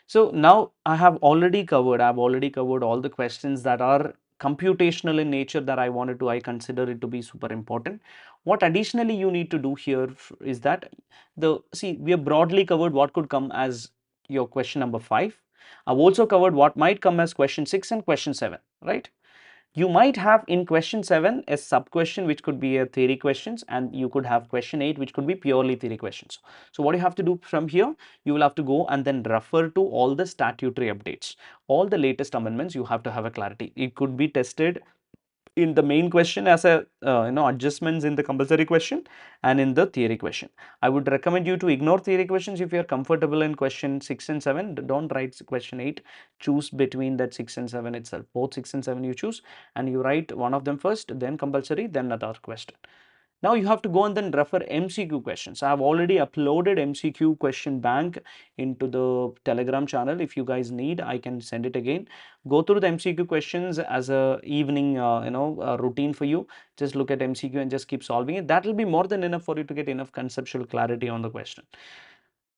So now I've already covered all the questions that are computational in nature that I consider it to be super important. What additionally you need to do here is that we have broadly covered what could come as your question number 5. I've also covered what might come as question 6 and question 7, right? You might have in question 7 a sub question which could be a theory questions, and you could have question 8 which could be purely theory questions. So what you have to do from here, you will have to go and then refer to all the statutory updates, all the latest amendments. You have to have a clarity. It could be tested in the main question as a adjustments in the compulsory question and in the theory question. I would recommend you to ignore theory questions. If you are comfortable in question 6 and 7, don't write question 8. Choose between that 6 and 7 itself. Both 6 and 7 you choose, and you write one of them first, then compulsory, then another question. Now you have to go and then refer MCQ questions. I have already uploaded MCQ question bank into the Telegram channel. If you guys need, I can send it again. Go through the MCQ questions as a evening routine for you. Just look at MCQ and just keep solving it. That will be more than enough for you to get enough conceptual clarity on the question.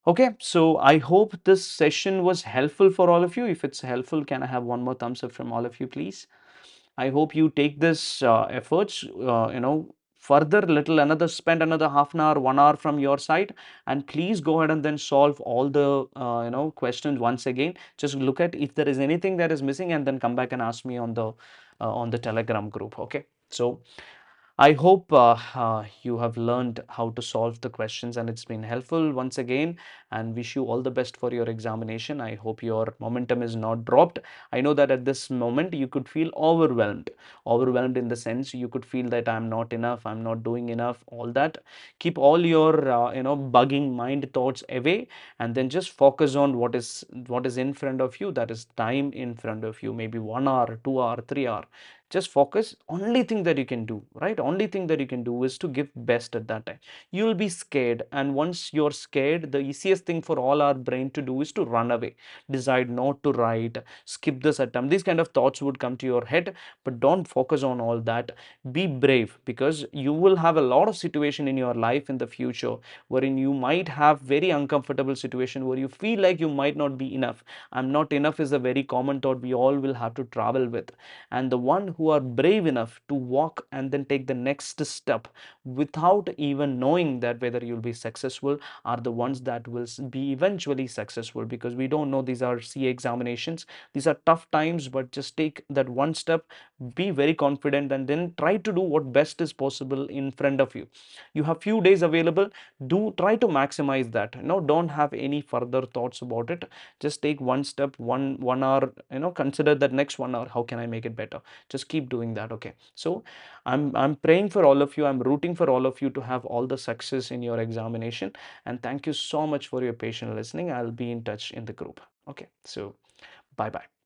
Okay, so I hope this session was helpful for all of you. If it's helpful, can I have one more thumbs up from all of you, please? I hope you take this efforts, further little another, spend another half an hour, 1 hour from your side, and please go ahead and then solve all the questions once again. Just look at if there is anything that is missing, and then come back and ask me on the Telegram group. Okay, so I hope you have learned how to solve the questions, and it's been helpful once again, and wish you all the best for your examination. I hope your momentum is not dropped. I know that at this moment you could feel overwhelmed in the sense you could feel that I'm not enough, I'm not doing enough, all that. Keep all your bugging mind thoughts away, and then just focus on what is in front of you. That is time in front of you, maybe 1 hour, 2 hour, 3 hour. Just focus. Only thing that you can do, right? Only thing that you can do is to give best at that time. You will be scared, and once you're scared, the easiest thing for all our brain to do is to run away, decide not to write, skip this attempt. These kind of thoughts would come to your head, but don't focus on all that. Be brave, because you will have a lot of situation in your life in the future wherein you might have very uncomfortable situation where you feel like you might not be enough. I'm not enough is a very common thought we all will have to travel with, and the one who are brave enough to walk and then take the next step without even knowing that whether you'll be successful are the ones that will be eventually successful, because we don't know, these are CA examinations, these are tough times, but just take that one step, be very confident, and then try to do what best is possible in front of you. You have few days available, do try to maximize that. Don't have any further thoughts about it. Just take one step, one hour, consider that next 1 hour, how can I make it better? Just keep doing that. Okay, so I'm praying for all of you, I'm rooting for all of you to have all the success in your examination, and thank you so much for your patient listening. I'll be in touch in the group. Okay, so bye bye.